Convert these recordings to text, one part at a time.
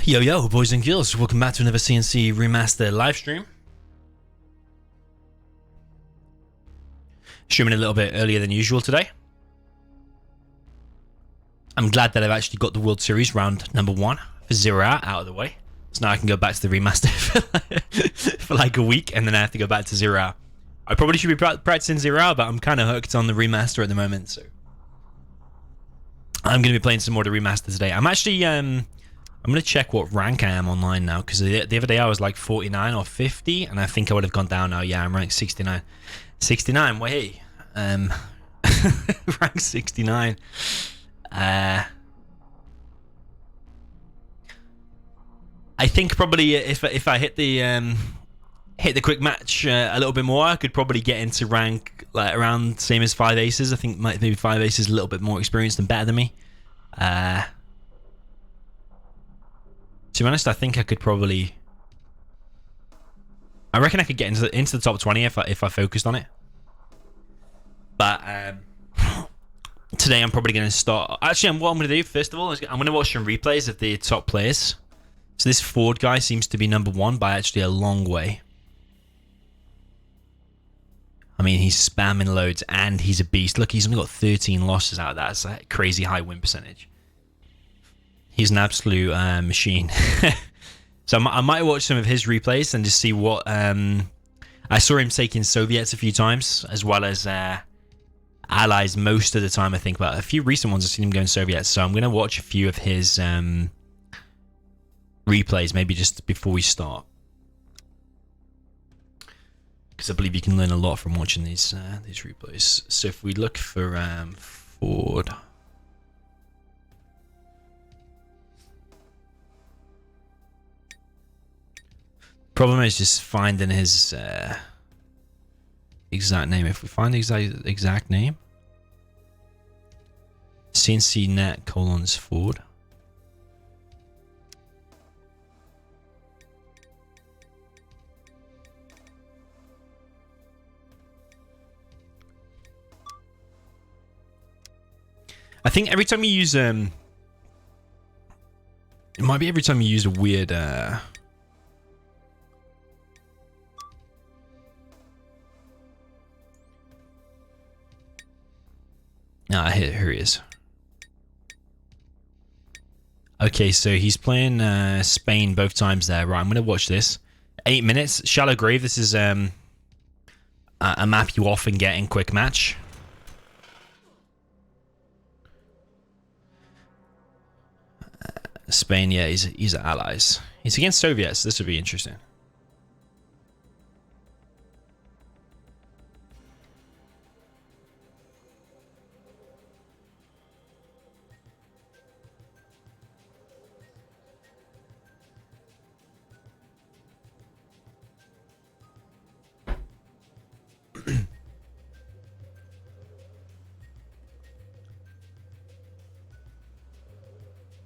Yo yo, boys and girls, welcome back to another CNC Remaster live stream. Streaming a little bit earlier than usual today. I'm glad that I've actually got the World Series round number 1 for 0 out of the way. So now I can go back to the Remaster for like a week, and then I have to go back to 0 out. I probably should be practicing 0 out, but I'm kind of hooked on the Remaster at the moment, so I'm going to be playing some more of the Remaster today. I'm actually I'm going to check what rank I am online now, because the other day I was like 49 or 50, and I think I would have gone down now. Yeah, I'm ranked 69. 69, well, hey. Rank 69. I think probably if I hit the quick match a little bit more, I could probably get into rank like around same as 5 aces. I think maybe 5 aces is a little bit more experienced and better than me. To be honest, I think I could probably. I reckon I could get into the top 20 if I focused on it. But today I'm probably going to start. Actually, what I'm going to do first of all is I'm going to watch some replays of the top players. So this Ford guy seems to be number 1 by actually a long way. I mean, he's spamming loads and he's a beast. Look, he's only got 13 losses out of that. That's a crazy high win percentage. He's an absolute machine. So I might watch some of his replays and just see what... I saw him taking Soviets a few times, as well as allies most of the time, I think. But a few recent ones I've seen him going Soviets. So I'm going to watch a few of his replays, maybe just before we start. Because I believe you can learn a lot from watching these replays. So if we look for Ford... Problem is just finding his exact name. If we find the exact name, cncnet : Ford. I think every time you use it might be every time you use a weird here he is. Okay, so he's playing Spain both times there. Right, I'm going to watch this. 8 minutes. Shallow Grave. This is a map you often get in Quickmatch. Spain, yeah, he's allies. He's against Soviets. This would be interesting.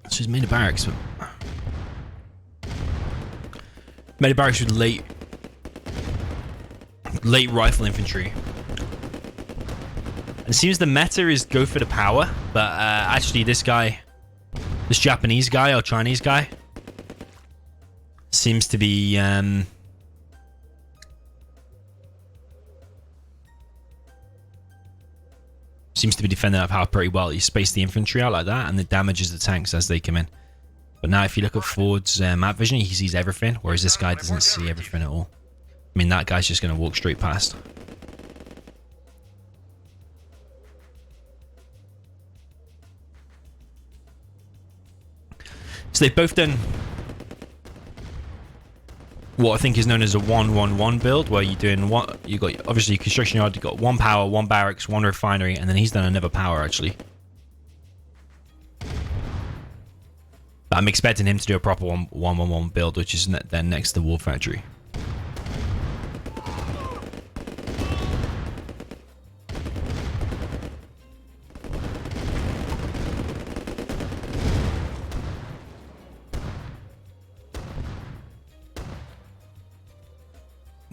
So he's made a barracks, but made a barracks with late rifle infantry. And it seems the meta is go for the power, but actually this Japanese guy or Chinese guy seems to be defending that power pretty well. He spaced the infantry out like that, and it damages the tanks as they come in. But now if you look at Ford's map vision, he sees everything, whereas this guy doesn't see everything at all. I mean, that guy's just going to walk straight past. So they've both done what I think is known as a 1-1-1 build, where you're doing what you got. Obviously, construction yard. You got 1 power, 1 barracks, 1 refinery, and then he's done another power actually. But I'm expecting him to do a proper 1-1-1 build, which is then next to the war factory.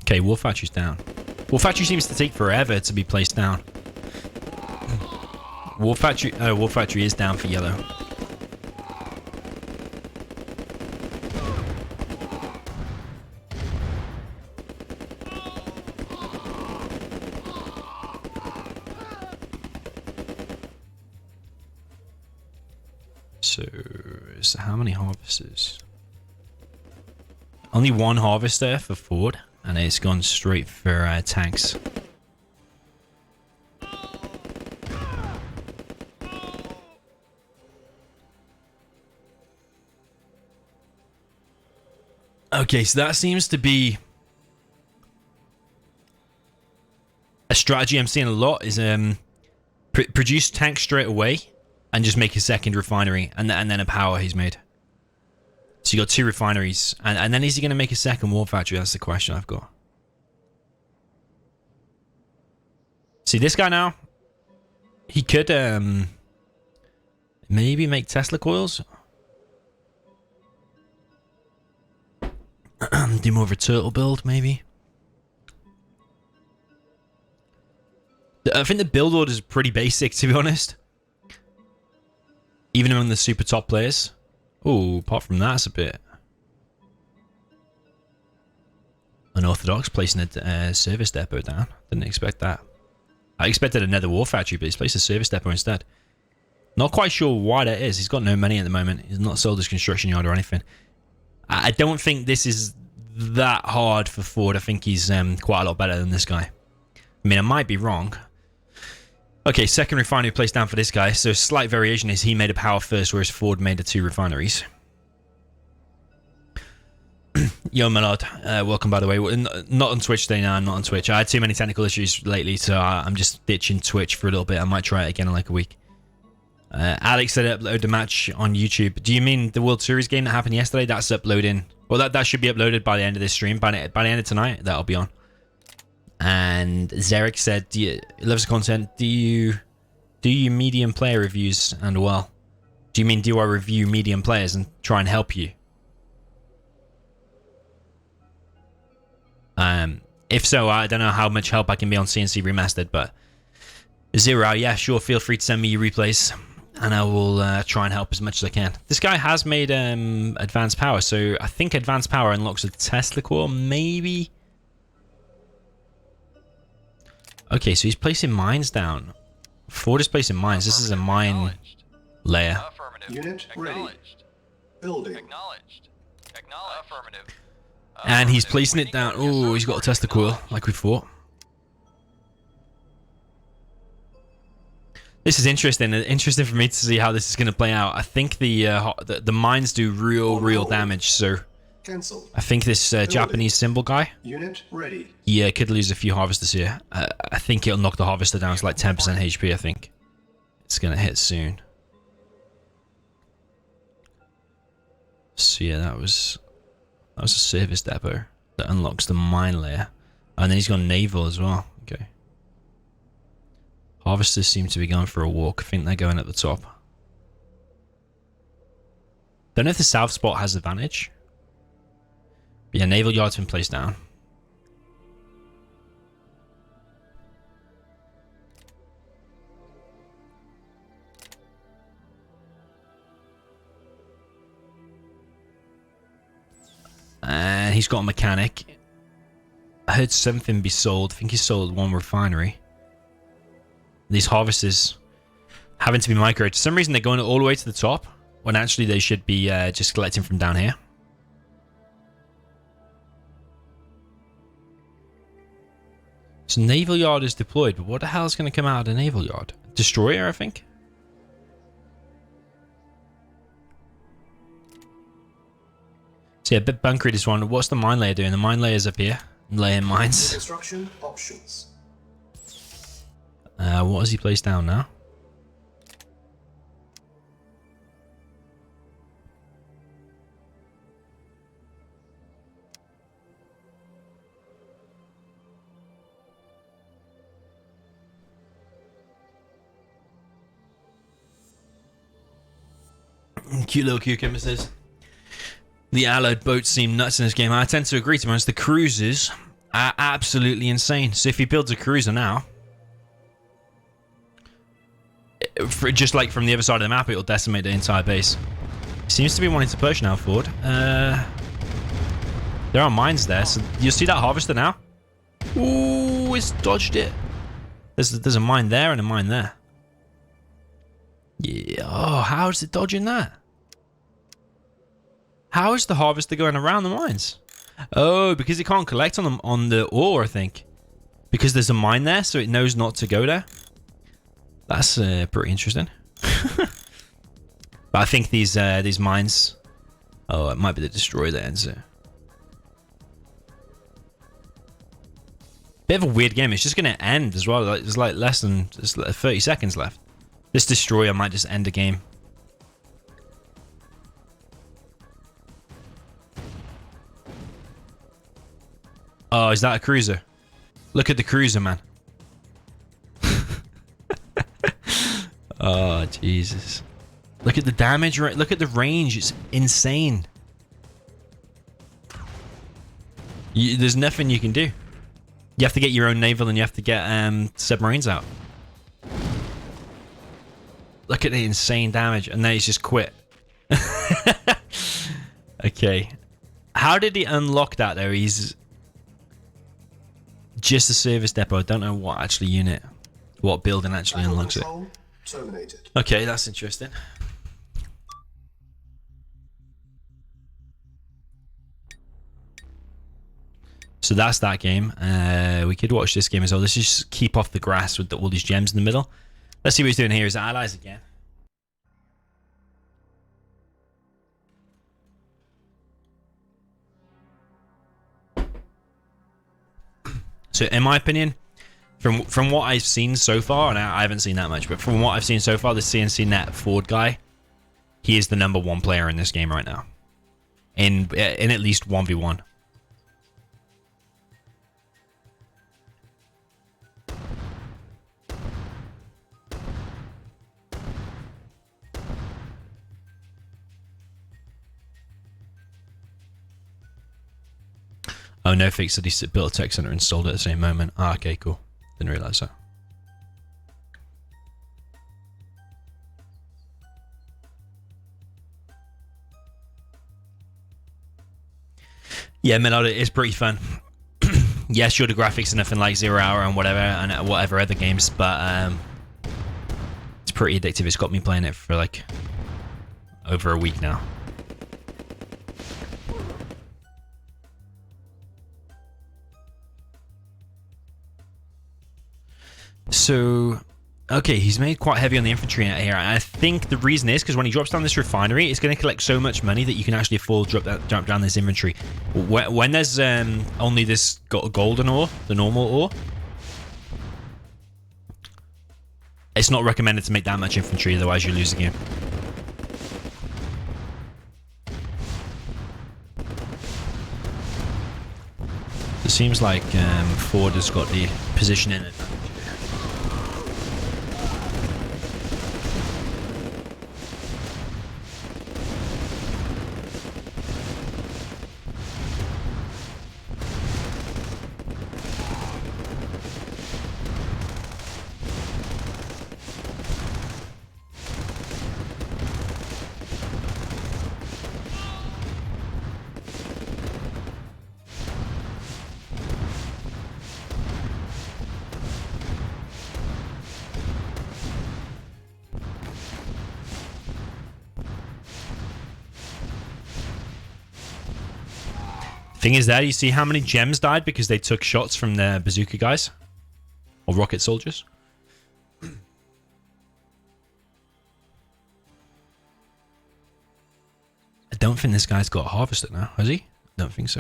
Okay, War Factory's down. War Factory seems to take forever to be placed down. War Factory is down for yellow. how many harvesters? Only one harvester for Ford, and it's gone straight for tanks. Okay, so that seems to be a strategy I'm seeing a lot, is produce tanks straight away and just make a second refinery, and then a power he's made. So you got 2 refineries, and then is he going to make a second war factory? That's the question I've got. See, this guy now, he could maybe make Tesla coils. Do more of a turtle build, maybe. I think the build order is pretty basic, to be honest. Even among the super top players. Oh, apart from that, it's a bit unorthodox, placing a service depot down. Didn't expect that. I expected another war factory, but he's placed a service depot instead. Not quite sure why that is. He's got no money at the moment. He's not sold his construction yard or anything. I don't think this is that hard for Ford. I think he's quite a lot better than this guy. I mean, I might be wrong. Okay, second refinery placed down for this guy. So slight variation is he made a power first, whereas Ford made the 2 refineries. Yo, my lord. Welcome, by the way. Not on Twitch today, no, I'm not on Twitch. I had too many technical issues lately, so I'm just ditching Twitch for a little bit. I might try it again in like a week. Alex said upload the match on YouTube. Do you mean the World Series game that happened yesterday? That's uploading. Well, that should be uploaded by the end of this stream. By the end of tonight, that'll be on. And Zarek said, loves the content. Do you medium player reviews? And well, do you mean do I review medium players and try and help you? If so, I don't know how much help I can be on CNC Remastered, but Zero, yeah, sure, feel free to send me your replays, and I will try and help as much as I can. This guy has made advanced power, so I think advanced power unlocks a Tesla core, maybe? Okay, so he's placing mines down. Ford is placing mines. This is a mine layer. Unit ready. Building. Affirmative. And he's placing it down. Oh, he's got a Tesla coil, like we thought. This is interesting. Interesting for me to see how this is going to play out. I think the mines do real damage. So Cancel. I think this Japanese symbol guy. Unit ready. Yeah, could lose a few harvesters here. I think it'll knock the harvester down to like 10% HP. I think it's going to hit soon. So yeah, that was a service depot that unlocks the mine layer, and then he's got naval as well. Okay. Harvesters seem to be going for a walk. I think they're going at the top. Don't know if the south spot has advantage. But yeah, naval yard's been placed down. And he's got a mechanic. I heard something be sold. I think he sold 1 refinery. These harvesters having to be microed. For some reason, they're going all the way to the top, when actually they should be just collecting from down here. So naval yard is deployed, but what the hell is going to come out of the naval yard? Destroyer, I think? So yeah, a bit bunkery this one. What's the mine layer doing? The mine layer's up here. Laying mines. Construction options. What has he placed down now? Cute little cucumber says, the allied boats seem nuts in this game. I tend to agree, to be honest. The cruisers are absolutely insane. So if he builds a cruiser now, just like from the other side of the map, it'll decimate the entire base. Seems to be wanting to push now, Ford. There are mines there, so you'll see that harvester now. Ooh, it's dodged it. There's a mine there and a mine there. Yeah. Oh, how is it dodging that? How is the harvester going around the mines? Oh, because it can't collect on them on the ore, I think. Because there's a mine there, so it knows not to go there. That's pretty interesting. But I think these mines... Oh, it might be the destroyer that ends it. Bit of a weird game. It's just going to end as well. Like, there's like less than 30 seconds left. This destroyer might just end the game. Oh, is that a cruiser? Look at the cruiser, man. Oh, Jesus. Look at the damage. Look at the range. It's insane. There's nothing you can do. You have to get your own naval and you have to get submarines out. Look at the insane damage. And then he's just quit. Okay. How did he unlock that, though? He's... Just a service depot. I don't know what what building actually unlocks it. Terminated. Okay, that's interesting. So that's that game. We could watch this game as well. Let's just keep off the grass with all these gems in the middle. Let's see what he's doing here. Is allies again? So in my opinion, from what I've seen so far, and I haven't seen that much, but from what I've seen so far, the CNC Net Ford guy, he is the #1 player in this game right now. In at least 1v1. Oh, no fix that he built a tech center and sold it at the same moment. Ah, okay, cool. Didn't realize that. Yeah, Melodic is pretty fun. Yeah, sure, the graphics are nothing like 0 Hour and whatever other games, but it's pretty addictive. It's got me playing it for like over a week now. So, okay, he's made quite heavy on the infantry here. And I think the reason is because when he drops down this refinery, it's going to collect so much money that you can actually afford to drop down this inventory. When there's only this golden ore, the normal ore, it's not recommended to make that much infantry, otherwise you lose the game. It seems like Ford has got the position in it. Thing is that you see how many gems died because they took shots from the bazooka guys or rocket soldiers. I don't think this guy's got harvested now, has he? I don't think so.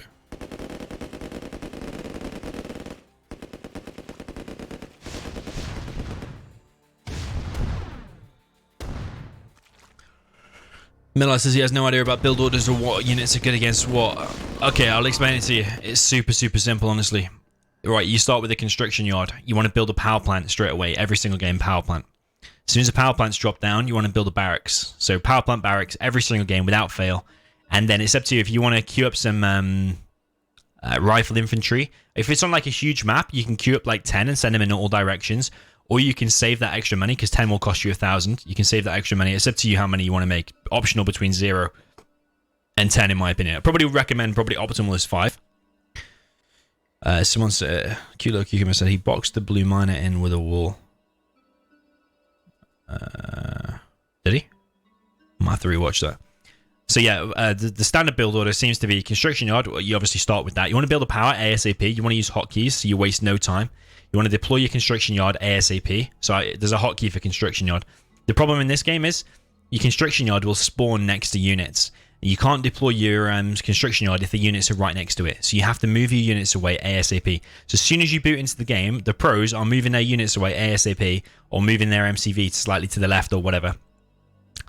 Miller says he has no idea about build orders or what units are good against what. Okay, I'll explain it to you. It's super simple, honestly. Right, you start with a construction yard. You want to build a power plant straight away. Every single game, power plant. As soon as the power plant's dropped down, you want to build a barracks. So power plant barracks every single game without fail. And then it's up to you if you want to queue up some rifle infantry. If it's on like a huge map, you can queue up like 10 and send them in all directions. Or you can save that extra money because 10 will cost you 1,000. You can save that extra money. It's up to you how many you want to make. Optional between 0 and 10, in my opinion. I probably recommend optimal is 5. Someone said, Culo Cucumber said he boxed the blue miner in with a wall. Did he? I might have to rewatch that. So yeah, the standard build order seems to be construction yard. You obviously start with that. You want to build a power ASAP. You want to use hotkeys so you waste no time. You want to deploy your construction yard ASAP. So there's a hotkey for construction yard. The problem in this game is your construction yard will spawn next to units. You can't deploy your construction yard if the units are right next to it. So you have to move your units away ASAP. So as soon as you boot into the game, the pros are moving their units away ASAP or moving their MCV slightly to the left or whatever.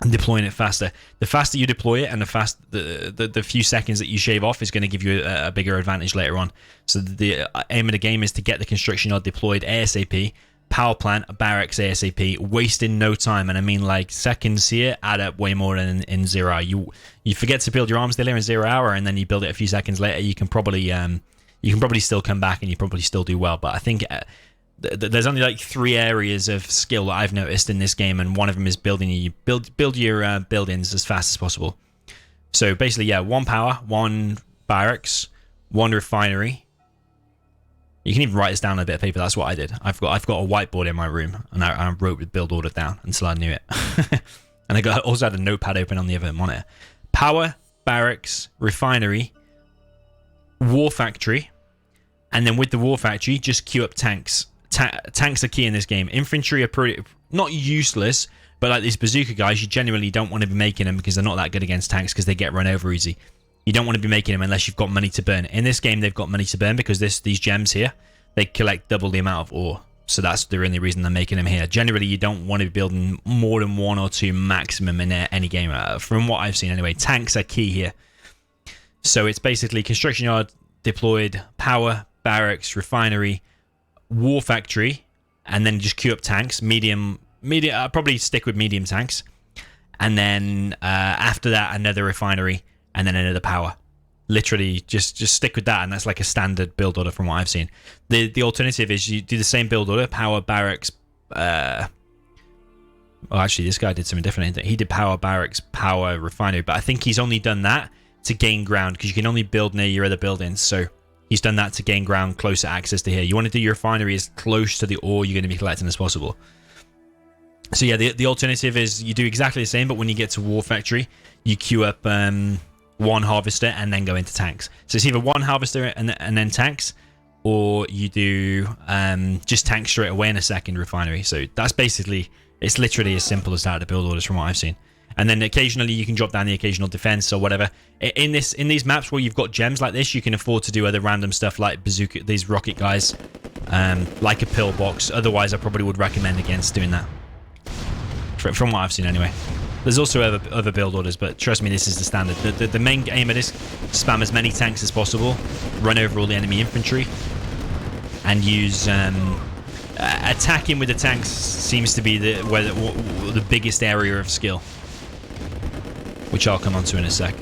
And deploying it faster. The faster you deploy it and the few seconds that you shave off is going to give you a bigger advantage later on. So the aim of the game is to get the construction yard deployed ASAP, power plant, barracks ASAP, wasting no time. And I mean like seconds here add up way more than in 0 hour. You forget to build your arms dealer in 0 hour and then you build it a few seconds later. You can probably still come back and you probably still do well. But I think there's only like 3 areas of skill that I've noticed in this game, and one of them is build your buildings as fast as possible. So basically, yeah, 1 power, 1 barracks, 1 refinery. You can even write this down on a bit of paper. That's what I did. I've got a whiteboard in my room, and I wrote the build order down until I knew it. And I also had a notepad open on the other monitor. Power, barracks, refinery, war factory, and then with the war factory, just queue up tanks. Tanks are key in this game. Infantry are pretty not useless, but like these bazooka guys, you generally don't want to be making them because they're not that good against tanks because they get run over easy. You don't want to be making them unless you've got money to burn. In this game, they've got money to burn because these gems here, they collect double the amount of ore. So that's the only reason they're making them here. Generally, you don't want to be building more than 1 or 2 maximum in any game. From what I've seen anyway, tanks are key here. So it's basically construction yard deployed, power, barracks, refinery, war factory, and then just queue up tanks. Medium. I'll probably stick with medium tanks, and then after that another refinery, and then another power. Literally, just stick with that, and that's like a standard build order from what I've seen. The alternative is you do the same build order: power, barracks. Well, actually, this guy did something different. He did power, barracks, power, refinery, but I think he's only done that to gain ground because you can only build near your other buildings. So he's done that to gain ground, closer access to here. You want to do your refinery as close to the ore you're going to be collecting as possible. So yeah, the alternative is you do exactly the same, but when you get to war factory, you queue up 1 harvester and then go into tanks. So it's either 1 harvester and then tanks, or you do just tanks straight away in a second refinery. So that's basically, it's literally as simple as that, the build orders from what I've seen. And then occasionally you can drop down the occasional defense or whatever. In these maps where you've got gems like this, you can afford to do other random stuff like bazooka, these rocket guys, like a pillbox. Otherwise, I probably would recommend against doing that. From what I've seen anyway. There's also other build orders, but trust me, this is the standard. The main aim of this, spam as many tanks as possible, run over all the enemy infantry, and use attacking with the tanks seems to be the biggest area of skill, which I'll come on to in a sec.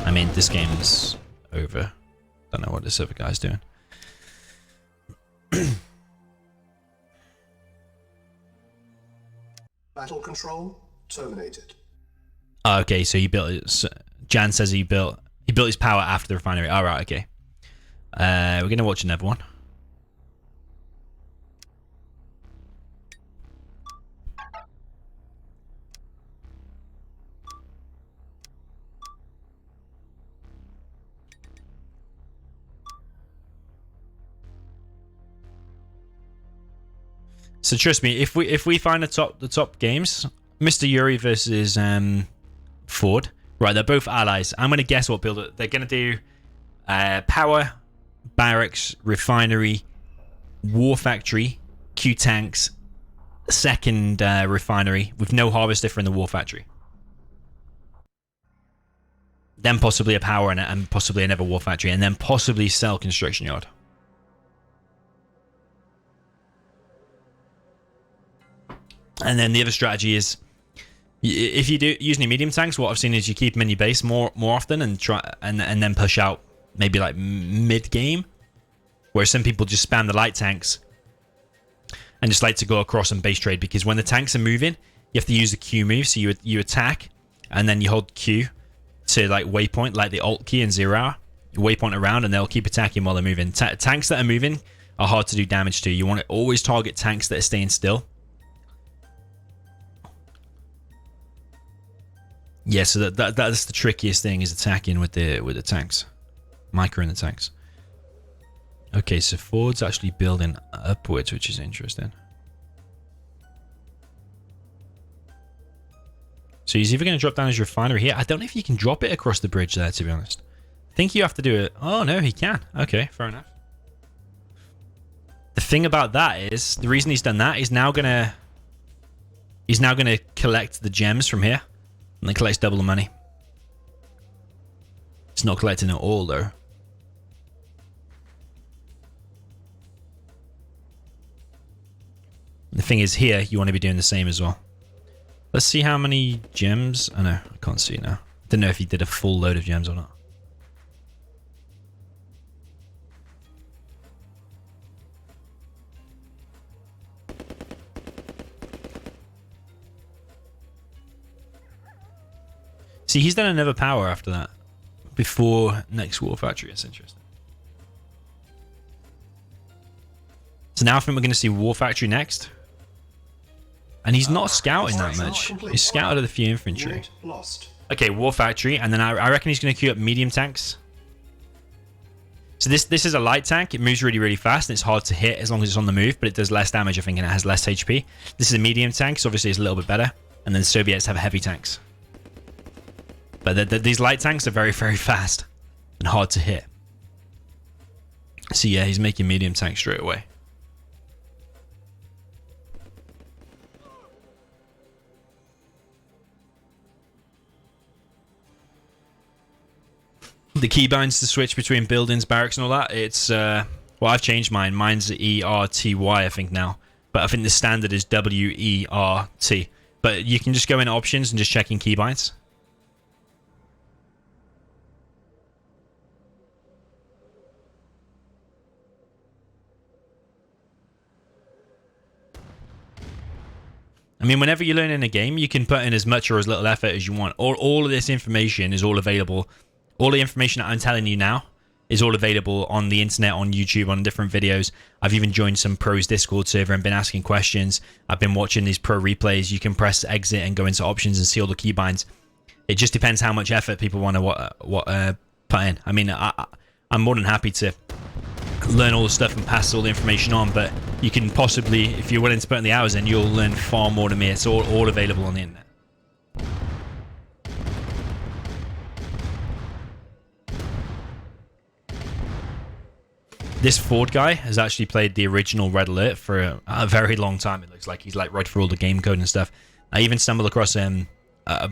I mean, this game's over. Don't know what this other guy's doing. Battle control terminated. Okay, so he built it. Jan says he built his power after the refinery. All right, okay. We're gonna watch another one. So trust me, if we find the top games, Mr. Yuri versus Ford, right? They're both allies. I'm gonna guess what build they're gonna do. Power, barracks, refinery, war factory, Q tanks, second refinery with no harvester in the war factory. Then possibly a power and possibly another war factory, and then possibly cell construction yard. And then the other strategy is, if you do using medium tanks, what I've seen is you keep them in your base more often and try and then push out maybe like mid game, where some people just spam the light tanks and just like to go across and base trade, because when the tanks are moving, you have to use the Q move. So you attack and then you hold Q to like waypoint, like the alt key in 0 hour. You waypoint around and they'll keep attacking while they're moving. Tanks that are moving are hard to do damage to. You want to always target tanks that are staying still. Yeah, so that's the trickiest thing, is attacking with the tanks. Micro in the tanks. Okay, so Ford's actually building upwards, which is interesting. So he's either going to drop down his refinery here. I don't know if you can drop it across the bridge there, to be honest. I think you have to do it. Oh, no, he can. Okay, fair enough. The thing about that is, the reason he's done that is he's now gonna collect the gems from here, and then collects double the money. It's not collecting it all, though. The thing is, here, you want to be doing the same as well. Let's see how many gems. Oh, no, I can't see now. Didn't know if he did a full load of gems or not. See, he's done another power after that. Before next war factory. That's interesting. So now I think we're going to see war factory next. And he's not scouting that much. He's scouted a few infantry. Okay, war factory. And then I reckon he's going to queue up medium tanks. So this is a light tank. It moves really, really fast. And it's hard to hit as long as it's on the move. But it does less damage, I think. And it has less HP. This is a medium tank. So obviously it's a little bit better. And then the Soviets have heavy tanks. But these light tanks are very, very fast. And hard to hit. So yeah, he's making medium tanks straight away. The keybinds to switch between buildings, barracks, and all that. It's well, I've changed mine. Mine's ERTY, I think now, but I think the standard is WERT. But you can just go in options and just check in keybinds. I mean, whenever you learn in a game, you can put in as much or as little effort as you want. All of this information is all available. All the information that I'm telling you now is all available on the internet, on YouTube, on different videos. I've even joined some pros Discord server and been asking questions. I've been watching these pro replays. You can press exit and go into options and see all the keybinds. It just depends how much effort people want to put in. I mean, I'm more than happy to learn all the stuff and pass all the information on, but you can possibly, if you're willing to put in the hours in, you'll learn far more than me. It's all available on the internet. This Ford guy has actually played the original Red Alert for a very long time. It looks like he's like read through all the game code and stuff. I even stumbled across a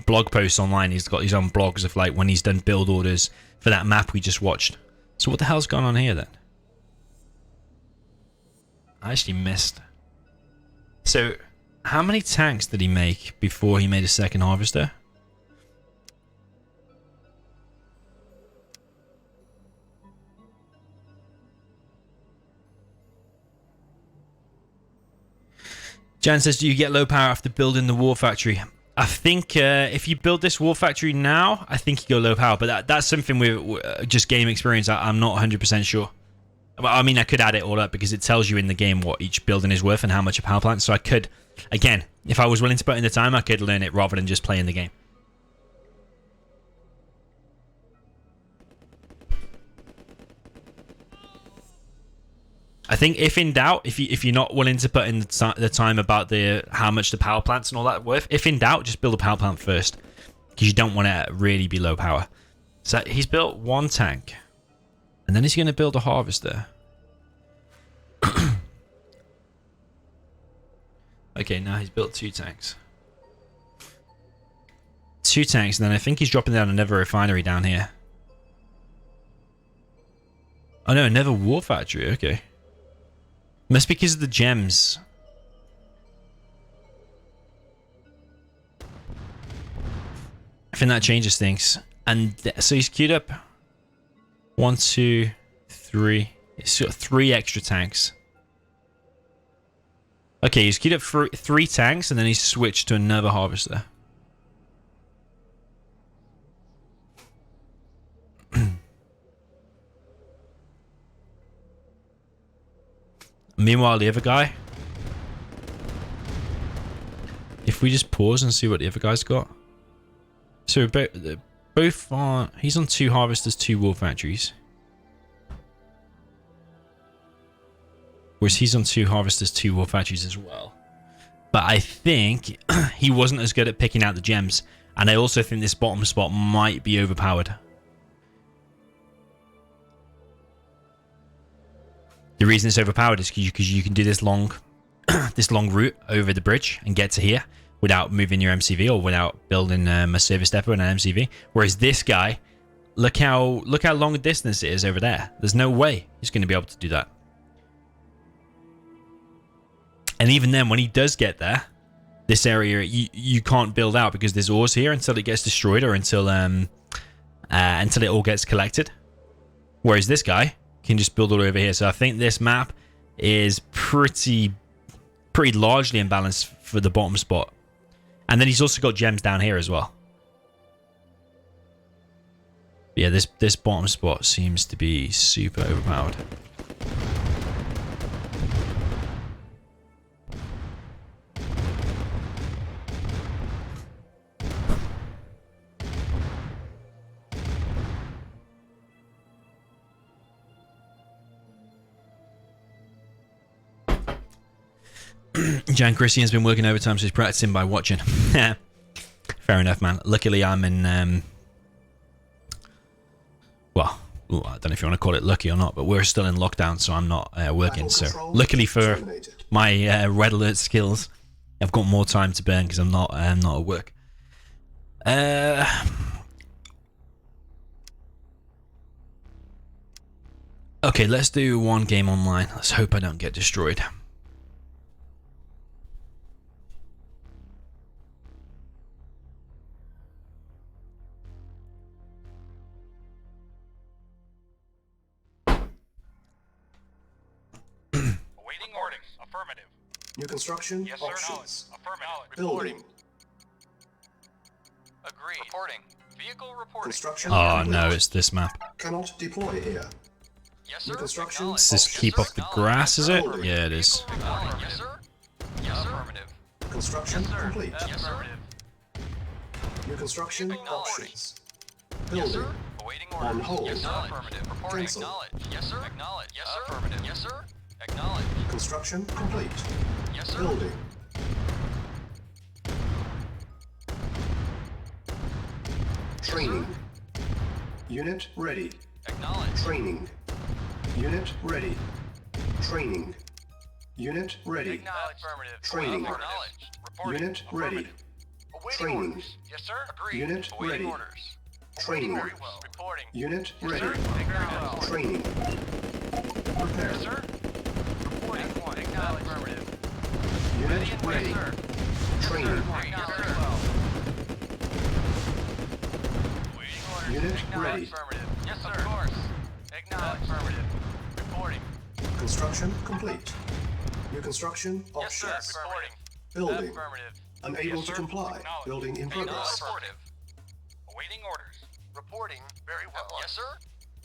blog post online. He's got his own blogs of like when he's done build orders for that map we just watched. So what the hell's going on here then? I actually missed. So how many tanks did he make before he made a second harvester? Jan says, do you get low power after building the war factory? I think if you build this war factory now, I think you go low power. But that's something with just game experience. I'm not 100% sure. Well, I mean, I could add it all up because it tells you in the game what each building is worth and how much a power plant. So I could, again, if I was willing to put in the time, I could learn it rather than just playing the game. I think if in doubt, if you're not willing to put in the time about how much the power plants and all that worth, if in doubt, just build a power plant first because you don't want to really be low power. So he's built one tank, and then he's going to build a harvester. Okay, now he's built two tanks. Two tanks, and then I think he's dropping down another refinery down here. Oh no, another war factory. Okay. Must be because of the gems. I think that changes things. And so he's queued up 1, 2, 3. He's got 3 extra tanks. Okay, he's queued up 3 tanks and then he's switched to another harvester. Meanwhile, the other guy, if we just pause and see what the other guy's got. So both are. He's on 2 harvesters, 2 wool factories. Whereas he's on 2 harvesters, 2 wool factories as well. But I think he wasn't as good at picking out the gems. And I also think this bottom spot might be overpowered. The reason it's overpowered is because you can do this long route over the bridge and get to here without moving your MCV or without building a service depot and an MCV. Whereas this guy, look how long a distance it is over there. There's no way he's going to be able to do that. And even then, when he does get there, this area you can't build out because there's ores here until it gets destroyed or until it all gets collected. Whereas this guy can just build all over here. So I think this map is pretty largely imbalanced for the bottom spot. And then he's also got gems down here as well. But yeah, this bottom spot seems to be super overpowered. Jan Christian's been working overtime, so he's practicing by watching. Fair enough, man. Luckily, I'm in... well, I don't know if you want to call it lucky or not, but we're still in lockdown, so I'm not working. So luckily for my red alert skills, I've got more time to burn because I'm not at work. Okay, let's do one game online. Let's hope I don't get destroyed. Affirmative. New construction Yes, sir. options. Affirmative. Building. Agreed. Reporting. Vehicle reporting. Construction Oh complete. no, it's this map. Cannot deploy here. Yes, New sir. construction. Acknowledge. Does this options. keep off the grass, is it? Building. Yeah, it is. Vehicle reporting. Yes, sir. Yes, sir. Affirmative. Construction Yes, sir. complete. Yes, sir. New construction Acknowledge. options. Yes, sir. Building. Awaiting On orders. hold. Yes, sir. Affirmative. Reporting. Cancel. Acknowledge. Yes, sir. Acknowledge. Yes, sir. Affirmative. Yes, sir. Acknowledge. Construction complete. Yes, sir. Building. Training. Unit ready. Acknowledge. Training. Unit ready. Training. Unit ready. Acknowledge. Affirmative. Training. Acknowledged. Reporting. Unit ready. Affirmative. Awaiting Training. orders. Yes, sir. Agreed. Unit Awaiting ready. orders. Training. Very well. Reporting. Unit Yes, ready. sir. Very well. Training. Prepare. Yes, sir. Reporting. Acknowledge. Affirmative. Unit Yes, ready. sir. Training. Acknowledge. Very well. Awaiting orders. Unit Acknowledge. ready. Affirmative. Yes, sir. Of course. Acknowledge. Affirmative. Reporting. Construction complete. New construction Yes, sir. options. Reporting. Building. Affirmative. Unable Yes, to sir. comply. Acknowledge. Building in progress. Affirmative. Awaiting orders. Reporting. Very well. Yes, sir.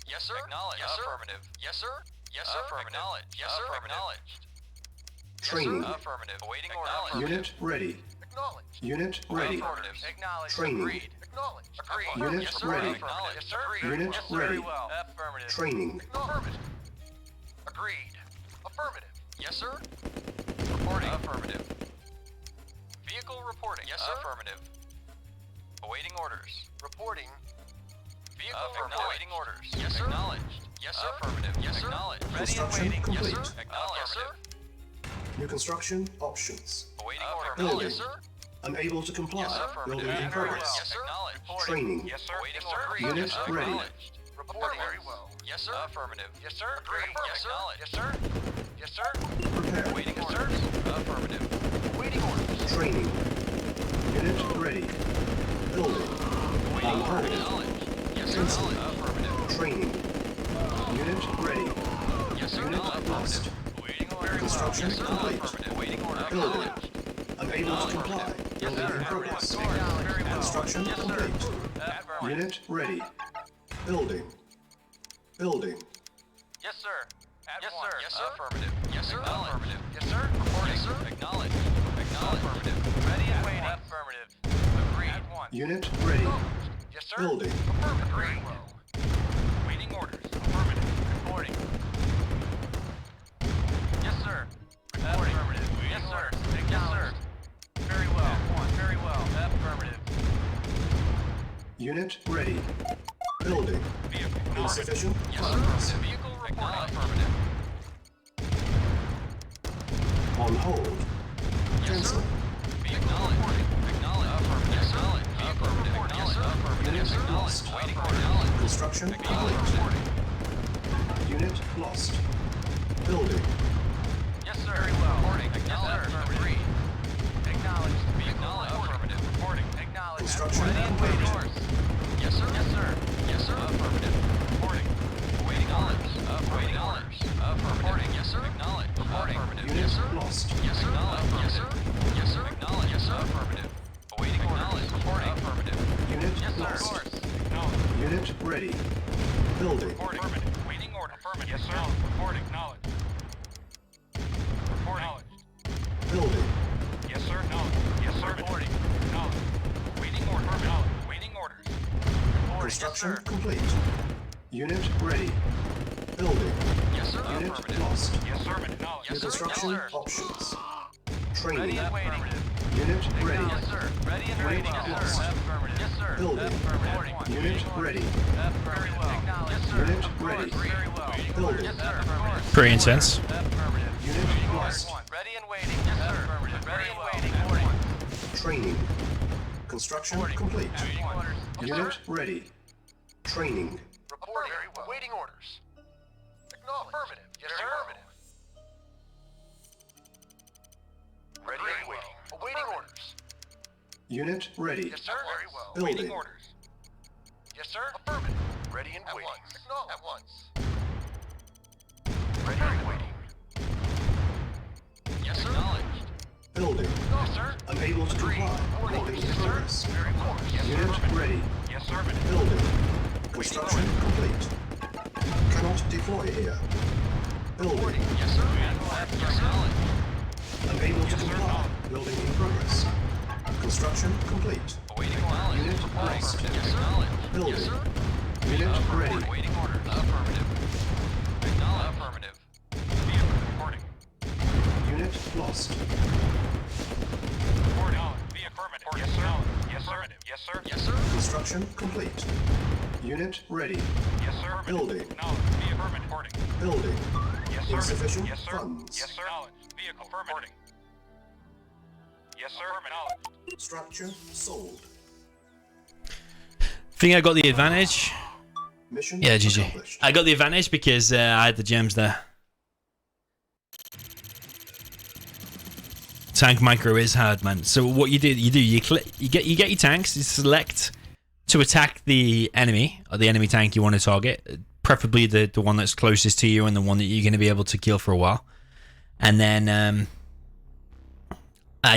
Yes, sir. Acknowledge. Yes, sir. Affirmative. Yes, sir. Yes, sir. Affirmative. Yes, sir. Acknowledged. Training. Affirmative. Awaiting orders. Unit ready. Acknowledged. Unit ready. Affirmative. Acknowledged. Training. Agreed. Acknowledged. Agreed. Unit Yes, sir. ready. Acknowledged. Yes, sir. Agreed. Unit Yes, sir. ready. Very well. Affirmative. Training. Affirmative. Agreed. Affirmative. Yes, sir. Reporting. Affirmative. Vehicle reporting. Yes, sir. Affirmative. Awaiting orders. Reporting. Vehicle awaiting orders. Yes, sir. Acknowledged. Yes, sir. Affirmative. Yes, sir. Acknowledged. Ready and Construction waiting. complete. Yes, sir. Acknowledged. Yes, sir. New construction options. Awaiting orders. Building. Yes, sir. Unable to comply. Yes, sir. Building in Very well. progress. Yes, sir. Acknowledged. Reporting. Training. Yes, sir. Awaiting orders. Unit Yes, sir. ready. Acknowledged. Reporting. Very well. Yes, sir. Affirmative. Yes, sir. Agreed. Yes, sir. Yes, sir. Yes, sir. Prepare. Awaiting orders. Affirmative. Awaiting orders. Training. Unit ready. Building. Awaiting On hold. orders. Acknowledged. Yes, sir. Cancel. Affirmative. Training. Unit ready. Yes, sir. Unit Affirmative. lost. Awaiting orders. Construction Yes, sir. complete. Affirmative. Awaiting orders. Building. Acknowledged. Unable to comply. Building in progress. Very well. Construction Yes, sir. complete. Affirmative. Unit ready. Building. Building. Yes, sir. Yes, sir. Yes, sir. Affirmative. Yes, sir. Affirmative. Yes, sir. Reporting. Yes, sir. Acknowledged. Acknowledged. Affirmative. Ready and waiting. Affirmative. Agreed. once. Unit ready. Yes, sir. Building. Affirmative. Very well. Waiting orders. Affirmative. Reporting. Yes, sir. Reporting. Affirmative. Yes, sir. Yes, sir. Very well. Very well. Affirmative. Unit ready. Building. Vehicle. Insufficient Yes, funds. sir. Vehicle reporting. Affirmative. On hold. Yes, Cancel. sir. Vehicle reporting. Acknowledge. Affirmative. Yes, sir. Vehicle reporting. Yes, sir. Affirmative. Yes, sir. Lost. Waiting order. Construction Vehicle complete. reporting. Unit lost. Building. Yes, sir. Very well. Reporting. Acknowledge. Agreed. Acknowledge. Vehicle affirmative. Reporting. Acknowledge. Construction Ready and complete. waiting orders. Yes, sir. Yes, sir. Yes, sir. Affirmative. Reporting. Awaiting orders. Awaiting orders. Reporting. Yes, sir. Acknowledge. Reporting. Affirmative. Unit Yes, sir. lost. Yes, sir. Yes, sir. Yes, sir. Acknowledge. Yes, sir. Affirmative. Awaiting orders. Reporting. Affirmative. Unit Yes, sir. Of lost. course. Acknowledge. Unit ready. Building. Reporting. Affirmative. Waiting order. Affirmative. Yes, sir. Reporting. Knowledge. Reporting. Building. Yes, sir. Knowledge. Yes, sir. Reporting. Knowledge. Waiting order. Knowledge. Waiting orders. Reporting. Construction Yes, sir. complete. Unit ready. Building. Yes, sir. Unit Affirmative. lost. Yes, sir. Knowledge. New construction Yes, sir. options. Ready Training. and waiting. Unit ready. Yes, sir. Ready and Very waiting. well. Yes, sir. Affirmative. Yes, sir. Building. Affirmative. Unit ready. Very well. Yes, sir. Unit Of course. ready. Very well. Building. Yes, sir. Of course. Pretty intense. Affirmative. Unit lost. Ready and waiting. Yes, sir. Affirmative. Ready and waiting. Reporting. Training. Construction complete. Waiting orders. Yes, Unit sir. ready. Training. Reporting. Very well. Waiting orders. Acknowledge. Affirmative. Yes, sir. Affirmative. Ready and waiting. Awaiting orders. Unit ready. Yes, sir. Very well. Building. Waiting orders. Yes, sir. Affirmative. Ready and waiting. Acknowledge. At once. Ready and waiting. Yes, sir. Acknowledged. Building. Yes, sir. Unable to comply. Building in Yes, sir. progress. Very well. Yes, sir. Unit ready. Yes, sir. Building. Construction complete. Cannot deploy here. Building. Yes, sir. Yes, sir. Unable to comply. Building in progress. Construction complete. Awaiting orders. Unit Reporting. lost. Yes, sir. Building. Yes, sir. Unit ready. Waiting orders. Affirmative. Acknowledge. Affirmative. Vehicle reporting. Unit lost. Reporting. Be affirmative. Yes, sir. Yes, sir. Yes, sir. Yes, sir. Construction complete. Unit ready. Yes, sir. Building. Knowledge. Be affirmative. Reporting. Building. Yes, sir. Insufficient Yes, sir. funds. Yes, sir. Knowledge. Vehicle affirmative. Yes, sir. Knowledge. Structure sold. Think I got the advantage. Mission Yeah, GG. accomplished. I got the advantage because I had the gems there. Tank micro is hard, man. So what you get your tanks. You select to attack the enemy or the enemy tank you want to target, preferably the one that's closest to you and the one that you're going to be able to kill for a while. And then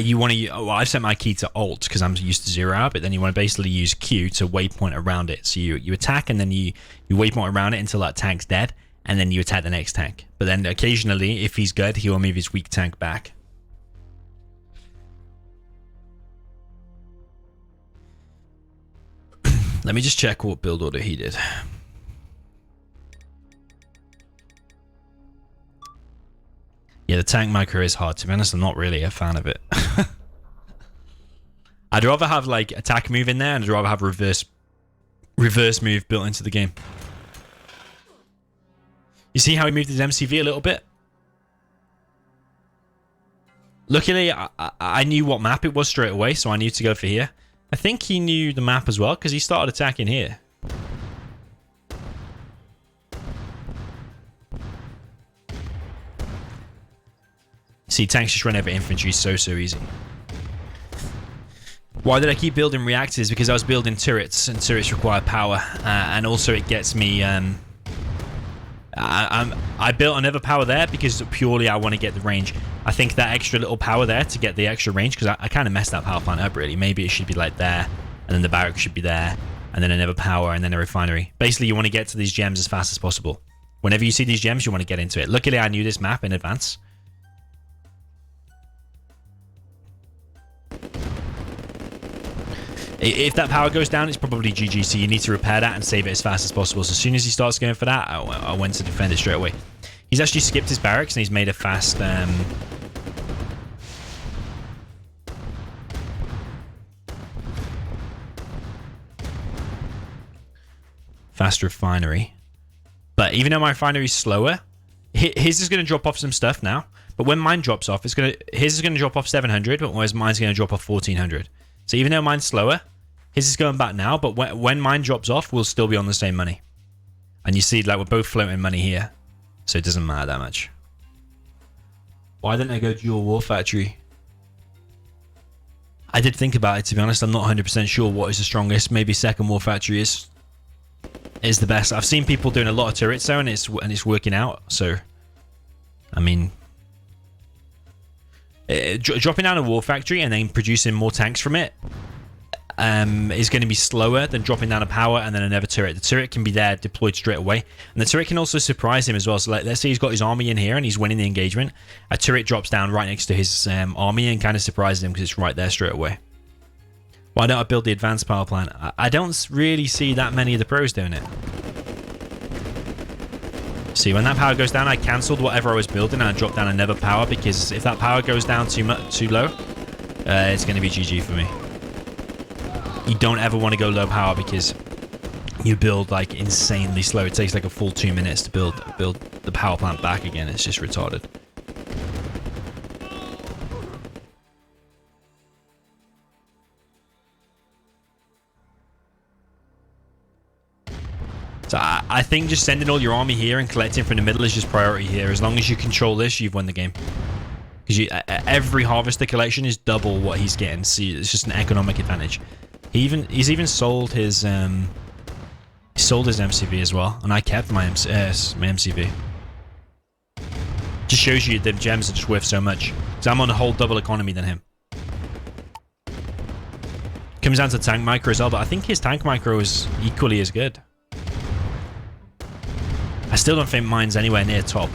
you want to. Well, I've set my key to Alt because I'm used to 0 out, but then you want to basically use Q to waypoint around it. So you attack and then you waypoint around it until that tank's dead, and then you attack the next tank. But then occasionally, if he's good, he will move his weak tank back. Let me just check what build order he did. Yeah, the tank micro is hard. To be honest, I'm not really a fan of it. I'd rather have like attack move in there, and I'd rather have reverse move built into the game. You see how he moved his MCV a little bit? Luckily, I knew what map it was straight away, so I knew to go for here. I think he knew the map as well, because he started attacking here. See, tanks just run over infantry so easy. Why did I keep building reactors? Because I was building turrets, and turrets require power, and also it gets me. I built another power there because purely I want to get the range. I think that extra little power there to get the extra range, because I kind of messed that power plant up really. Maybe it should be like there, and then the barracks should be there, and then another power, and then a refinery. Basically, you want to get to these gems as fast as possible. Whenever you see these gems, you want to get into it. Luckily, I knew this map in advance. If that power goes down, it's probably GG, so you need to repair that and save it as fast as possible. So as soon as he starts going for that, I went to defend it straight away. He's actually skipped his barracks and he's made a fast... fast refinery. But even though my refinery is slower, his is going to drop off some stuff now. But when mine drops off, his is going to drop off 700, but whereas mine's going to drop off 1400. So even though mine's slower, his is going back now, but when mine drops off, we'll still be on the same money. And you see, like, we're both floating money here. So it doesn't matter that much. Why didn't I go dual war factory? I did think about it, to be honest. I'm not 100% sure what is the strongest. Maybe second war factory is the best. I've seen people doing a lot of turrets though, and it's working out. So, I mean, dropping down a war factory and then producing more tanks from it is going to be slower than dropping down a power and then another turret. The turret can be there deployed straight away, and the turret can also surprise him as well. So, like, let's say he's got his army in here and he's winning the engagement. A turret drops down right next to his army and kind of surprises him because it's right there straight away. Why don't I build the advanced power plant? I don't really see that many of the pros doing it. See, when that power goes down, I cancelled whatever I was building and I dropped down another power, because if that power goes down too low, it's going to be GG for me. You don't ever want to go low power because you build like insanely slow. It takes like a full 2 minutes to build the power plant back again. It's just retarded. So I think just sending all your army here and collecting from the middle is just priority here. As long as you control this, you've won the game. Because every harvester collection is double what he's getting. See, it's just an economic advantage. He's even sold his MCV as well, and I kept my MCV. Just shows you the gems are just worth so much. So I'm on a whole double economy than him. Comes down to tank micro as well, but I think his tank micro is equally as good. I still don't think mine's anywhere near top.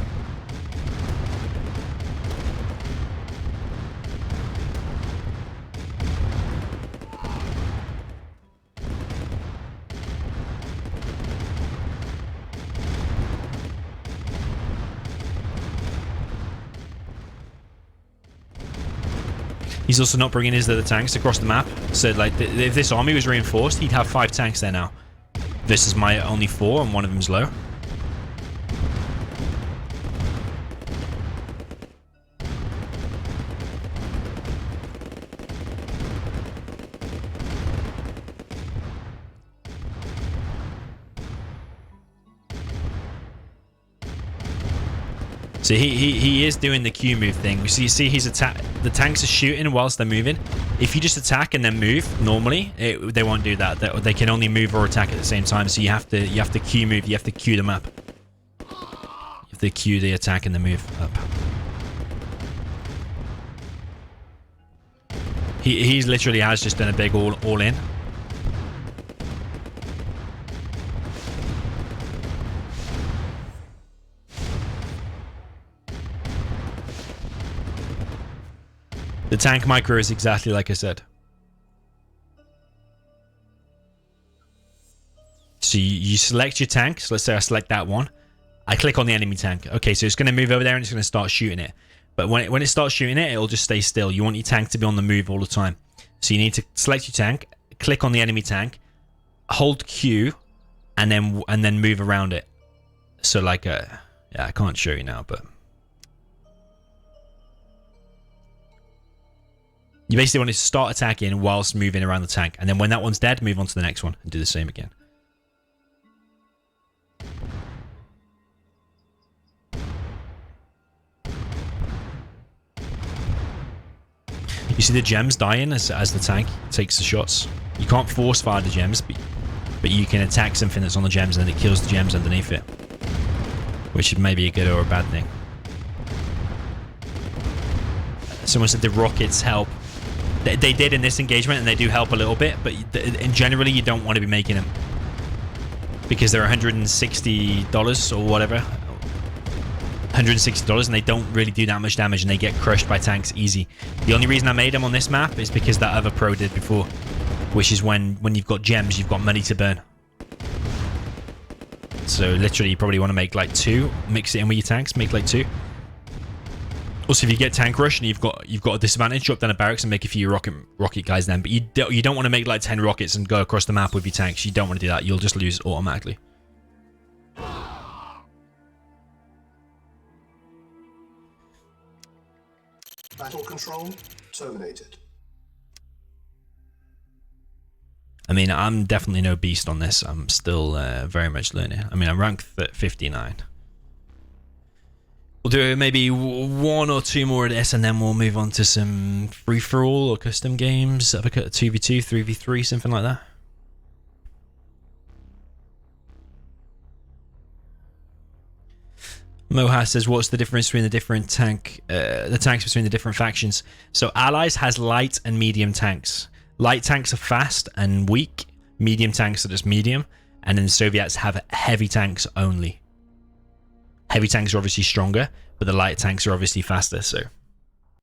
He's also not bringing his other tanks across the map. So, like, if this army was reinforced, he'd have 5 tanks there now. This is my only 4, and one of them's low. So he is doing the Q move thing. So you see he's the tanks are shooting whilst they're moving. If you just attack and then move normally, they won't do that. They can only move or attack at the same time. So you have to Q move. You have to Q them up. You have to Q the attack and the move up. He's literally has just done a big all in. The tank micro is exactly like I said. So you select your tank. So let's say I select that one. I click on the enemy tank. Okay, so it's going to move over there and it's going to start shooting it. But when it starts shooting it, it'll just stay still. You want your tank to be on the move all the time. So you need to select your tank, click on the enemy tank, hold Q, and then move around it. So like yeah, I can't show you now, but you basically want to start attacking whilst moving around the tank. And then when that one's dead, move on to the next one and do the same again. You see the gems dying as the tank takes the shots. You can't force fire the gems, but you can attack something that's on the gems and then it kills the gems underneath it. Which may be a good or a bad thing. Someone said the rockets help. They did in this engagement, and they do help a little bit, but generally you don't want to be making them because they're $160 or whatever, $160, and they don't really do that much damage, and they get crushed by tanks easy. The only reason I made them on this map is because that other pro did before, which is when you've got gems, you've got money to burn. So literally, you probably want to make like 2, mix it in with your tanks, make like 2. Also, if you get tank rush and you've got a disadvantage, drop down a barracks and make a few rocket guys then. But you don't want to make like 10 rockets and go across the map with your tanks. You don't want to do that. You'll just lose automatically. Battle control terminated. I mean, I'm definitely no beast on this. I'm still very much learning. I mean, I'm ranked 59. We'll do maybe 1 or 2 more of this, and then we'll move on to some free-for-all or custom games. 2v2, 3v3, something like that. Mohas says, what's the difference between the different tanks between the different factions? So Allies has light and medium tanks. Light tanks are fast and weak. Medium tanks are just medium. And then the Soviets have heavy tanks only. Heavy tanks are obviously stronger, but the light tanks are obviously faster. So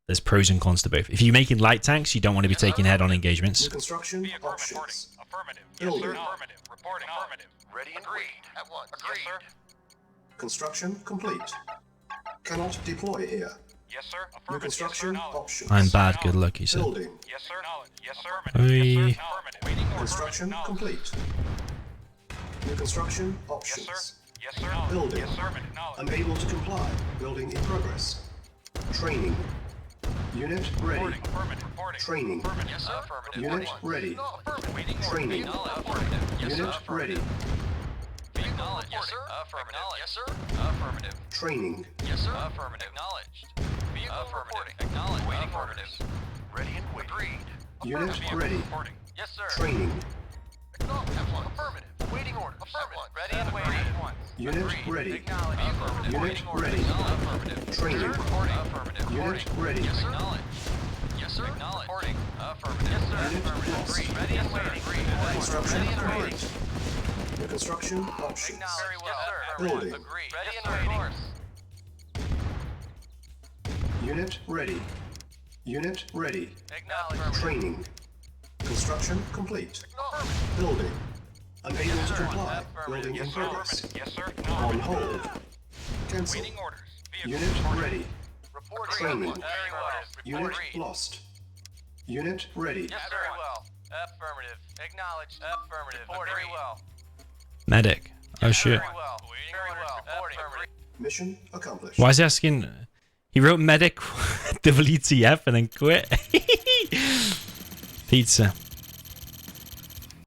there's pros and cons to both. If you're making light tanks, you don't want to be taking head-on engagements. Construction options. Affirmative. Building. Yes, sir. Affirmative. Reporting. Affirmative. Ready and agreed. At once. Agreed. Yes, sir. Construction complete. Cannot deploy here. Yes, sir. New Affirmative. construction Yes, sir. options. I'm bad, good luck, he said. Building. Yes, sir. Yes, sir. Affirmative. Yes, sir. Affirmative. Waiting order. Construction complete. New construction options. Yes, sir. Yes, sir. Building. Yes, sir. Unable to comply. Building in progress. Training. Unit ready. Reporting. Affirmative. Reporting. Training. Affirmative. Yes, sir. Affirmative. Unit ready. No, affirmative. Waiting order. Training. Affirmative. Yes, sir. Unit ready. Acknowledged. Yes, sir. Affirmative. Yes, sir. Affirmative. Training. Yes, sir. Affirmative. Acknowledged. Vehicle affirmative. Acknowledged. Waiting orders. Ready and waiting. Agreed. Unit Vehicle ready. reporting. Yes, sir. Training. Acknowledged. Affirmative. Waiting orders. Affirmative. Ready and waiting. Unit ready. Acknowledged. Affirmative. Unit Waiting orders. ready. Affirmative. Training. Reporting. Affirmative. Unit ready. Yes, sir. Acknowledged. Yes, sir. Acknowledged. Reporting. Affirmative. Yes, sir. Unit Affirmative. lost. Agreed. Ready and waiting. Agreed. Construction Ready and waiting. complete. New construction options. Very well. Yes, sir. Building. Agreed. Ready and waiting. Unit ready. Unit ready. Acknowledged. Training. Construction complete. Affirmative. Building. Unable Yes, to sir. comply. Affirmative. Building in Yes, sir. progress. Yes, sir. On hold. Cancel. Waiting orders. Vehicle Unit reporting. ready. Reporting. Training. Very well. Unit Reporting. lost. Unit ready. Yes, very well. Affirmative. Acknowledged. Affirmative. Very well. Medic. Oh shit. Very well. Very well. Reporting. Mission accomplished. Why is he asking? He wrote medic WTF and then quit. Pizza.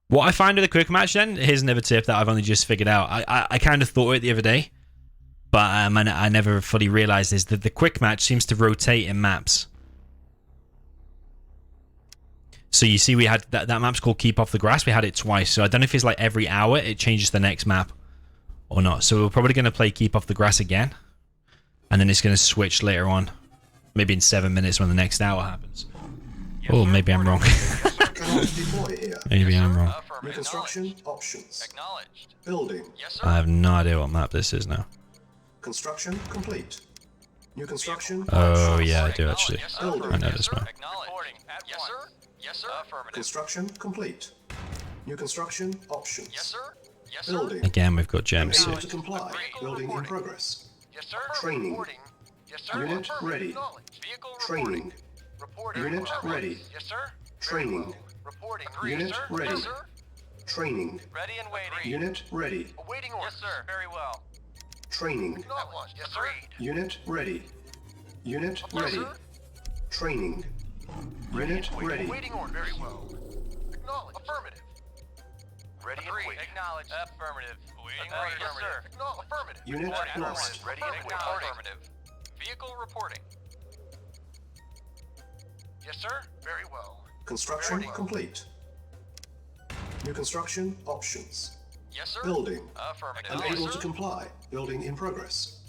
What I find with a quick match then, here's another tip that I've only just figured out. I kind of thought it the other day, but I never fully realized is that the quick match seems to rotate in maps. So you see we had that map's called Keep Off the Grass. We had it twice. So I don't know if it's like every hour it changes the next map or not. So we're probably going to play Keep Off the Grass again. And then it's going to switch later on. Maybe in 7 minutes when the next hour happens. Oh, maybe I'm wrong. Cannot deploy here. Maybe I'm wrong. New construction options. Acknowledged. Building. Yes, I sir. have no idea what map this is now. Construction complete. New construction Oh, options. yeah, I do actually. Yes, sir. Building. I know Yes, this sir. map. Acknowledged. Yes, sir. Yes, sir. Affirmative. Construction complete. New construction options. Yes, sir. Yes, sir. Building. Again, we've got gems Unable here. to comply. Building in progress. Yes, sir. Training. Reporting. Yes, sir. Unit Affirmative. ready. Acknowledged. Vehicle Training. reporting. Unit ready. Yes, sir. Training. Reporting. Unit Yes, sir. ready. Yes, sir. Training. Ready and waiting. Unit ready. Awaiting orders. Yes, sir. Very well. Training. Acknowledged. Yes, sir. Unit ready. Unit Yes, ready. sir. Training. Unit ready. Awaiting order. Very well. Acknowledged. Affirmative. Ready and waiting. Acknowledged. Affirmative. Awaiting order. Yes, sir. Affirmative. Unit Reporting. lost. Ready and waiting. Affirmative. Vehicle reporting. Yes, sir. Very well. Construction Very well. complete. New construction options. Yes, sir. Building. Affirmative. Unable Yes, to sir. comply. Building in progress.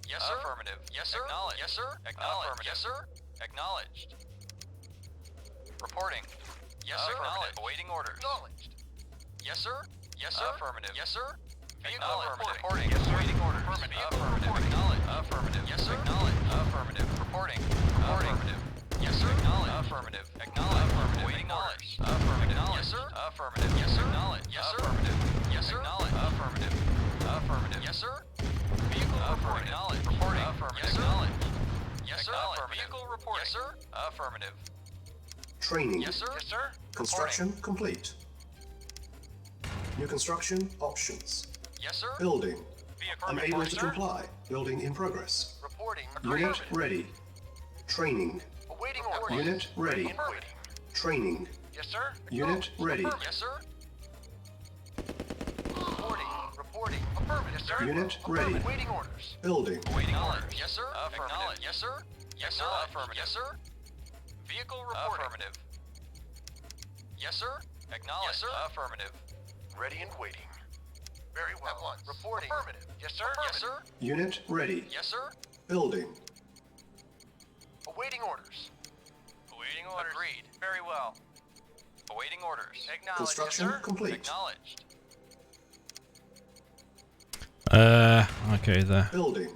Yes, sir. Affirmative. Yes, sir. Acknowledged. Yes, sir. Acknowledged. Yes, sir. Acknowledged. Reporting. Yes, sir. Acknowledged. Awaiting orders. Acknowledged. Yes, sir. Yes, sir. Affirmative. Yes, sir. Vehicle reporting. Yes, sir. Waiting orders. Affirmative. Affirmative. Acknowledged. Affirmative. Yes, sir. Acknowledged. Affirmative. Reporting. Affirmative. Yes, sir. Acknowledged. Affirmative. Acknowledged. Affirmative. Awaiting orders. Affirmative. Yes, sir. Affirmative. Yes, sir. Acknowledged. Yes, sir. Affirmative. Yes, sir. Acknowledged. Affirmative. Affirmative. Yes, sir. Vehicle reporting. Acknowledged. Reporting. Affirmative. Yes, sir. Acknowledged. Yes, sir. Affirmative. Vehicle reporting. Yes, sir. Affirmative. Training. Yes, sir. Yes, sir. Construction complete. New construction options. Yes, sir. Building. Vehicle Unable reporting, to sir. comply. Building in progress. Reporting. Unit ready. Training. Awaiting orders. Unit ready. Affirmative. Training. Yes, sir. Unit ready. Yes, sir. Reporting. Reporting. Affirmative. Yes, sir. Unit ready. Awaiting orders. Building. Awaiting orders. Yes, sir. Affirmative. Yes, sir. Yes, sir. Affirmative. Yes, sir. Vehicle reporting. Affirmative. Yes, sir. Acknowledged. Yes, sir. Affirmative. Ready and waiting. Very well. At once. Reporting. Affirmative. Yes, sir. Yes, sir. Unit ready. Yes, sir. Building. Awaiting orders. Awaiting orders. Agreed. Very well. Awaiting orders. Acknowledged. Construction yes, sir. complete. Acknowledged. Okay, there. Building.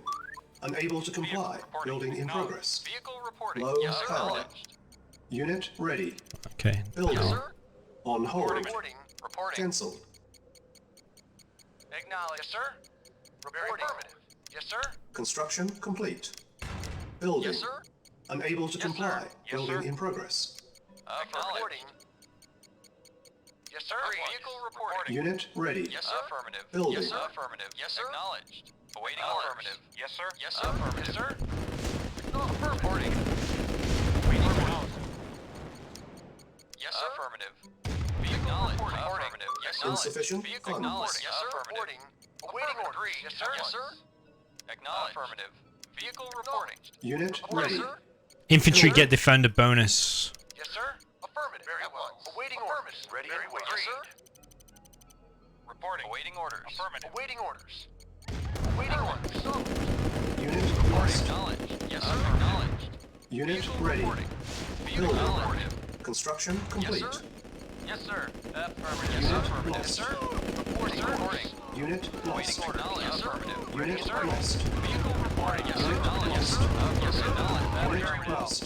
Unable to comply. Reporting. Building in Acknowledged. progress. Vehicle reporting. Low yes, sir. power. Acknowledged. Unit ready. Okay. Building. Yes, sir. On hold. Reporting. Reporting. Cancel. Acknowledged. Yes, sir. Reporting. Affirmative. Yes, sir. Construction complete. Building. Yes, sir. Unable to Yes, sir. comply. Yes, Building sir. in progress. Reporting. Yes, sir. Vehicle reporting. Unit ready. Yes, sir. Affirmative. Building. Yes, sir. Affirmative. Yes, sir. Acknowledged. Awaiting affirmative. Yes, sir. Yes, sir. Affirmative. Yes, sir. Reporting. Waiting orders. Yes, sir. Affirmative. Vehicle reporting. Affirmative. Yes, sir. Insufficient Vehicle funds. acknowledged. Yes, sir. Reporting. Awaiting orders. Yes, sir. Yes, sir. Acknowledged. Affirmative. Vehicle reporting. Unit Yes, ready. sir. Infantry get defender bonus. Yes, sir. Affirmative. Very well. Awaiting orders. Ready and waiting. Yes, sir. Reporting. Awaiting orders. Affirmative. Awaiting orders. Awaiting orders. Unit Reporting. lost. Acknowledged. Yes, sir. Acknowledged. Unit Vehicle ready. reporting. Vehicle Building. acknowledged. Construction Yes, complete. sir. Yes, sir. Affirmative. Yes, Unit affirmative. Yes, lost. sir. Reporting. Reporting. Unit Awaiting lost. orders. Yes, affirmative. Ready, Unit sir. lost. Vehicle reporting. Yes, sir. Unit Acknowledged. Yes, sir. lost. Yes, acknowledged. Very Unit well. lost.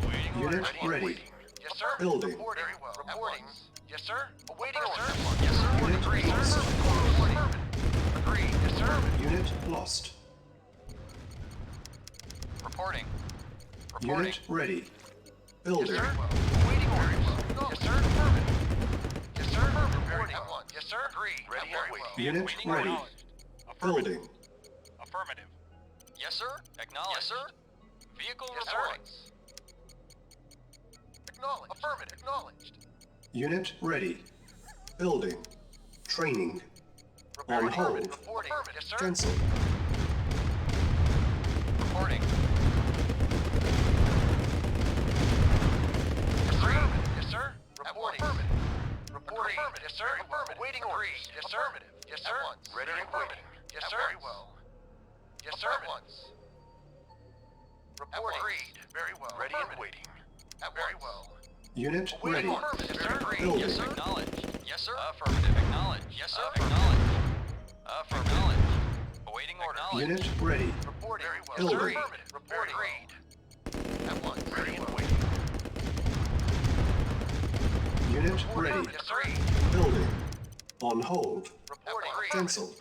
Awaiting Unit orders. ready. Yes, sir. Building. Reporting. Reporting. Yes, sir. Awaiting orders. Yes, sir. Unit Agreed. lost. Reporting. Agreed. Yes, sir. Unit lost. Reporting. Reporting. Unit ready. Yes, Building. sir. Awaiting orders. Yes, sir. Affirmative. Yes, sir. Reporting. Yes, sir. Agreed. Ready and waiting. Unit Awaiting ready. orders. Building. Affirmative. Yes, sir. Acknowledged. Yes, sir. Vehicle reporting. Acknowledged. Affirmative. Acknowledged. Unit ready. Building. Training. On hold. Reporting. Yes, sir. Cancel. Reporting. Agreed. Yes, sir. Reporting. Reporting. Yes, sir. Awaiting orders. Yes, sir. Yes, sir. Ready and waiting. Yes, sir. Very well. Yes, sir. At once. Reporting. Agreed. Very well. Ready and waiting. Very well. Unit ready. Yes, sir. Agreed. Building. Yes, sir. Acknowledged. Yes, sir. Affirmative. Acknowledged. Yes, sir. Acknowledged. Affirmative. Awaiting orders. Unit ready. Reporting. Very well. Building. Yes, sir. Reporting. Agreed. At once. Ready and waiting. Unit ready. Yes, sir. Building. On hold. Reporting. Cancel.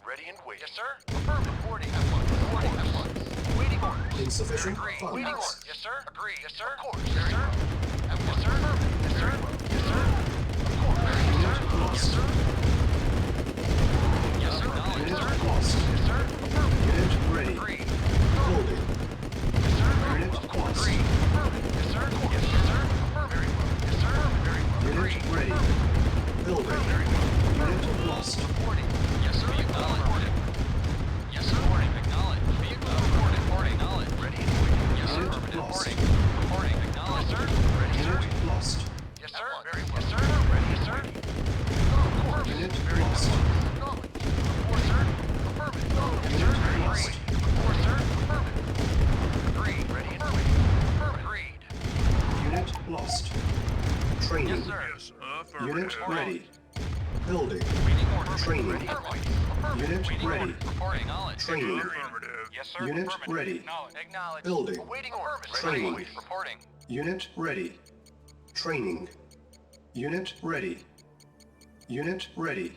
Ready and waiting. Yes, sir. Affirmative. Reporting. At once. Reporting. At once. Waiting orders. Insufficient Agreed. Waiting funds. orders. Yes, sir. Agreed. Yes, sir. Of course. Yes, sir. Yes, sir. Yes, sir. Yes, sir. Of course. Unit Yes, lost. sir. Yes, sir. Unit Yes, sir. lost. Yes, sir. Affirmative. Unit ready. Agreed. Building. Yes, sir. Unit Of course. lost. Agreed. Affirmative. Yes, sir. Yes, sir. Affirmative. Yes, sir. Very well. Unit Agreed. ready. Building. Very well. Unit lost. Reporting. Yes, sir. Acknowledged. Yes, sir. Reporting. Acknowledged. Vehicle reporting. Reporting. Acknowledged. Ready and waiting. Yes, sir. Unit Affirmative. lost. Reporting. Reporting. Acknowledged. Yes, sir. Ready, sir. Unit lost. Yes, sir. Very well. Yes, sir. Ready, yes, sir. Unit lost. Acknowledged. Report, sir. Affirmative. Yes, sir. Unit lost. Agreed. Report, sir. Affirmative. Agreed. Ready and waiting. Affirmative. Agreed. Unit lost. Training. Yes, sir. Unit ready. Building. Waiting orders. Training. Affirmative. Unit Waiting ready. orders. Reporting. Knowledge. Training. Yes, sir. Unit Affirmative. ready. Acknowledge. Building. Waiting orders. Training. Reporting. Unit ready. Training. Unit ready. Unit ready.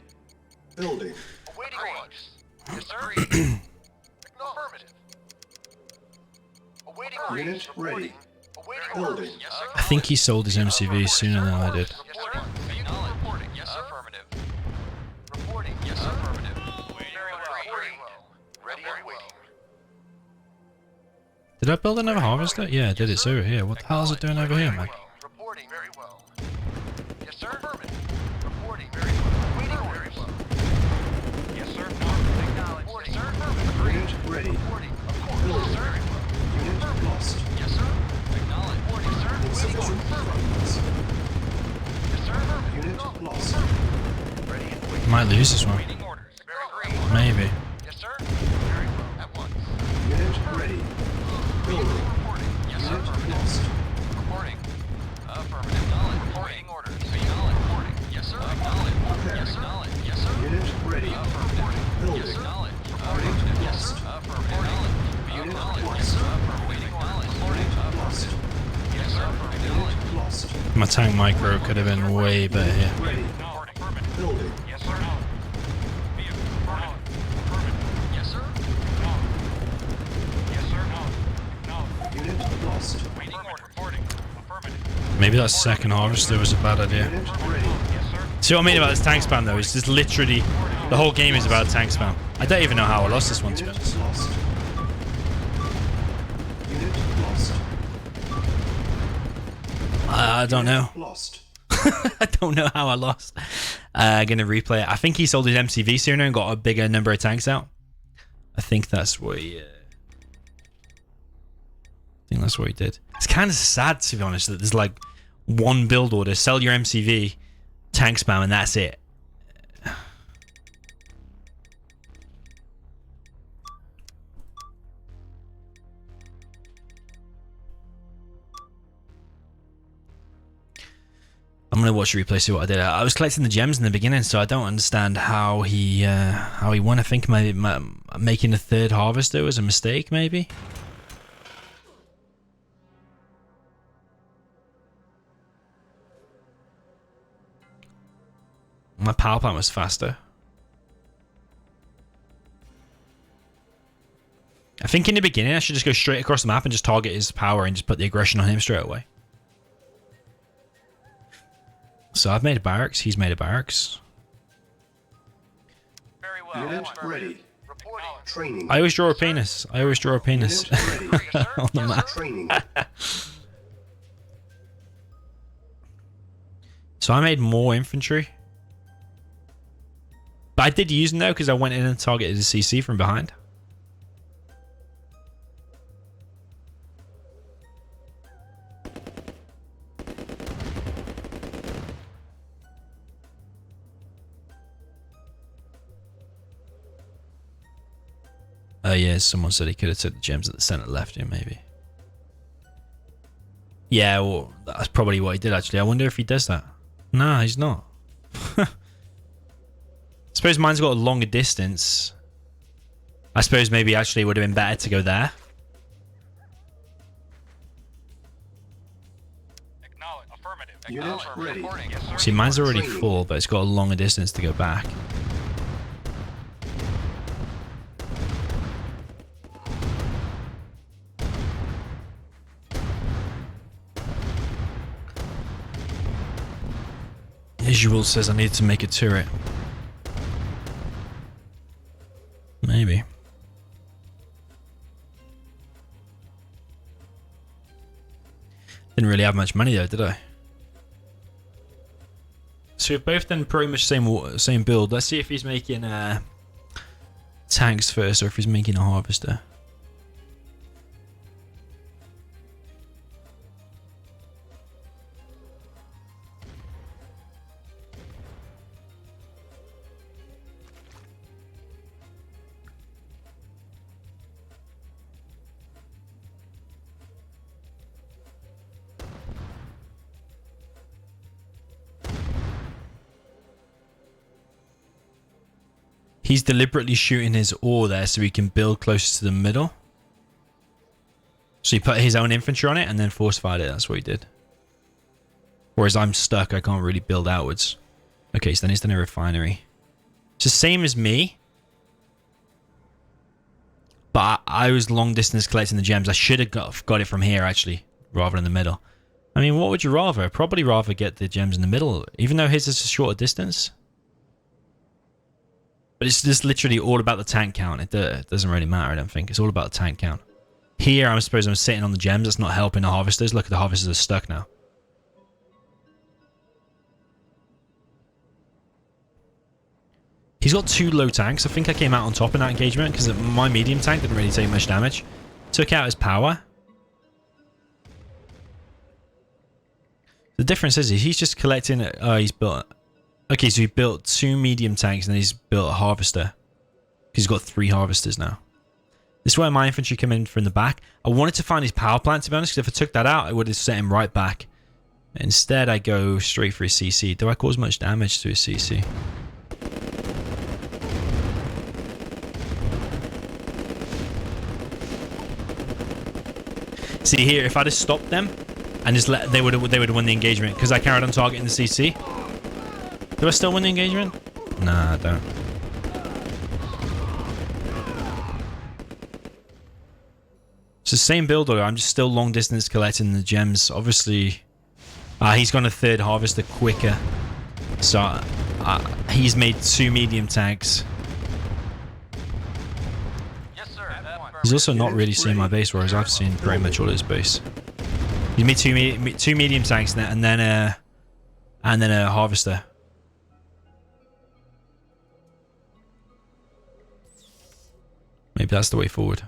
Building. Awaiting orders. Yes, sir. Affirmative. Awaiting orders. Unit ready. Awaiting Building. orders. Yes, sir. I think he sold his MCV sooner than I did. Yes, sir. Vehicle reporting. Yes, sir. Affirmative. Reporting. Yes, sir. Affirmative. Very well. Ready and waiting. Did I build another harvester? Yeah, I did. It's over here. What the hell is it doing over here, man? Reporting very well. Yes, sir. Affirmative. Reporting very well. Waiting orders. Yes, sir. Acknowledge. Yes, sir. Affirmative. Unit ready. Reporting. Of course. Building. Yes, sir. Unit lost. Yes, sir. Acknowledge. Yes, sir. Waiting Insufficient orders. funds. Yes, sir. Affirmative. Unit lost. Ready and waiting. Might lose this one. Waiting orders. Very agreed. Maybe. Yes, sir. Very well. At once. Unit ready. Building. Reporting. Yes, sir. Unit Affirmative. lost. Reporting. Affirmative. Acknowledge. Reporting orders. Acknowledge. Reporting. Yes, sir. Acknowledge. Yes, sir. Acknowledge. Yes, sir. Unit ready. Affirmative. Yes, Building. acknowledge. Affirmative. Yes, sir. Affirmative. Unit Acknowledge. lost. Yes, sir. Affirmative. Acknowledge. Unit lost. Yes, sir. Affirmative. Unit lost. My tank micro could have been way better here. Ready. Affirmative. Building. Yes, sir. Affirmative. Yes, sir. Yes, sir. Unit lost. Waiting order. Reporting. Affirmative. Maybe that second harvester was a bad idea. Unit ready. Yes, sir. See what I mean about this tank spam though? It's just literally the whole game is about tank spam. I don't even know how I lost this one to be Unit honest. lost. Unit lost. I don't know. Lost. I don't know how I lost. Gonna replay it. I think he sold his MCV sooner and got a bigger number of tanks out. I think that's what he. I think that's what he did. It's kind of sad to be honest that there's like one build order: sell your MCV, tank spam, and that's it. I'm gonna watch the replay, see what I did. I was collecting the gems in the beginning, so I don't understand how he won. I think maybe making a third harvester was a mistake, maybe. My power plant was faster. I think in the beginning I should just go straight across the map and just target his power and just put the aggression on him straight away. So I've made a barracks, he's made a barracks. Very well. Unit ready. Reporting. Training. I always draw a penis. I always draw a penis Unit ready. on the map. Training. So I made more infantry. But I did use them though because I went in and targeted the CC from behind. Oh yeah, someone said he could have took the gems at the center left here, maybe. Yeah, well, that's probably what he did actually. I wonder if he does that. Nah, he's not. Suppose mine's got a longer distance. I suppose maybe actually it would have been better to go there. Acknowledge. Affirmative. Unit Acknowledge. ready. Reporting. Yes, sir. See, mine's already Training. full, but it's got a longer distance to go back. Visual says I need to make a turret. Maybe. Didn't really have much money though, did I? So we've both done pretty much same build. Let's see if he's making tanks first or if he's making a harvester. He's deliberately shooting his ore there so he can build closer to the middle. So he put his own infantry on it and then force-fired it. That's what he did. Whereas I'm stuck. I can't really build outwards. Okay, so then he's done a refinery. It's the same as me. But I was long distance collecting the gems. I should have got it from here, actually, rather than the middle. I mean, what would you rather? I'd probably rather get the gems in the middle, even though his is a shorter distance. But it's just literally all about the tank count. It doesn't really matter, I don't think. It's all about the tank count. Here, I suppose I'm sitting on the gems. That's not helping the harvesters. Look, the harvesters are stuck now. He's got 2 low tanks. I think I came out on top in that engagement because my medium tank didn't really take much damage. Took out his power. The difference is he's just collecting... Oh, he's built... Okay, so he built 2 medium tanks and then he's built a harvester. He's got 3 harvesters now. This is where my infantry come in from the back. I wanted to find his power plant, to be honest, because if I took that out, I would have set him right back. Instead, I go straight for his CC. Do I cause much damage to his CC? See here, if I'd have stopped them and just let, they would have won the engagement because I carried on targeting the CC. Do I still win the engagement? Nah, I don't. It's the same build order. I'm just still long distance collecting the gems. Obviously, he's gone a 3rd harvester quicker, so he's made 2 medium tanks. He's also not really seen my base, whereas I've seen pretty much all his base. He made 2 medium tanks and then a harvester. Maybe that's the way forward.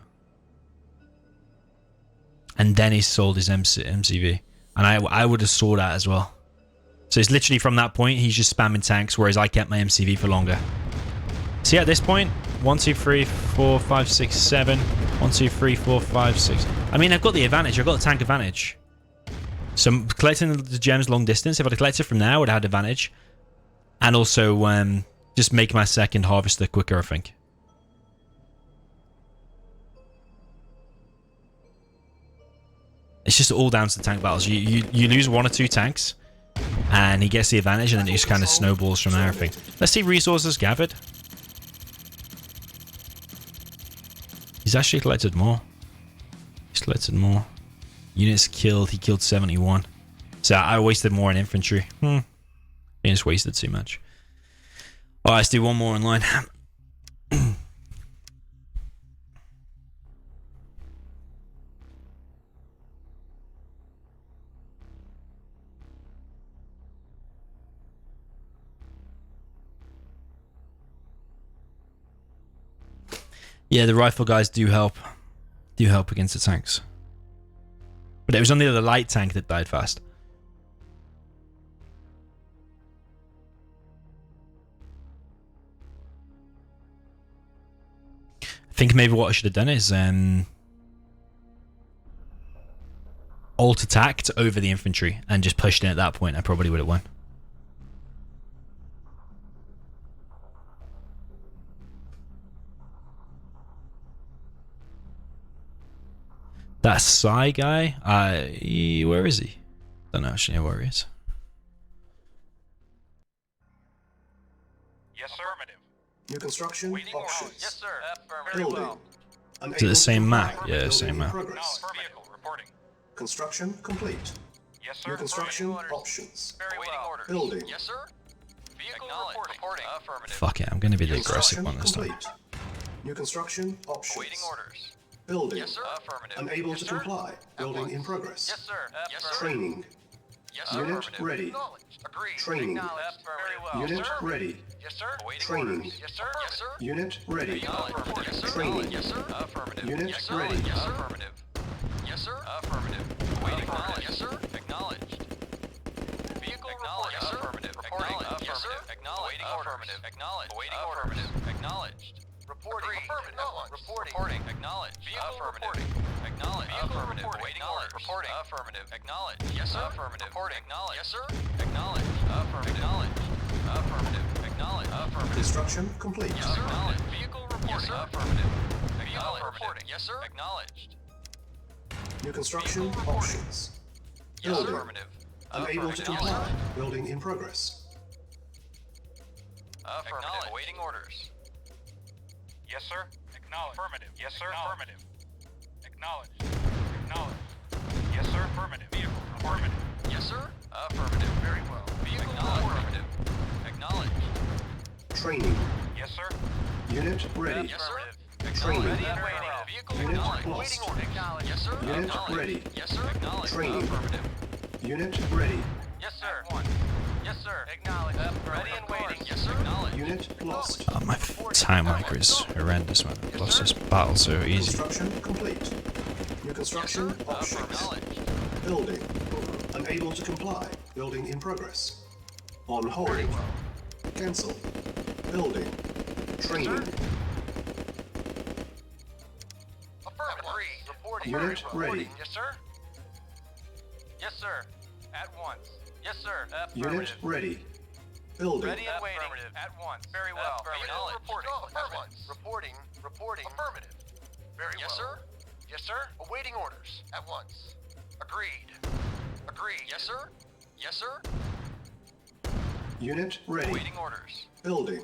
And then he sold his MCV, and I would have saw that as well. So it's literally from that point he's just spamming tanks, whereas I kept my MCV for longer. See, at this point, 1, 2, 3, 4, 5, 6, 7. 1, 2, 3, 4, 5, 6. I mean, I've got the advantage. I've got the tank advantage. So I'm collecting the gems long distance. If I'd collected from there, I would have had advantage. And also just make my 2nd harvester quicker, I think. It's just all down to the tank battles. You lose 1 or 2 tanks, and he gets the advantage, and then it just kind of snowballs from there, I think. Let's see resources gathered. He's actually collected more. He's collected more. Units killed. He killed 71. So I wasted more in infantry. He just wasted too much. Alright, let's do one more online. Yeah, the rifle guys do help. Do help against the tanks. But it was only the light tank that died fast. I think maybe what I should have done is alt attacked over the infantry and just pushed in at that point. I probably would have won. That Psy guy, where is he? Don't know actually where he is. Yes, sir. Affirmative. New construction options. Yes, sir. Affirmative. Building. Is it the same map? Yeah, Building same in map. progress. Vehicle reporting. Construction complete. Yes, sir. New construction Orders. options. Awaiting orders. Building. Yes, sir. Vehicle reporting. Affirmative. Fuck it, I'm gonna be the aggressive Construction one this time. complete. New construction options. Awaiting orders. Building. Yes, sir. Affirmative. Unable Yes, to sir. comply. Building in progress. Yes, sir. Yes, sir. Training. Yes, sir. Unit Affirmative. ready. Acknowledged. Agreed. Training. Acknowledged. Very well. Unit Yes, sir. ready. Yes, sir. Awaiting Training. orders. Yes, sir. Yes, sir. Unit ready. Acknowledged. Yes, sir. Training. Yes, sir. Affirmative. Unit Yes, sir. ready. Yes, sir. Affirmative. Yes, sir. Affirmative. Awaiting orders. Yes, sir. Acknowledged. Vehicle reporting. Yes, sir. Affirmative. Reporting. Yes, sir. Acknowledged. Affirmative. Acknowledged. Awaiting affirmative. Acknowledged. Reporting. Affirmative. Reporting. Acknowledged. Vehicle reporting. Acknowledged. Affirmative. Awaiting orders. Reporting. Affirmative. Acknowledged. Yes, sir. Affirmative. Reporting. Acknowledged. Yes, sir. Acknowledged. Affirmative. Acknowledged. Affirmative. Acknowledged. Affirmative. Construction complete. Yes, sir. Acknowledged. Vehicle reporting. Yes, sir. Affirmative. Vehicle reporting. Yes, sir. Acknowledged. New construction Vehicle reporting. options. Yes, Building. affirmative. Unable to comply. Building in progress. Affirmative. Awaiting orders. Yes, sir. Acknowledged. Affirmative. Yes, sir. Affirmative. Acknowledged. Acknowledged. Yes, sir. Affirmative. Vehicle. Affirmative. Yes, sir. Affirmative. Very well. Vehicle affirmative. Acknowledged. Training. Yes, sir. Unit ready. Yes, sir. Training. Ready and waiting. Vehicle Unit acknowledged. lost. Waiting order. Acknowledged. Yes, sir. Unit Acknowledged. ready. Yes, sir. Acknowledged. Training. Affirmative. Unit ready. Yes, sir. One. Yes, sir. Acknowledged. Ready and waiting. Yes, sir. Acknowledged. Unit lost. Oh, my time micro is horrendous, man. I've lost this battle so easy. Construction complete. New Yes, construction sir. options. Acknowledged. Building. Unable to comply. Building in progress. On hold. Very well. Cancel. Building. Training. Affirmative. Agreed. Reporting. Unit Very well. ready. Reporting. Yes, sir. Yes, sir. At once. Yes, sir. Unit ready. Building. Ready and waiting. At once. Very well. Affirmative. Reporting. Affirmative. Reporting. Reporting. Affirmative. Very well. Yes, sir. Yes, sir. Awaiting orders. At once. Agreed. Agreed. Yes, sir. Yes, sir. Unit ready. Awaiting orders. Building.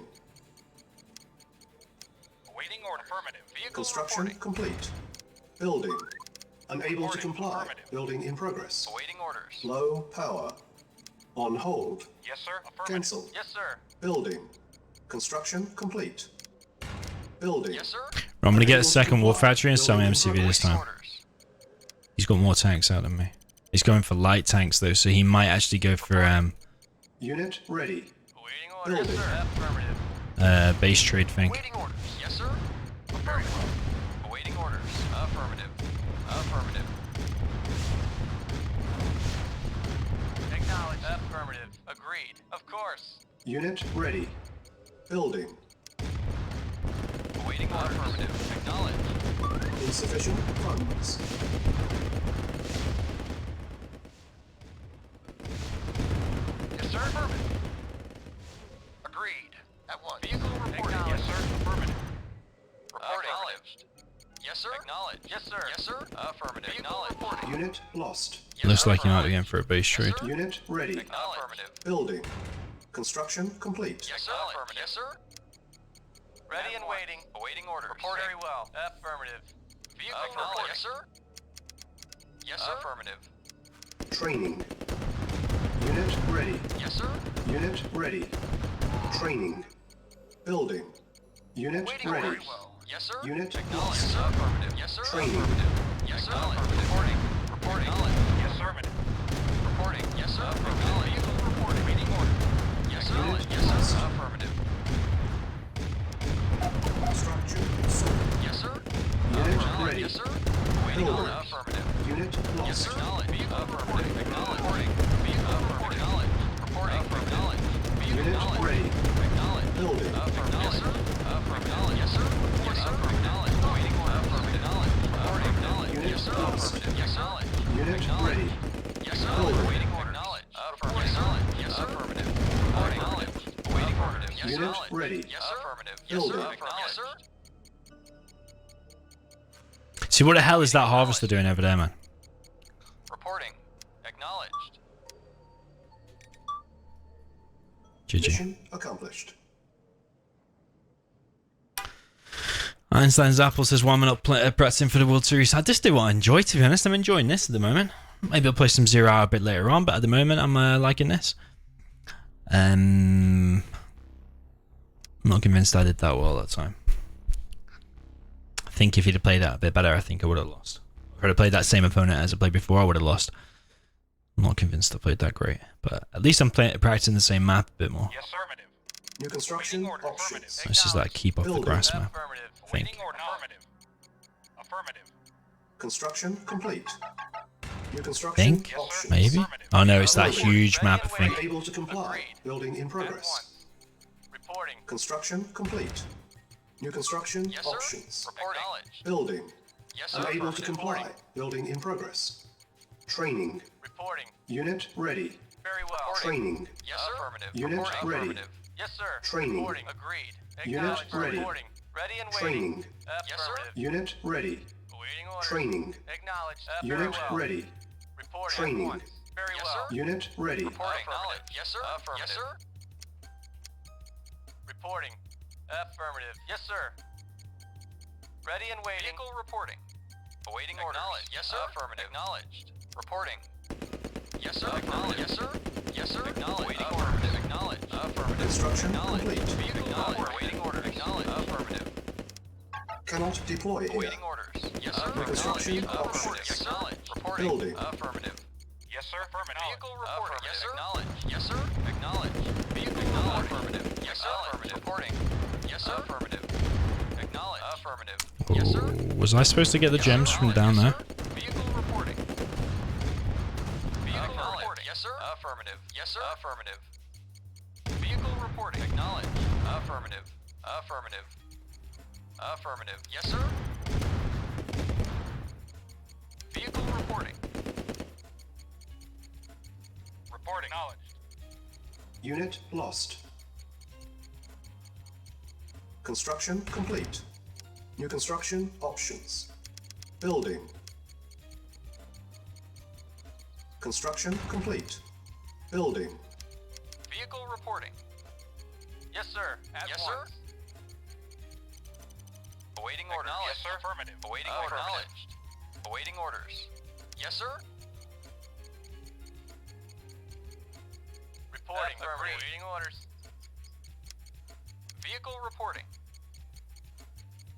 Awaiting order. Affirmative. Vehicle Construction reporting. complete. Building. Unable to Reporting. comply. Affirmative. Building in progress. Awaiting orders. Low power. On hold. Yes, sir. Affirmative. Cancel. Yes, sir. Building. Construction complete. Building. Yes, sir. I'm gonna get a second war factory and some MCV this Awaiting time. orders. He's got more tanks out than me. He's going for light tanks though, so he might actually go for Unit ready. Awaiting orders. Yes, Building. sir. Affirmative. base trade thing. Awaiting orders. Yes, sir. Very well. Awaiting orders. Affirmative. Affirmative. Acknowledged. Affirmative. Agreed. Of course. Unit ready. Building. Awaiting orders. Affirmative. Acknowledged. Insufficient funds. Yes, sir. Affirmative. Agreed. At once. Vehicle reporting. Yes, sir. Affirmative. Reporting. Acknowledged. Yes, sir. Acknowledged. Yes, sir. Yes, sir. Affirmative. Acknowledged. Reporting. Unit lost. Yes, Looks sir. like you might be Affirmative. going for a base trade. sir. Unit ready. Affirmative. Building. Construction complete. Yes, sir. Affirmative. Yes, sir. Ready and waiting. Awaiting orders. Reporting. Very well. Affirmative. Vehicle reporting. Yes, sir. Yes, sir. Affirmative. Training. Unit ready. Yes, sir. Unit ready. Training. Building. Unit Waiting ready. orders. Yes, sir. Unit Acknowledged. lost. Affirmative. Yes, sir. Training. Affirmative. Yes, sir. Affirmative. Reporting. Reporting. Yes, sir. Affirmative. Reporting. Yes, sir. Affirmative. Vehicle reporting. Waiting order. Yes, sir. Unit Yes, sir. lost. Affirmative. Structure sold. Yes, sir. Unit Acknowledged. ready. Yes, sir. Waiting Building. order. Affirmative. Unit Yes, lost. sir. Acknowledged. Vehicle reporting. Acknowledged. Reporting. Vehicle reporting. Acknowledged. Reporting. Acknowledged. Vehicle Unit acknowledged. ready. Acknowledged. Building. Affirmative. Yes, sir. Affirmative. Yes, sir. Yes, sir. Acknowledged. Waiting order. Affirmative. Acknowledged. Reporting. Acknowledged. Unit Yes, sir. lost. Affirmative. Yes, acknowledged. Unit Acknowledged. ready. Yes, sir. Building. Waiting order. Acknowledged. Affirmative. Acknowledged. Yes, sir. Affirmative. Reporting. Acknowledged. Waiting order. Yes, Unit acknowledged. ready. Yes, sir. Affirmative. Yes, Building. sir. Acknowledged. Yes, sir. See, what the hell is that harvester doing over there, man? Reporting. Acknowledged. GG. Mission accomplished. Einstein's Apple says, why am I not practicing for the World Series? I just do what I enjoy, to be honest. I'm enjoying this at the moment. Maybe I'll play some Zero Hour a bit later on, but at the moment I'm liking this. I'm not convinced I did that well that time. I think if he'd have played that a bit better, I think I would have lost. If I'd have played that same opponent as I played before, I would have lost. I'm not convinced I played that great, but at least I'm practicing the same map a bit more. Yes, affirmative. New construction Waiting order. options. This is like keep off the Building. grass map. Affirmative. I think. Waiting order. Affirmative. Affirmative. Construction complete. New construction Think? options. Maybe? Oh no, it's that huge map, I think. Unable to comply. Agreed. Building in At progress. once. Reporting. Construction complete. New construction Yes, sir. options. Reporting. Acknowledged. Building. Yes, sir. Unable to Affirmative. comply. Reporting. Building in progress. Training. Reporting. Unit ready. Very well. Training. Yes, sir. Affirmative. Unit Reporting. ready. Affirmative. Yes, sir. Training. Reporting. Agreed. Unit Acknowledged. ready. Reporting. Ready and waiting. Training. Yes, sir. Unit ready. Awaiting orders. Training. Acknowledged. Unit Very well. ready. Reporting. Training. At once. Very Yes, well. sir. Unit ready. Reporting. Affirmative. Yes, sir. Affirmative. Yes, sir. Reporting. Affirmative. Yes, sir. Ready and waiting. Vehicle reporting. Awaiting orders. Acknowledged. Yes, sir. Affirmative. Acknowledged. Reporting. Yes, sir. Acknowledged. Yes, sir. Yes, sir. Acknowledged. Awaiting Affirmative. orders. Acknowledged. Affirmative. Construction Acknowledged. complete. Vehicle Acknowledged. awaiting orders. Acknowledged. Affirmative. Cannot deploy here. Awaiting orders. Yes, sir. Construction Acknowledged. options. Yes, sir. Reporting. Building. Affirmative. Yes, sir. Affirmative. Vehicle reporting. Yes, sir. Acknowledged. Yes, sir. Acknowledged. Vehicle Affirmative. reporting. Yes, sir. Affirmative. Reporting. Yes, sir. Affirmative. Acknowledged. Affirmative. Yes, sir. Was I supposed to get the Yes, gems sir. from down Yes, there? sir. Vehicle reporting. Vehicle Acknowledged. reporting. Yes, sir. Affirmative. Yes, sir. Affirmative. Vehicle reporting. Acknowledged. Affirmative. Affirmative. Affirmative. Yes, sir. Vehicle reporting. Reporting. Acknowledged. Unit lost. Construction complete. New construction options. Building. Construction complete. Building. Vehicle reporting. Yes, sir. Yes, once. sir. Awaiting orders. Acknowledged. Yes, sir. Affirmative. Awaiting orders. Acknowledged. Awaiting orders. Yes, sir. Reporting. Affirmative. Awaiting orders. Vehicle reporting.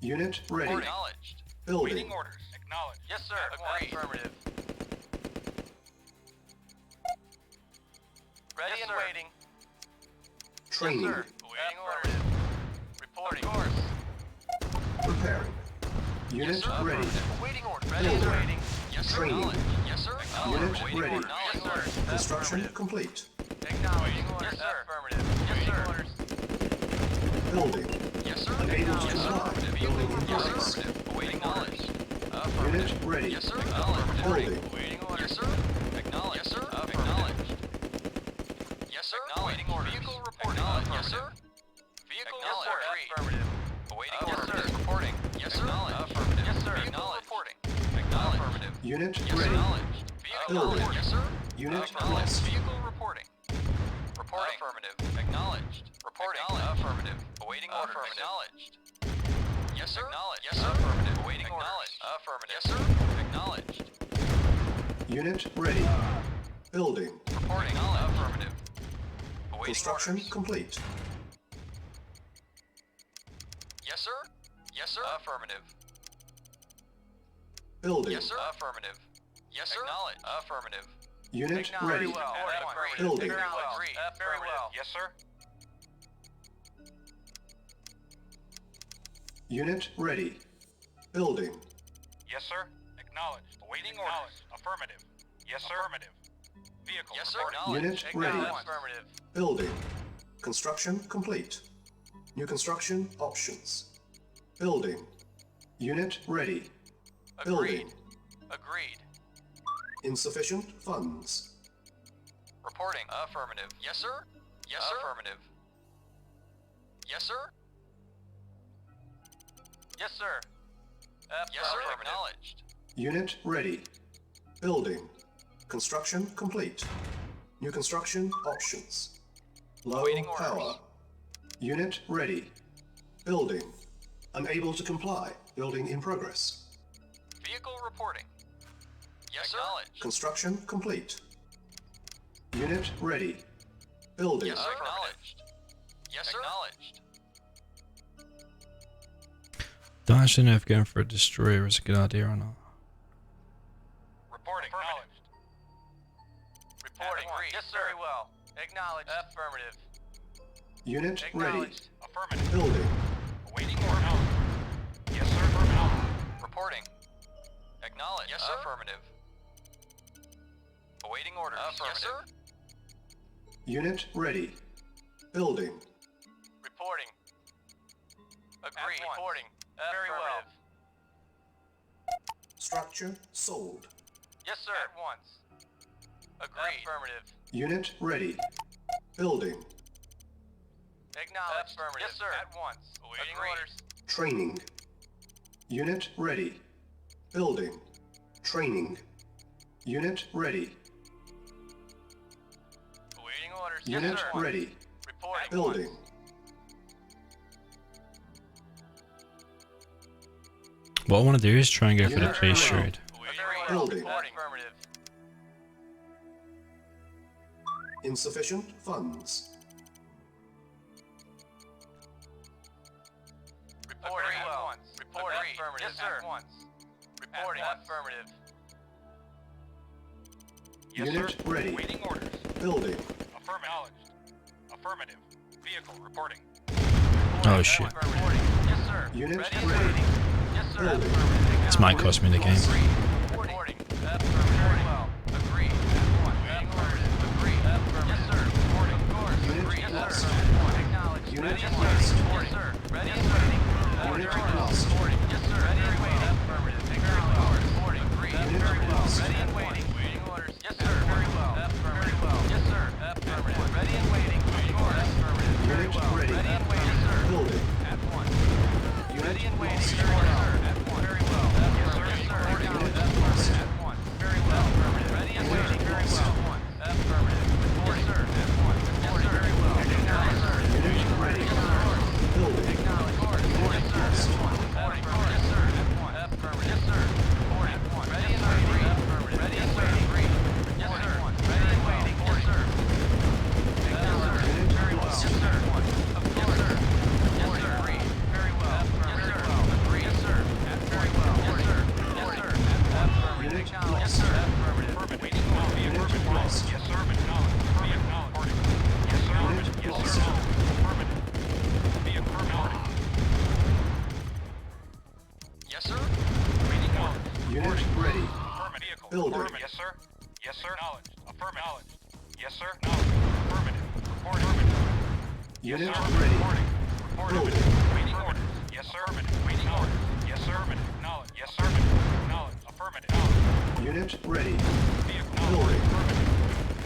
Unit ready. Acknowledged. Building. Awaiting orders. Acknowledged. Yes, sir. Agreed. Affirmative. Ready Yes, and sir. waiting. Training. Yes, sir. Awaiting orders. Reporting. Of course. Preparing. Unit Yes, sir. ready. Affirmative. Awaiting orders. Ready and Building. waiting. Yes, sir. Training. Acknowledged. Yes, sir. Unit Awaiting ready. orders. Yes, sir. Construction Affirmative. complete. Acknowledging orders. Yes, sir. Affirmative. Yes, Awaiting sir. orders. Building. Yes, sir. Unable to Yes, sir. comply. Affirmative. Building in Yes, progress. sir. Awaiting orders. Unit ready. Yes, sir. Acknowledged. Building. Awaiting orders. Yes, sir. Acknowledged. Yes, sir. Affirmative. Yes, sir. Acknowledged. Awaiting orders. Vehicle reporting. Acknowledged. Yes, sir. Vehicle Acknowledged. reporting. Affirmative. Awaiting Yes, orders. sir. Reporting. Yes, sir. Acknowledged. Affirmative. Yes, sir. Vehicle Acknowledged. reporting. Acknowledged. Affirmative. Unit Yes, sir. ready. Acknowledged. Vehicle Building. reporting. Yes, sir. Unit Acknowledged. lost. Vehicle reporting. Reporting. Affirmative. Acknowledged. Reporting. Acknowledged. Affirmative. Awaiting orders. Affirmative. Acknowledged. Yes, sir. Acknowledged. Yes, sir. Affirmative. Awaiting orders. Acknowledged. Affirmative. Yes, sir. Acknowledged. Unit ready. Building. Reporting. Affirmative. Awaiting Construction orders. complete. Yes, sir. Yes, sir. Affirmative. Building. Yes, sir. Affirmative. Yes, sir. Acknowledge. Affirmative. Unit Acknowledge. ready. Well. Affirmative. Building. Very well. Agreed. Very well. Yes, sir. Unit ready. Building. Yes, sir. Acknowledged. Awaiting orders. Affirmative. Yes, sir. Affirmative. Vehicle Yes, sir. reporting. Unit Acknowledge. ready. Affirmative. Building. Construction complete. New construction options. Building. Unit ready. Building. Agreed. Insufficient funds. Reporting. Affirmative. Yes, sir. Yes, sir. Affirmative. Yes, sir. Yes, sir. Yes, sir. Affirmative. Acknowledged. Unit ready. Building. Construction complete. New construction options. Low Awaiting orders. power. Unit ready. Building. Unable to comply. Building in progress. Vehicle reporting. Yes, sir. Acknowledge. Construction complete. Unit ready. Building. Yes, sir. Acknowledged. Yes, sir. Acknowledged. Don't actually know if going for a destroyer is a good idea or not. Reporting. Acknowledged. Reporting. Agreed. Yes, sir. Very well. Acknowledged. Affirmative. Unit ready. Acknowledged. Affirmative. Building. Awaiting orders. Yes, sir. Affirmative. Reporting. Acknowledged. Yes, sir. Affirmative. Awaiting orders. Affirmative. Yes, sir. Unit ready. Building. Reporting. Agreed. once. Reporting. Very well. Affirmative. Structure sold. Yes, sir. At once. Agreed. Affirmative. Unit ready. Building. Acknowledged. Affirmative. Yes, sir. At once. Awaiting orders. Training. Unit ready. Building. Training. Unit ready. Awaiting orders. Unit yes, sir. ready. Reporting. Building. What I want to do is try and go for the Unit face ready. trade. Awaiting Building. orders. Affirmative. Insufficient funds. Reporting at once. Reporting. Affirmative. Yes, sir. At once. Reporting. Affirmative. Yes, Unit sir. ready. Waiting orders. Building. Affirmative. Affirmative. Vehicle reporting. Oh shit. Reporting. Yes, sir. Unit Ready. ready. Yes, sir. Building. Affirmative. This might cost me the game. Reporting. Affirmative. Very well. Agreed. At once. Waiting orders. Agreed. Affirmative. Yes, sir. Reporting. Of course. Unit Agreed. Yes, lost. sir. At once. Acknowledged. Unit Ready and lost. waiting. Yes, sir. Ready and waiting. Unit Reporting. lost. Reporting. Yes, sir. Ready and waiting. Affirmative. Acknowledged. Reporting. Agreed. Unit Very well. lost. Ready and waiting. Waiting orders. Yes, sir. Very well. Affirmative. Very well. Yes, sir. Affirmative. Ready and waiting. Waiting orders. Affirmative. Very Unit well. ready. Ready and waiting. Yes, sir. Building. At once. Unit Ready and waiting. lost. Very well. At once. Very well. Yes, sir. Yes, sir. Unit Affirmative. lost. At once. Very well. Affirmative. Ready and waiting. Very well. At once. Affirmative. Reporting. Yes, sir. At once. Yes, sir. Very well. Acknowledged, sir. Unit ready. Building. Acknowledged. Yes, sir. At once. Reporting. Yes, sir. At once. Affirmative. Yes, sir. Reporting. At once. Ready and waiting. Affirmative. Ready and waiting. Agreed. Yes, sir. At once. Ready and waiting. Yes, sir. Acknowledged. Very well. Yes, sir. At once. Of course. Yes, sir. Yes, sir. Agreed. Very well. Yes, sir. Agreed. Yes, sir. Very well. Yes, sir. Yes, sir. Affirmative. Unit Acknowledged. Yes, lost. sir. Affirmative. Waiting orders. Be Unit affirmative. lost. Yes, sir. Acknowledged. Be acknowledged. Yes, sir. Unit Yes, lost. sir. Affirmative. Be affirmative. Yes, sir. Waiting orders. Unit ready. Affirmative. Vehicle. Building. Affirmative. Yes, sir. Yes, sir. Knowledge. Affirmative. Yes, sir. Knowledge. Affirmative. Reporting. Yes, Unit sir. ready. Reporting. Reporting. Building. Waiting orders. Yes, sir. Affirmative. Waiting orders. Yes, sir. Affirmative. Knowledge. Yes, sir. Knowledge. Affirmative. Knowledge. Unit ready. Vehicle. Building. Affirmative.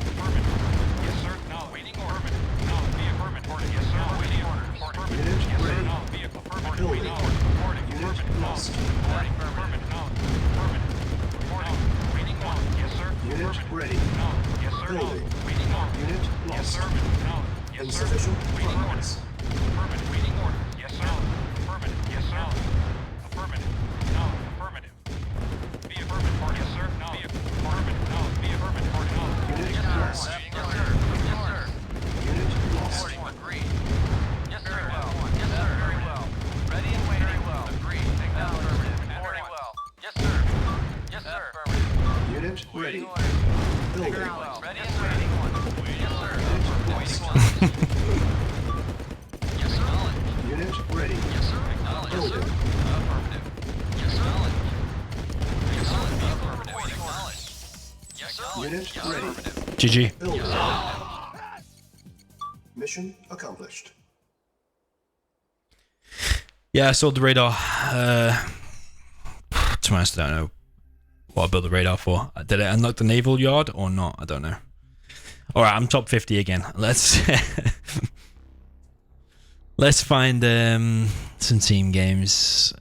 Affirmative. Yes, sir. Knowledge. Waiting order. Knowledge. Be affirmative. Yes, sir. Waiting orders. Affirmative. Unit Yes, sir. ready. Knowledge. Vehicle. Affirmative. Building. Waiting orders. Reporting. Unit Affirmative. lost. Reporting. Affirmative. Knowledge. Affirmative. Reporting. Waiting knowledge. Yes, sir. Unit Affirmative. ready. Knowledge. Yes, sir. Building. Knowledge. Waiting order. Unit Yes, lost. sir. Knowledge. Yes, sir. Insufficient Waiting order. funds. Affirmative. Waiting order. Yes, sir. Affirmative. Yes, sir. Affirmative. Knowledge. Affirmative. Be affirmative. Yes, sir. Knowledge. Affirmative. Knowledge. Be affirmative. Knowledge. Unit Yes, sir. lost. Yes, sir. Yes, sir. Unit lost. Reporting. Agreed. Yes, sir. Very well. Yes, sir. Very well. Ready and waiting. Very well. Agreed. Affirmative. Very well. Yes, sir. Yes, sir. Affirmative. Unit ready. Waiting orders. Building. Very well. Ready and waiting. Yes, sir. Lost. Waiting. Yes, sir. Unit ready. Yes, sir. Acknowledge. Yes, sir. Building. Affirmative. Yes, sir. Yes, sir. Affirmative. Acknowledge. Yes, sir. Unit Yes, ready. affirmative. GG. Building. Mission accomplished. Yeah, I sold the radar. To be honest, I don't know what I built the radar for. Did it unlock the naval yard or not? I don't know. All right, I'm top 50 again. Let's let's find some team games.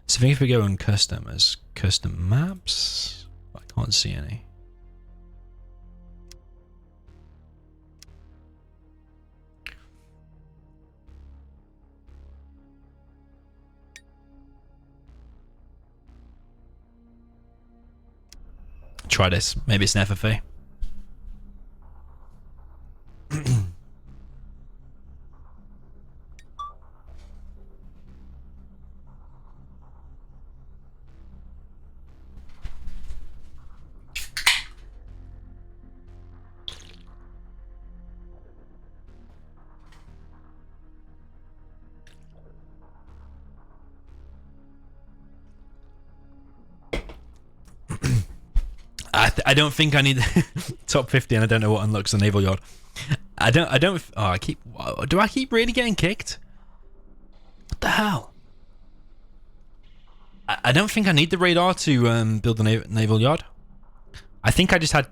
So I think if we go on custom as custom maps, I can't see any. Try this. Maybe it's an FFA. I don't think I need top 50, and I don't know what unlocks the naval yard. I don't. Oh, do I keep really getting kicked? What the hell? I don't think I need the radar to build the naval yard. I think I just had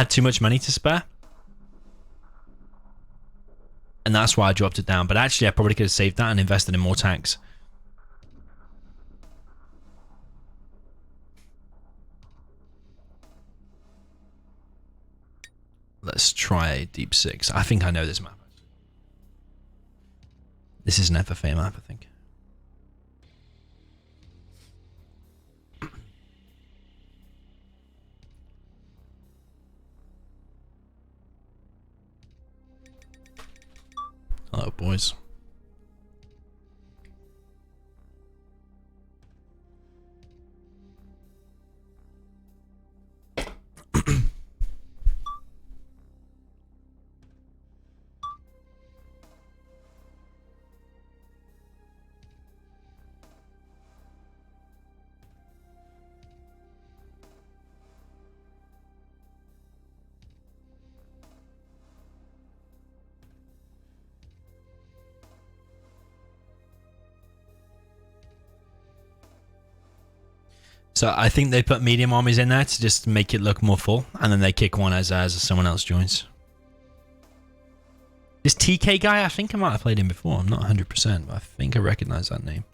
too much money to spare. And that's why I dropped it down. But actually, I probably could have saved that and invested in more tanks. Let's try Deep Six. I think I know this map. This is an FFA map, I think. Hello, boys. So I think they put medium armies in there to just make it look more full, and then they kick one as someone else joins. This TK guy, I think I might have played him before. I'm not 100%, but I think I recognize that name.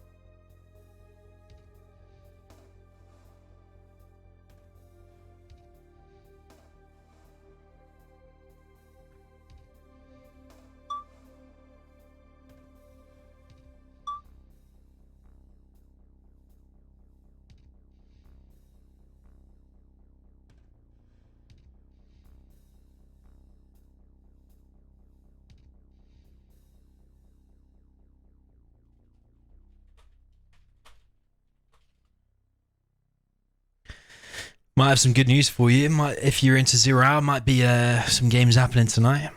Might have some good news for you. If you're into 0 Hour, might be some games happening tonight.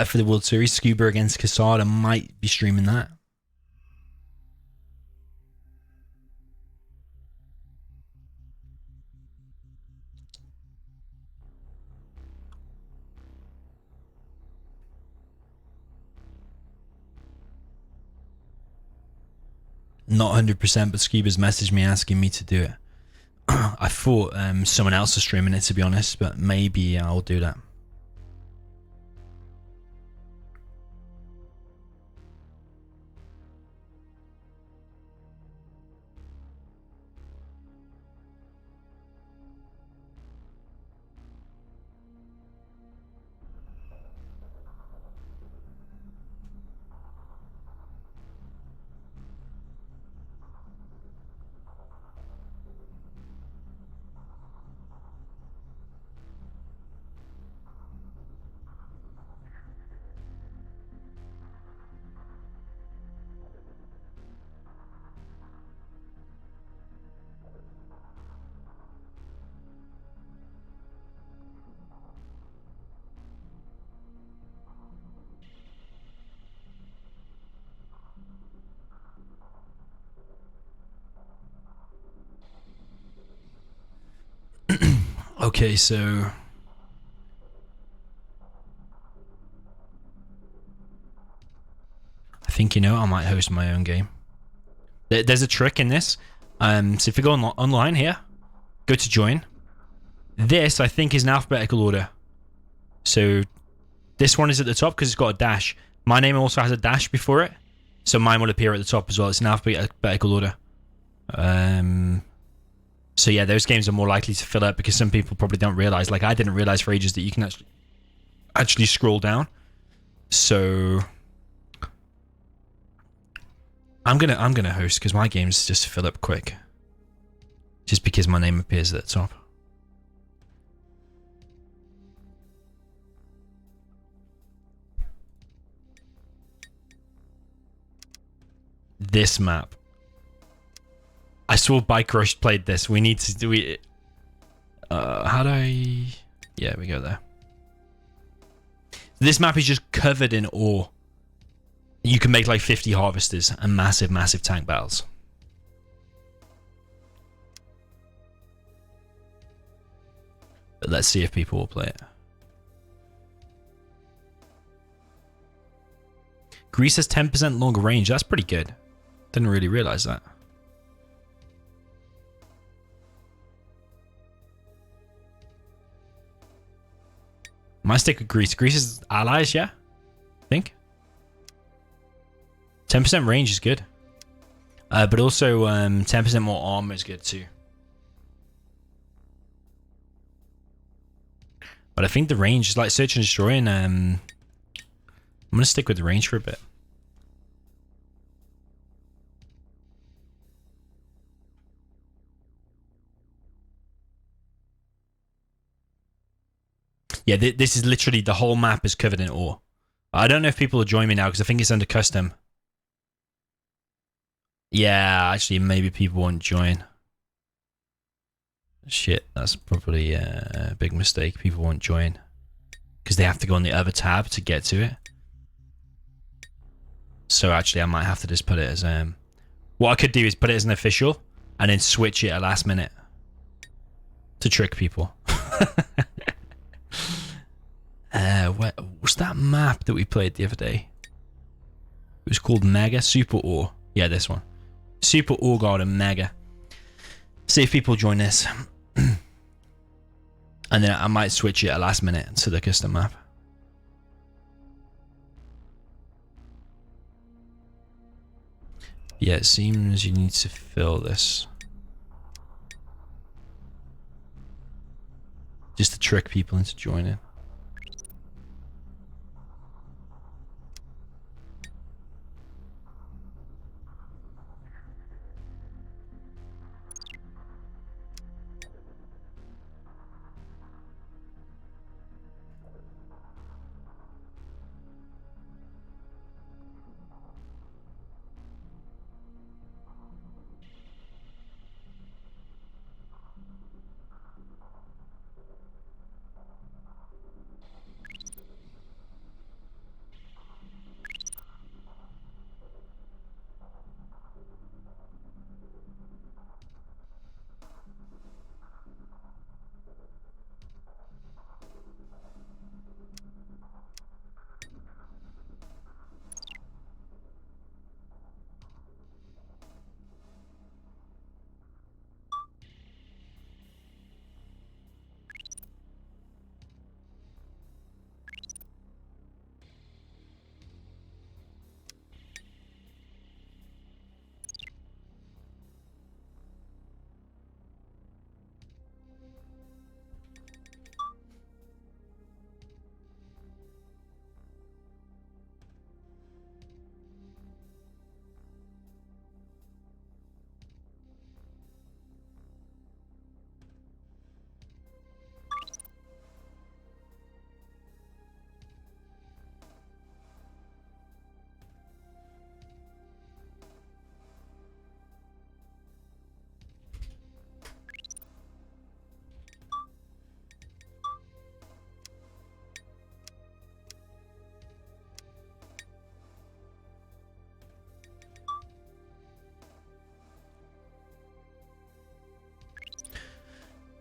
For the World Series, Scuba against Casada, might be streaming that. Not 100%, but Scuba's messaged me asking me to do it. I thought someone else was streaming it, to be honest, but maybe I'll do that. Okay, so I think, I might host my own game. There's a trick in this. So if you go online here, go to join. This, I think, is in alphabetical order. So this one is at the top because it's got a dash. My name also has a dash before it, so mine will appear at the top as well. It's in alphabetical order. So yeah, those games are more likely to fill up because some people probably don't realize. Like I didn't realize for ages that you can actually scroll down. So I'm gonna host because my games just fill up quick. Just because my name appears at the top. This map. I saw Bike Rush played this. We need to do it. How do I... Yeah, we go there. This map is just covered in ore. You can make like 50 harvesters and massive, massive tank battles. But let's see if people will play it. Greece has 10% longer range. That's pretty good. Didn't really realize that. Might stick with Greece. Greece is allies, yeah? I think. 10% range is good. But also 10% more armor is good too. But I think the range is like search and destroy, and I'm gonna stick with the range for a bit. Yeah, this is literally the whole map is covered in ore. I don't know if people will join me now because I think it's under custom. Yeah, actually, maybe people won't join. Shit, that's probably a big mistake. People won't join because they have to go on the other tab to get to it. So actually, I might have to just put it as what I could do is put it as an official and then switch it at last minute to trick people. What was that map that we played the other day? It was called Mega Super Ore. Yeah, this one. Super Ore Garden Mega. See if people join this. And then I might switch it at last minute to the custom map. Yeah, it seems you need to fill this. Just to trick people into joining.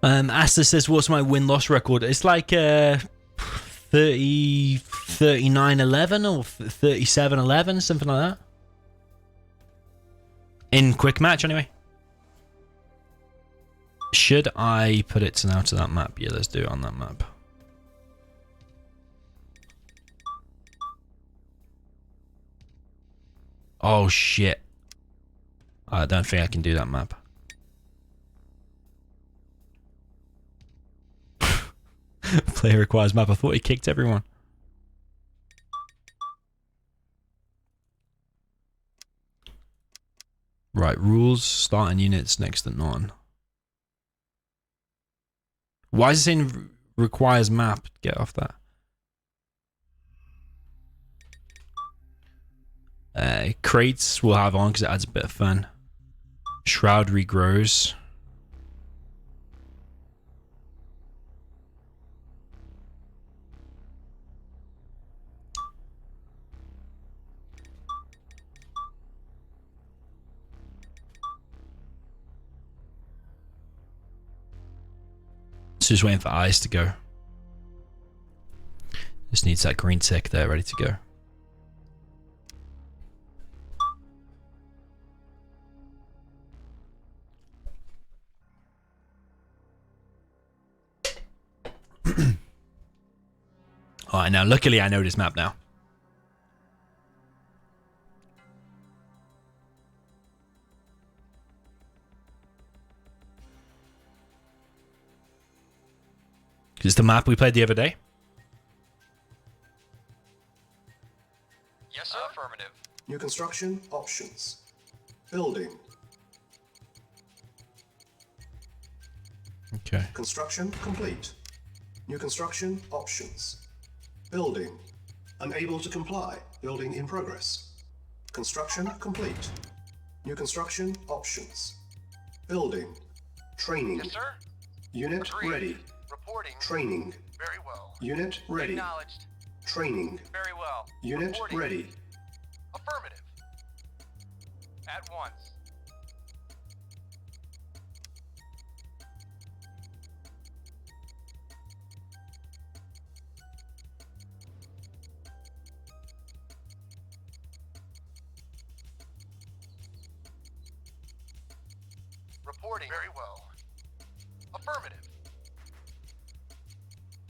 Asta says, what's my win-loss record? It's like 39-11 or 37-11, something like that. In Quickmatch, anyway. Should I put it now to that map? Yeah, let's do it on that map. Oh, shit. I don't think I can do that map. Player requires map. I thought he kicked everyone. Right, rules, starting units next to none. Why is it saying requires map? Get off that. Crates we'll have on because it adds a bit of fun. Shroud regrows. Just waiting for eyes to go. Just needs that green tick there ready to go. Alright, now luckily I know this map now. It's the map we played the other day. Yes, sir. Affirmative. New construction options. Building. Okay. Construction complete. New construction options. Building. Unable to comply. Building in progress. Construction complete. New construction options. Building. Training. Yes, sir. Unit Agreed. ready. Reporting. Training. Very well. Unit ready. Acknowledged. Training. Very well. Unit Reporting. ready. Affirmative. At once. Reporting. Very well. Affirmative.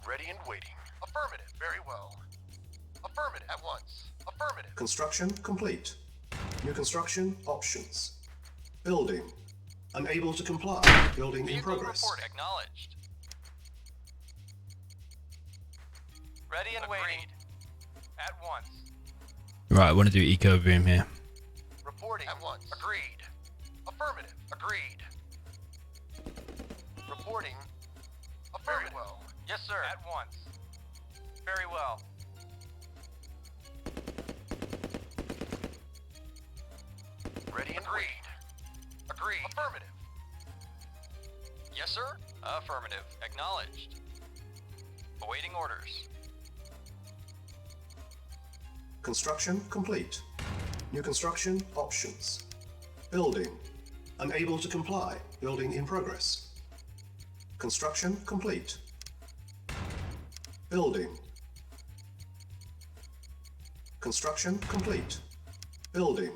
Ready and waiting. Affirmative. Very well. Affirmative. At once. Affirmative. Construction complete. New construction options. Building. Unable to comply. Building in Vehicle progress. report acknowledged. Ready and waiting. At once. Right, I want to do eco boom here. Reporting. At once. Agreed. Affirmative. Agreed. Reporting. Very well. Yes, sir. At once. Very well. Ready and agreed. Agreed. Affirmative. Yes, sir. Affirmative. Acknowledged. Awaiting orders. Construction complete. New construction options. Building. Unable to comply. Building in progress. Construction complete. Building. Construction complete. Building.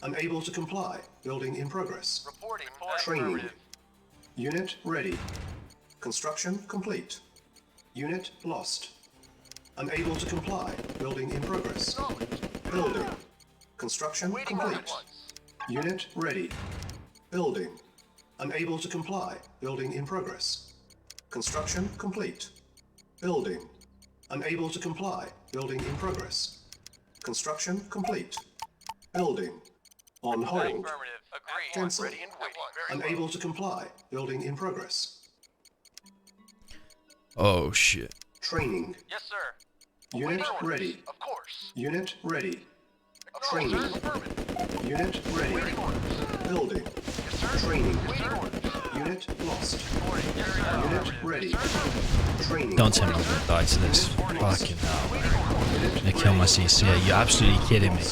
Unable to comply. Building in progress. Reporting. Training. Affirmative. Unit ready. Construction complete. Unit lost. Unable to comply. Building in progress. Acknowledged. Building. Construction Waiting order complete. at once. Unit ready. Building. Unable to comply. Building in progress. Construction complete. Building. Unable to comply. Building in progress. Construction complete. Building. On hold. Affirmative. Agreed. Cancel. Ready and waiting. Very well. Unable to comply. Building in progress. Oh shit. Training. Yes, sir. Unit Awaiting orders. ready. Of course. Unit ready. Training. Training. Affirmative. Unit ready. Waiting orders. Building. Yes, sir. Training. Waiting orders. Unit lost. Reporting. Yes, sir. Unit ready. Training. Don't tell me I'm gonna die to this. Fucking hell. Waiting orders. I'm gonna kill my CC. Are you absolutely kidding me?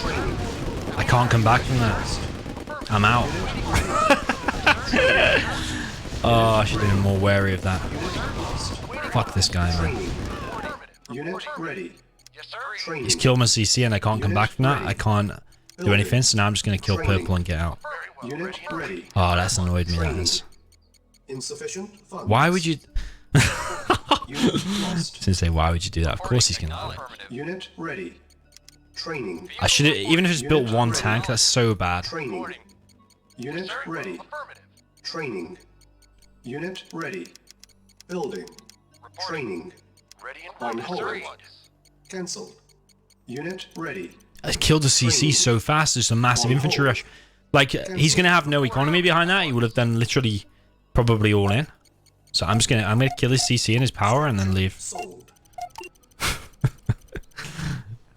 Training. I can't come back from that. I'm out. Oh, I should have been more wary of that. Fuck this guy, man. Training. Unit ready. Yes, sir. Training. He's killed my CC and I can't come back from that. I can't do anything, so now I'm just gonna kill purple and get out. Very well. Unit ready. Oh, that's annoyed me, that is. Insufficient funds. Why would you... Unit lost. I was gonna say, why would you do that? Of course he's gonna do it. Affirmative. Unit ready. Training. I should have, even if it's built one tank, that's so bad. Training. Reporting. Unit Sir. ready. Affirmative. Training. Unit ready. Building. Reporting. Training. Ready and On waiting. hold. Sir. Cancel. Unit ready. I killed the CC so fast, there's a massive infantry rush. Like, he's gonna have no economy behind that, he would have done literally probably all in. So I'm gonna kill his CC and his power and then leave. Sold. How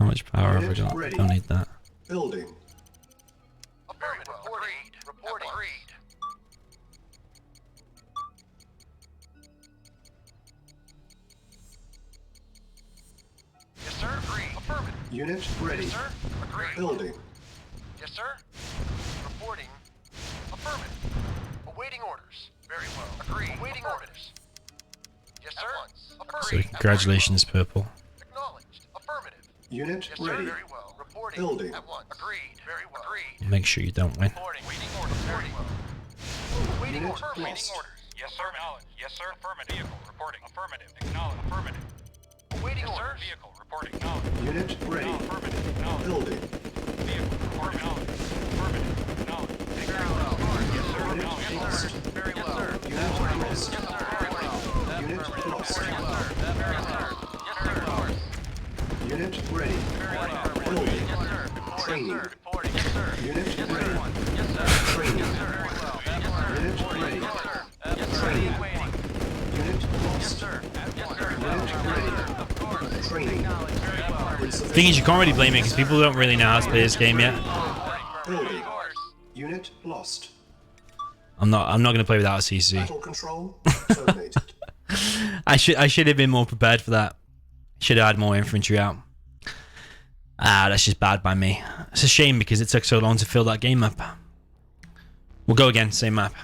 much power have I got? Don't need that. Building. Affirmative. Agreed. Reporting. Agreed. Yes, sir. Agreed. Affirmative. Unit ready. Yes, sir. Agreed. Building. Yes, sir. Reporting. Affirmative. Awaiting orders. Very well. Agreed. Awaiting orders. Yes, sir. So congratulations, purple. Acknowledged. Affirmative. Unit Yes, sir. ready. Very well. Reporting. Building. At once. Agreed. Very well. Agreed. Make sure you don't win. Reporting. Waiting orders. Very well. Waiting Unit orders. Waiting lost. orders. Yes, sir. Acknowledge. Yes, sir. Affirmative. Vehicle reporting. Affirmative. Acknowledge. Affirmative. Awaiting Yes, sir. orders. Vehicle reporting. No. Unit ready. No. Affirmative. No. Building. Vehicle reporting. No. Affirmative. No. Take care of it. Yes, sir. No. Unit Yes, sir. lost. Very Unit well. lost. Yes, sir. Very well. Unit Affirmative. lost. Very well. Very well. Yes, sir. Of course. Unit ready. Very well. Building. Yes, sir. Training. Yes, sir. Reporting. Yes, sir. Unit Yes, ready. sir. Yes, sir. Training. Yes, sir. Very well. Yes, sir. Unit Reporting. ready. Yes, sir. Yes, sir. Training. Waiting. Unit Yes, lost. sir. Yes, sir. Unit ready. Of course. Training. Acknowledge. Very well. Thing is, you can't really blame it because people don't really know how to play this game yet. Building. Of course. Unit lost. I'm not going to play without a CC. Battle control terminated. I should have been more prepared for that. Should have had more infantry out. That's just bad by me. It's a shame because it took so long to fill that game up. We'll go again, same map.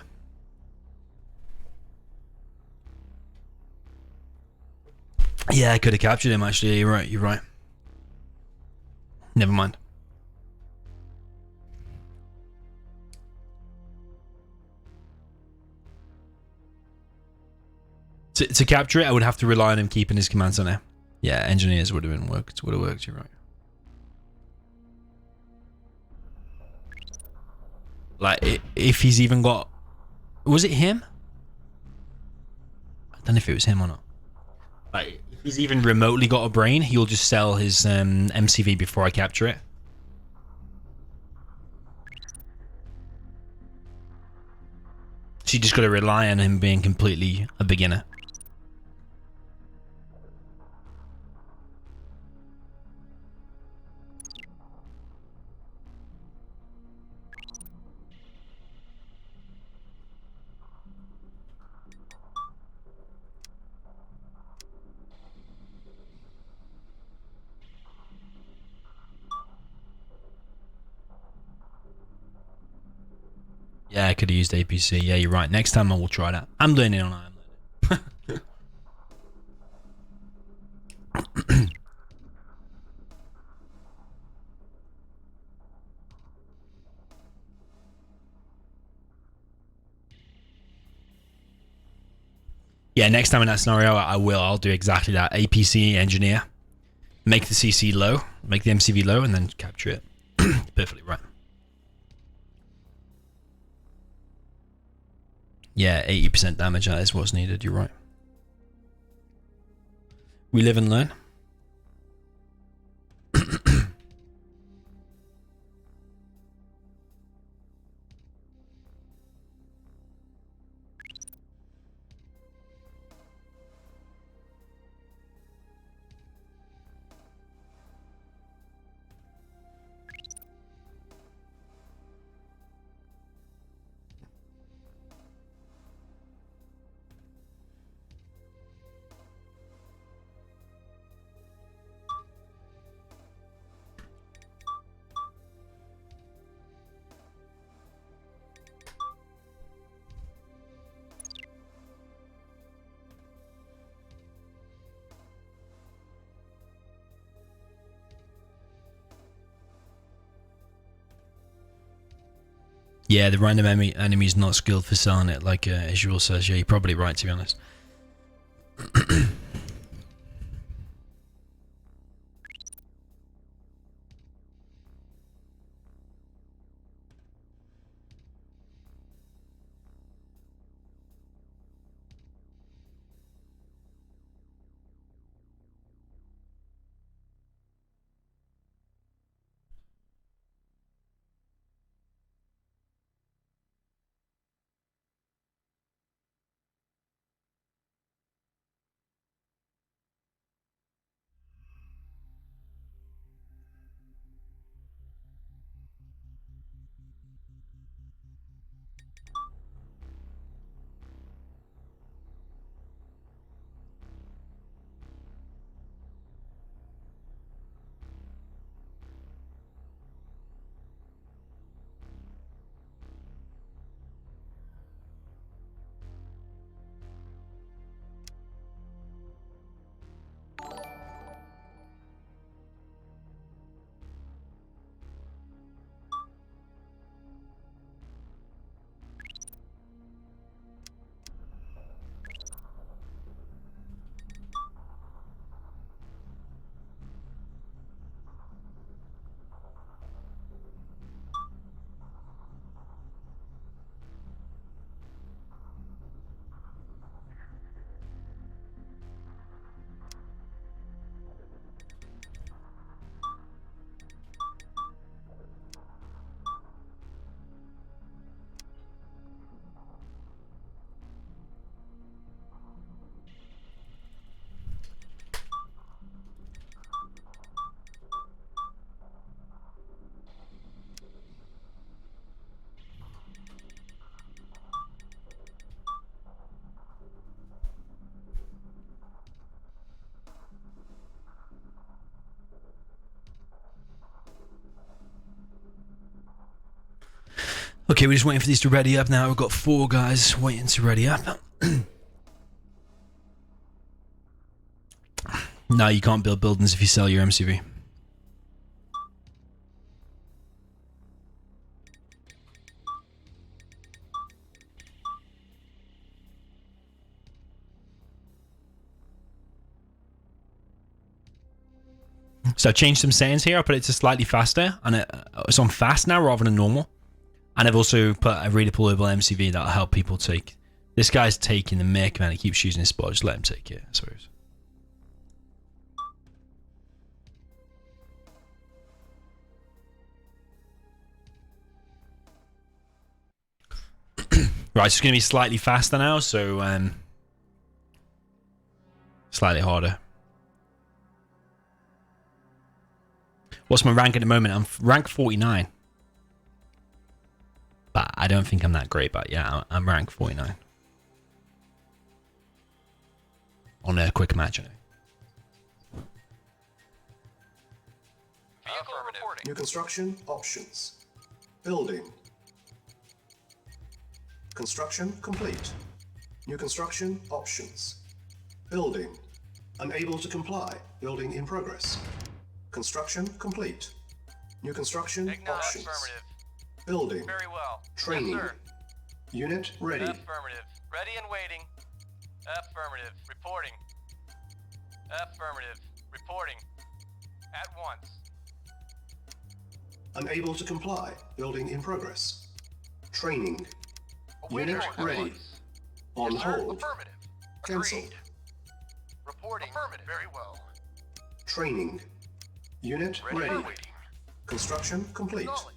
Yeah, I could have captured him actually. You're right. You're right. Never mind. To capture it, I would have to rely on him keeping his command center. Yeah, engineers would have worked. Would have worked. You're right. Like, if he's even got... Was it him? I don't know if it was him or not. Like, if he's even remotely got a brain, he'll just sell his MCV before I capture it. So you just got to rely on him being completely a beginner. Yeah, I could have used APC. Yeah, you're right. Next time I will try that. I'm learning on it. I'm learning. Yeah, next time in that scenario, I will. I'll do exactly that. APC engineer. Make the CC low. Make the MCV low and then capture it. Perfectly right. Yeah, 80% damage. That is what's needed. You're right. We live and learn. Yeah, the random enemy is not skilled for selling it, like Azul says. Yeah, you're probably right, to be honest. Okay, we're just waiting for these to ready up now. We've got 4 guys waiting to ready up. No, you can't build buildings if you sell your MCV. So I changed some settings here. I put it to slightly faster, and it's on fast now rather than normal. And I've also put a redeployable MCV that'll help people take. This guy's taking the mic, man. He keeps using his spot. Just let him take it, I suppose. Right, it's going to be slightly faster now, so slightly harder. What's my rank at the moment? I'm rank 49. But I don't think I'm that great, but yeah, I'm rank 49. On a quick match, I know. Vehicle reporting. New construction options. Building. Construction complete. New construction options. Building. Unable to comply. Building in progress. Construction complete. New construction Acknowledged. options. Affirmative. Building. Very well. Training. Yes, sir. Unit ready. Affirmative. Ready and waiting. Affirmative. Reporting. Affirmative. Reporting. At once. Unable to comply. Building in progress. Training. Awaiting Unit orders. ready. On Yes, sir. hold. Affirmative. Cancel. Agreed. Reporting. Affirmative. Very well. Training. Unit Ready. ready. and waiting. Construction complete. Acknowledged.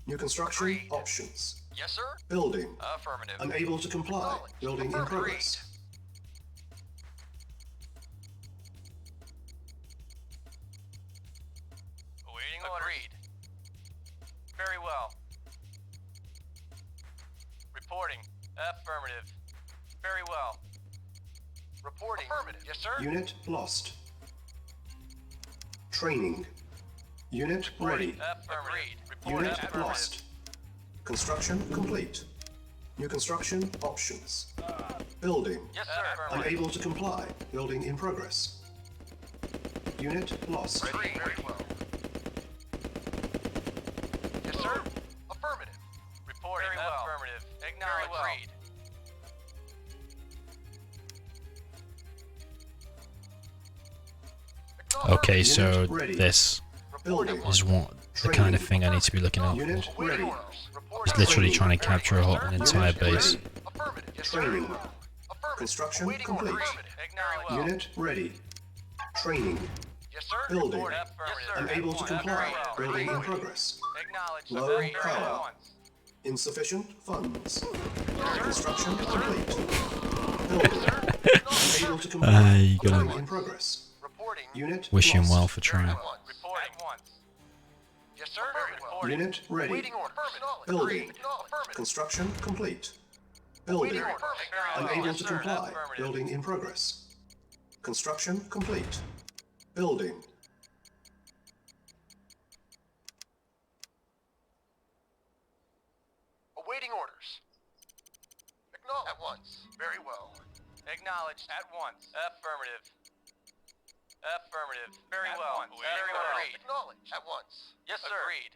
New construction Agreed. options. Yes, sir. Building. Affirmative. Unable to comply. Acknowledged. Building in Affirmative. progress. Awaiting orders. Agreed. Very well. Reporting. Affirmative. Very well. Reporting. Affirmative. Yes, sir. Unit lost. Training. Unit ready. Affirmative. Reporting. Unit Affirmative. lost. Construction complete. New construction options. Building. Yes, sir. Affirmative. Unable to comply. Building in progress. Unit lost. Ready. Very well. Yes, sir. Affirmative. Reporting. Very well. Affirmative. Acknowledged. Well. Agreed. Okay, so Unit ready. this Building. is what the kind of thing I need to be looking out for. Unit ready. He's literally trying to capture an entire base. Affirmative. Yes, sir. Training. Affirmative. Construction Awaiting complete. orders. Acknowledged. Well. Unit ready. Training. Yes, sir. Building. Report. Affirmative. Yes, sir. Unable At to once. comply. Very well. Building in Agreed. progress. Acknowledged. Low Agreed. power. At once. Insufficient funds. Construction complete. Building. Unable to comply. You gotta Building in progress. Reporting. Unit wish him lost. well for trying. Reporting. At once. Yes, sir. Reporting. Unit ready. Waiting order. Building. Agreed. Affirmative. Construction complete. Building. Waiting order. Unable Yes, to sir. comply. Affirmative. Building in progress. Construction complete. Building. Awaiting orders. Acknowledged. At once. Very well. Acknowledged. At once. Affirmative. Affirmative. Very well. Very well. Agreed. Acknowledged. At once. Yes, sir. Agreed.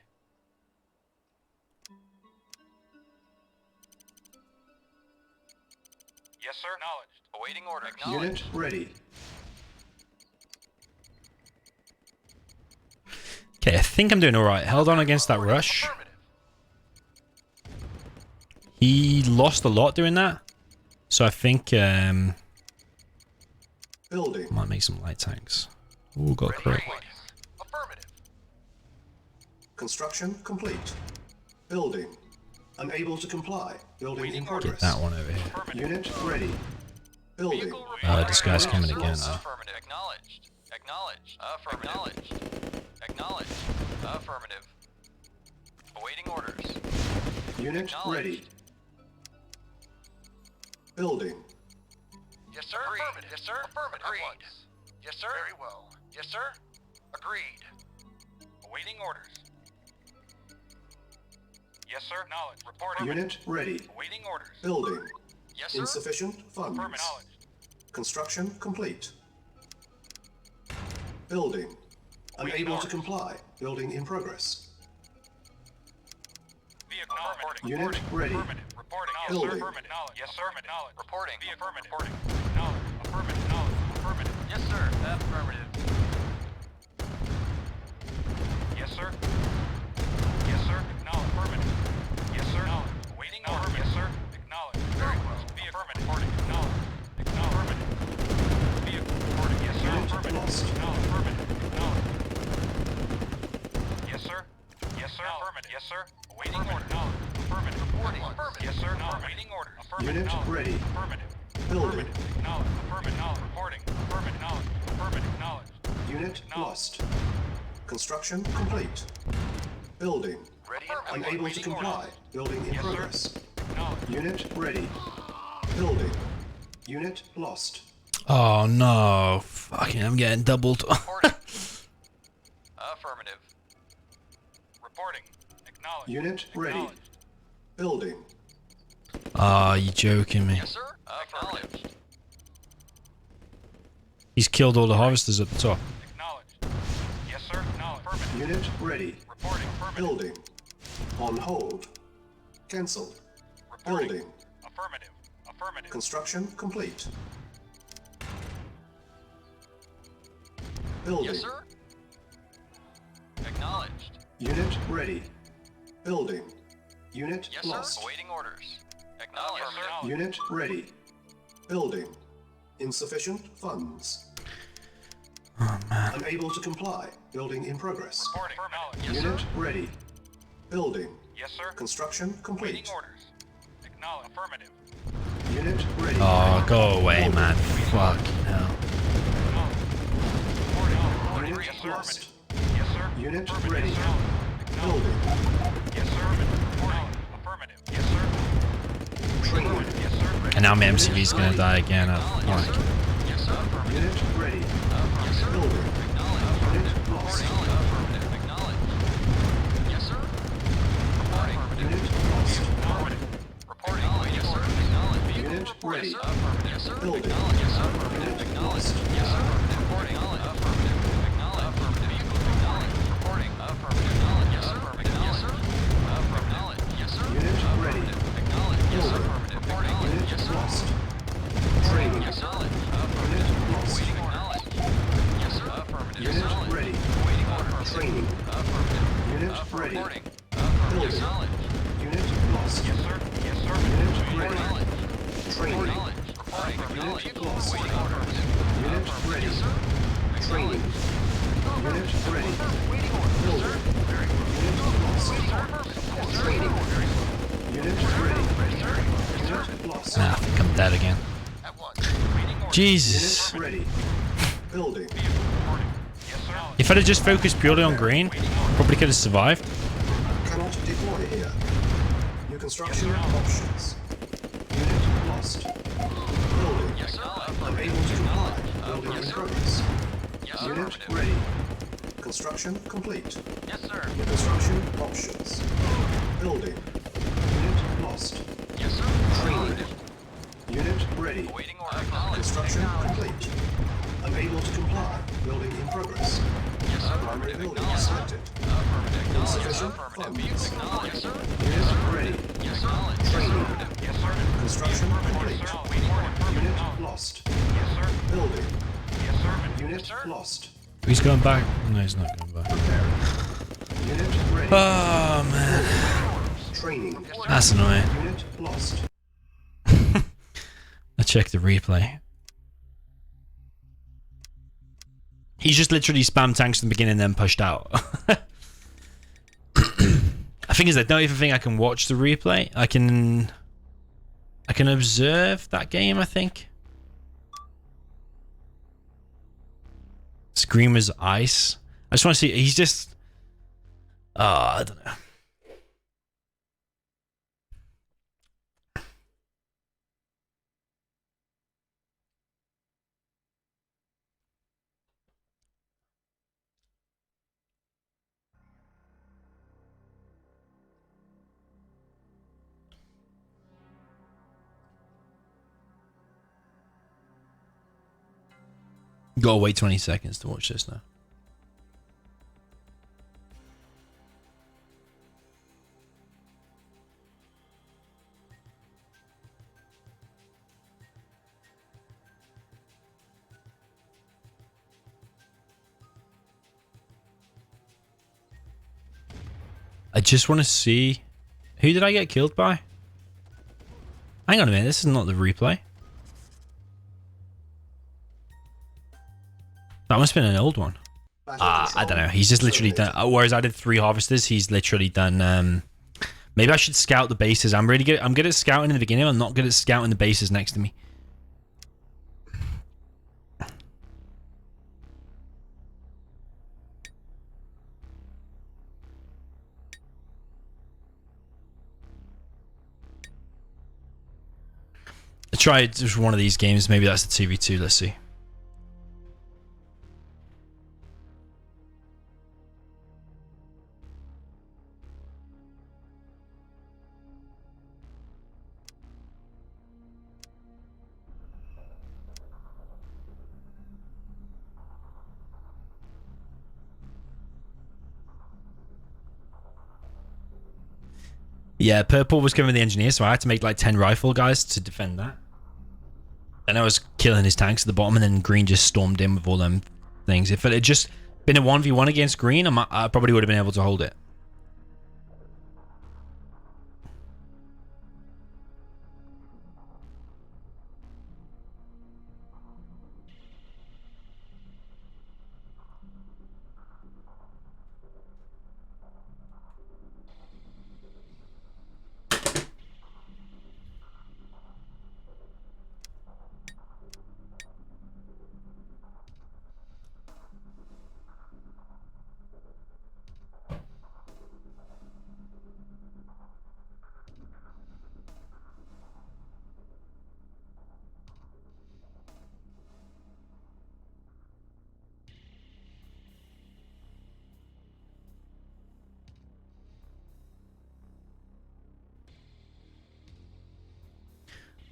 Yes, sir. Acknowledged. Awaiting order. Unit Acknowledged. ready. Okay, I think I'm doing alright. Held on against that rush. Affirmative. He lost a lot doing that. So I think Building. might make some light tanks. Ooh, got a crit. Affirmative. Construction complete. Building. Unable to comply. Building in Get progress. that one over here. Unit ready. Building. Vehicle This guy's coming again now. Affirmative. Acknowledged. Acknowledged. Affirmative. Acknowledged. Acknowledged. Affirmative. Awaiting orders. Unit Acknowledged. ready. Building. Yes, sir. Affirmative. Yes, sir. Affirmative. Agreed. Yes, sir. Very well. Yes, sir. Agreed. Awaiting orders. Yes, sir. Knowledge. Reporting. Unit ready. Awaiting orders. Building. Yes, sir. Insufficient funds. Affirmative. Knowledge. Construction complete. Building. Unable to comply. Building in progress. Vehicle. Reporting. Unit ready. Affirmative. Reporting. Yes, Building. sir. Affirmative. Knowledge. Yes, sir. Affirmative. Knowledge. Reporting. Be affirmative. Reporting. Knowledge. Affirmative. Knowledge. Affirmative. Yes, sir. Affirmative. Yes, sir. Yes, sir. Acknowledge. Affirmative. Yes, sir. Acknowledge. Waiting order. Yes, sir. Acknowledge. Very well. Be affirmative. Reporting. Acknowledge. Acknowledge. Affirmative. Be reporting. Yes, sir. Unit Affirmative. lost. Acknowledge. Affirmative. Acknowledge. Yes, sir. Yes, sir. Affirmative. Yes, sir. Awaiting order. Acknowledge. Affirmative. Reporting. Affirmative. Yes, sir. Acknowledge. Awaiting order. Affirmative. Unit Acknowledge. ready. Affirmative. Building. Affirmative. Acknowledge. Affirmative. Acknowledge. Reporting. Affirmative. Acknowledge. Affirmative. Acknowledge. Unit lost. Construction complete. Building. Ready and Unable to comply. Building in Yes, sir. progress. Acknowledge. Unit ready. Building. Unit lost. Oh no. Fucking, I'm getting doubled. Reporting. Affirmative. Reporting. Acknowledge. Unit ready. Acknowledge. Building. Ah, you joking me. Yes, sir. Affirmative. He's killed all the harvesters at the top. Acknowledge. Yes, sir. Acknowledge. Affirmative. Unit ready. Reporting. Affirmative. Building. On hold. Cancel. Reporting. Building. Affirmative. Affirmative. Construction complete. Building. Yes, sir. Acknowledged. Unit ready. Building. Unit Yes, lost. sir. Awaiting orders. Acknowledged. Yes, sir. Unit ready. Building. Insufficient funds. Oh man. Unable to comply. Building in progress. Reporting. Acknowledge. Yes, Unit sir. ready. Building. Yes, sir. Construction Waiting complete. orders. Acknowledge. Affirmative. Unit ready. Oh, go away, man. Fucking hell. Acknowledge. Reporting. Reporting. Unit Yes, sir. lost. Yes, sir. Unit Affirmative. ready. Yes, sir. Acknowledge. Building. Yes, sir. Reporting. Affirmative. Yes, sir. Training. Affirmative. Yes, sir. And now my MCV's gonna die again. Acknowledge. Like, Yes, sir. Yes, sir. Affirmative. Unit ready. Yes, sir. Building. Acknowledge. Unit lost. Reporting. Affirmative. Acknowledge. Yes, sir. Reporting. Unit lost. Affirmative. Reporting. Yes, sir. Acknowledge. Vehicle Unit report. ready. Yes, sir. Affirmative. Yes, sir. Building. Acknowledge. Yes, sir. Unit Affirmative. Acknowledge. lost. Yes, sir. Reporting. Affirmative. Acknowledge. Affirmative. Vehicle acknowledge. Reporting. Affirmative. Acknowledge. Yes, sir. Yes, sir. Affirmative. Yes, sir. Unit ready. Acknowledge. Yes, sir. Building. Affirmative. Reporting. Unit Yes, sir. lost. Training. Yes, acknowledge. Unit Affirmative. lost. Waiting acknowledge. Yes, sir. Affirmative. Unit Acknowledge. ready. Waiting order. Training. Affirmative. Unit ready. Reporting. Affirmative. Building. Acknowledge. Unit lost. Yes, sir. Yes, sir. Unit ready. Acknowledge. Training. Acknowledge. Reporting. Unit Vehicle lost. waiting order. Unit ready. Yes, sir. Training. Unit ready. Waiting order. Building. Unit lost. Training. Unit ready. Unit lost. nah, I think I'm dead again. At once. Jesus. Unit ready. Building. Yes, sir. If I'd have just focused purely on green, probably could have survived. Cannot deploy here. New construction options. Unit lost. Building. Yes, sir. Unable to comply. Building in progress. Yes, sir. Unit ready. Construction complete. Yes, sir. New construction options. Building. Unit lost. Yes, sir. Training. Unit ready. Waiting order. Acknowledge. Construction complete. Unable to comply. Building in progress. Yes, sir. Primary building selected. Affirmative. Insufficient Affirmative. funds. Acknowledge. Yes, sir. Unit ready. Yes, acknowledge. Training. Yes, sir. Construction complete. Waiting order. Unit lost. Yes, sir. Building. Yes, sir. Unit lost. He's going back. No, he's not going back. Preparing. Unit ready. Oh man, Training. that's annoying. Unit lost. I checked the replay. He just literally spammed tanks in the beginning and then pushed out. I think is I don't even think I can watch the replay. I can observe that game, I think. Screamer's Ice. I just want to see. He's just. I don't know. Gotta wait 20 seconds to watch this now. I just want to see... Who did I get killed by? Hang on a minute, this is not the replay. That must have been an old one. I don't know. He's just literally done... whereas I did 3 harvesters, he's literally done... maybe I should scout the bases. I'm really good. I'm good at scouting in the beginning. I'm not good at scouting the bases next to me. I tried just one of these games. Maybe that's the 2v2. Let's see. Yeah, purple was covering the engineer, so I had to make like 10 rifle guys to defend that. And I was killing his tanks at the bottom, and then green just stormed in with all them things. If it had just been a 1v1 against green, I probably would have been able to hold it.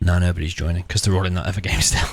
No, nobody's joining because they're all in that other game still.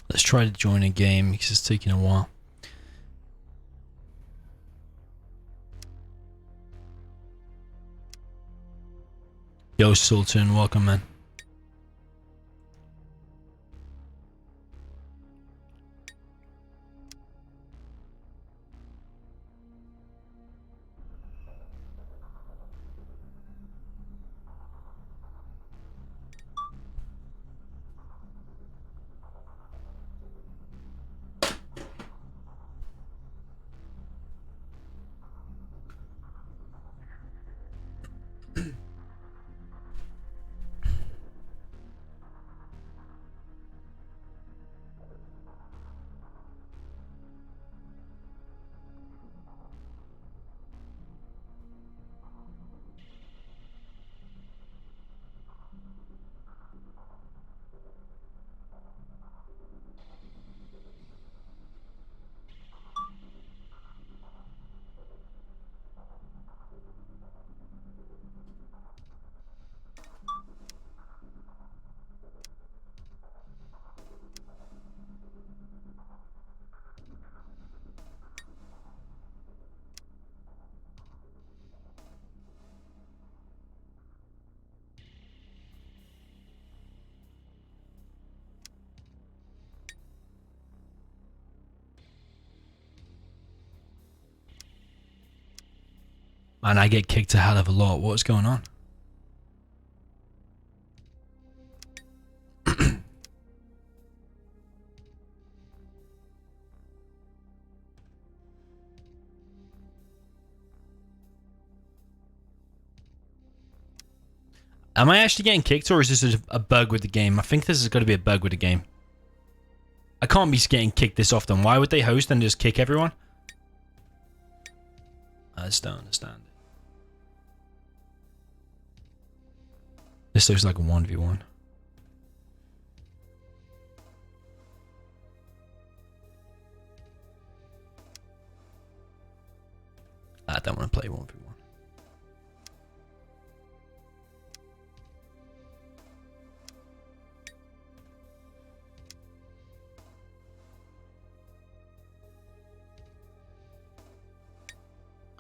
Let's try to join a game because it's taking a while. Yo, Sultan, welcome, man. And I get kicked a hell of a lot. What's going on? Am I actually getting kicked, or is this a bug with the game? I think this has got to be a bug with the game. I can't be getting kicked this often. Why would they host and just kick everyone? I just don't understand. This looks like a 1v1. I don't want to play 1v1.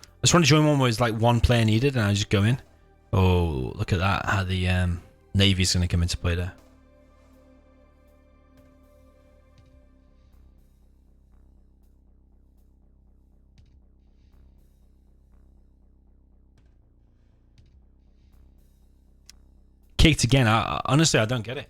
I just want to join one where it's like one player needed and I just go in. Oh, look at that. How the Navy's going to come into play there. Kicked again. Honestly, I don't get it.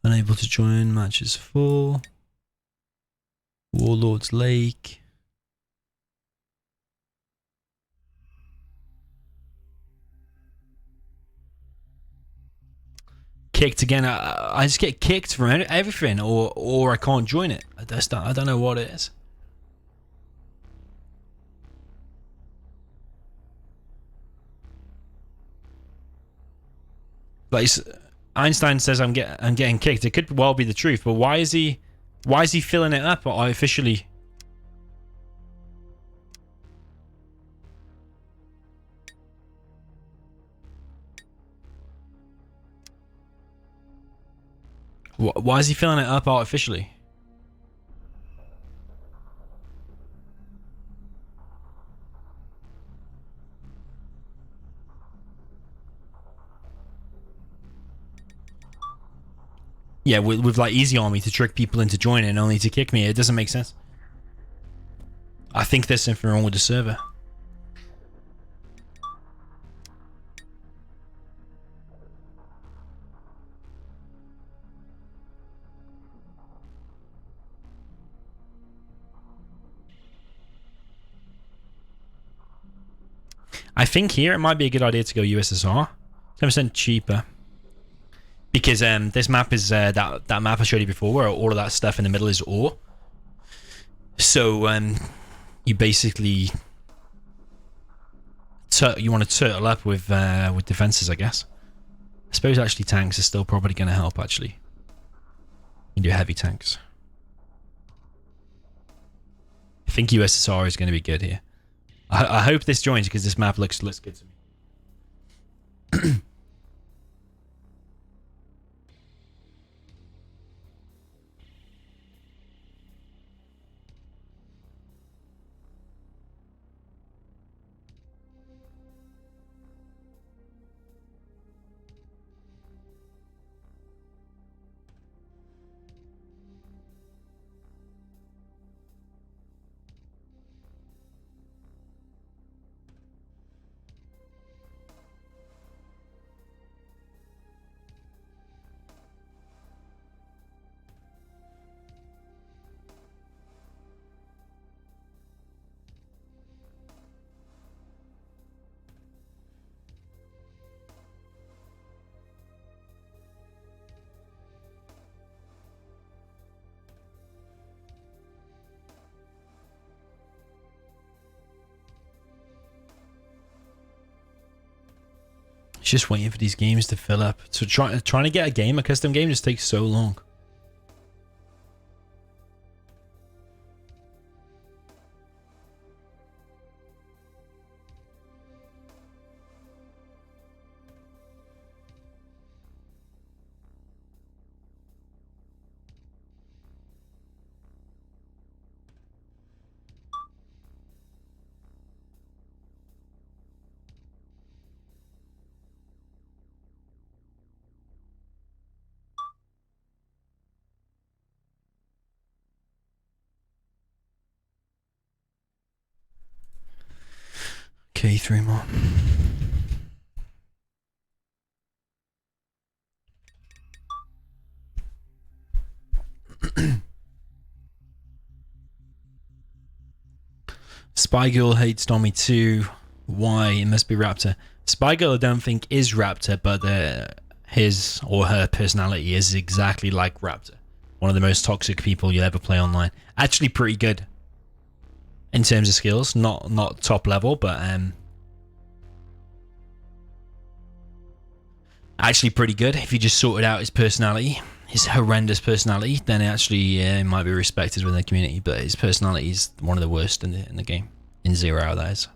Unable to join. Matches full. Warlord's Lake. Kicked again. I just get kicked from everything, or I can't join it. I don't know what it is. Like Einstein says, I'm getting kicked. It could well be the truth, but why is he filling it up officially? Why is he filling it up artificially? Yeah, with like Easy Army to trick people into joining only to kick me. It doesn't make sense. I think there's something wrong with the server. I think here it might be a good idea to go USSR. 10% cheaper. Because this map is that map I showed you before where all of that stuff in the middle is ore. So you basically you want to turtle up with defenses, I guess. I suppose actually tanks are still probably going to help actually. You can do heavy tanks. I think USSR is going to be good here. I hope this joins because this map looks good to me. Just waiting for these games to fill up. So trying to get a custom game just takes so long. Okay, 3 more. Spy Girl hates Tommy too. Why? It must be Raptor. Spy Girl I don't think is Raptor, but his or her personality is exactly like Raptor. One of the most toxic people you'll ever play online. Actually pretty good in terms of skills. Not top level, but actually pretty good. If you just sorted out his personality, his horrendous personality, then actually he might be respected within the community. But his personality is one of the worst in the game. In 0, that is.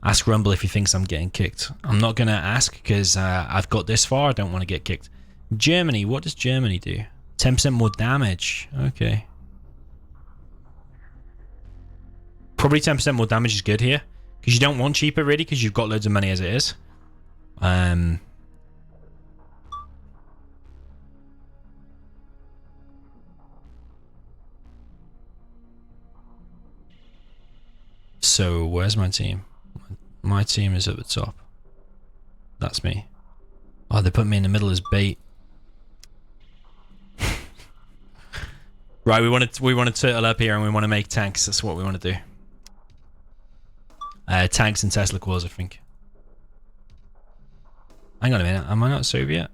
Ask Rumble if he thinks I'm getting kicked. I'm not going to ask because I've got this far. I don't want to get kicked. Germany. What does Germany do? 10% more damage. Okay. Probably 10% more damage is good here. Because you don't want cheaper, really, because you've got loads of money as it is. So, where's my team? My team is at the top. That's me. Oh, they put me in the middle as bait. Right, we want to turtle up here and we want to make tanks. That's what we want to do. Tanks and Tesla cores, I think. Hang on a minute. Am I not Soviet?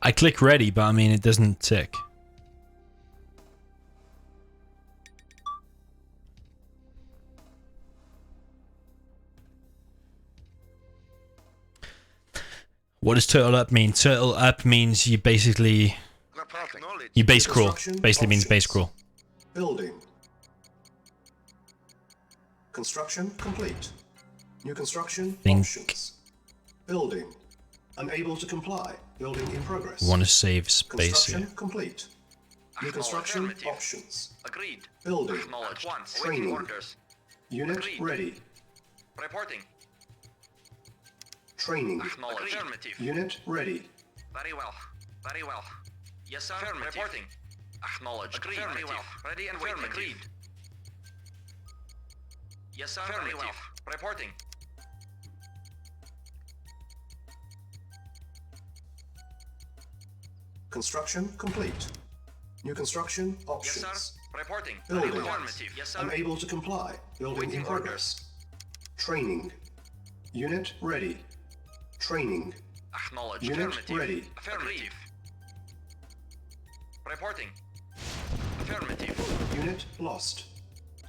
I click ready, but I mean, it doesn't tick. What does turtle up mean? Turtle up means you basically... You base crawl. Basically means base crawl. Building. Construction complete. New construction options. Building. Unable to comply. Building in progress. Want to save space Construction here. complete. New construction Affirmative. options. Agreed. Building. Acknowledged. Once. Training. Waiting orders. Unit Agreed. ready. Reporting. Training. Acknowledged. Affirmative. Unit ready. Very well. Very well. Yes, sir. Affirmative. Reporting. Acknowledged. Agreed. Very well. Ready and waiting. Agreed. Yes, sir. Very well. Reporting. Construction complete. New construction Yes, options. sir. Reporting. Building. Affirmative. Yes, sir. Unable to comply. Building in Waiting progress. Training. Unit ready. Training. Acknowledged. Unit Affirmative. ready. Affirmative. Reporting. Affirmative. Unit lost.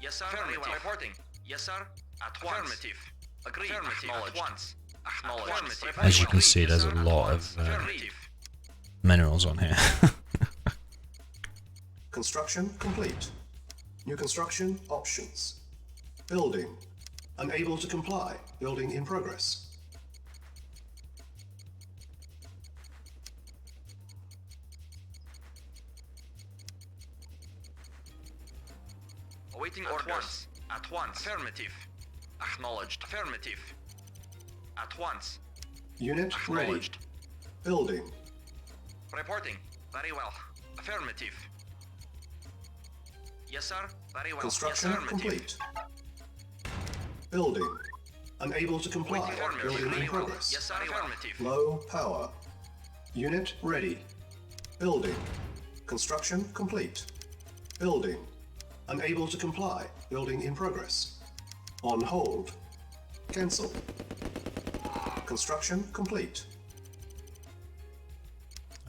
Yes, sir. Very well. Reporting. Yes, sir. At once. Affirmative. Agreed. Affirmative. At once. Acknowledged. As you can see, there's a lot of Affirmative. minerals on here. Construction complete. New construction options. Building. Unable to comply. Building in progress. Awaiting orders. At once. Affirmative. Acknowledged. Affirmative. At once. Unit ready. Acknowledged. Building. Reporting. Very well. Affirmative. Yes, sir. Very well. Construction Yes, affirmative. complete. Building. Unable to comply. Waiting orders. Building in Very well. progress. Yes, sir. Affirmative. Low power. Unit ready. Building. Construction complete. Building. Unable to comply. Building in progress. On hold. Cancel. Construction complete.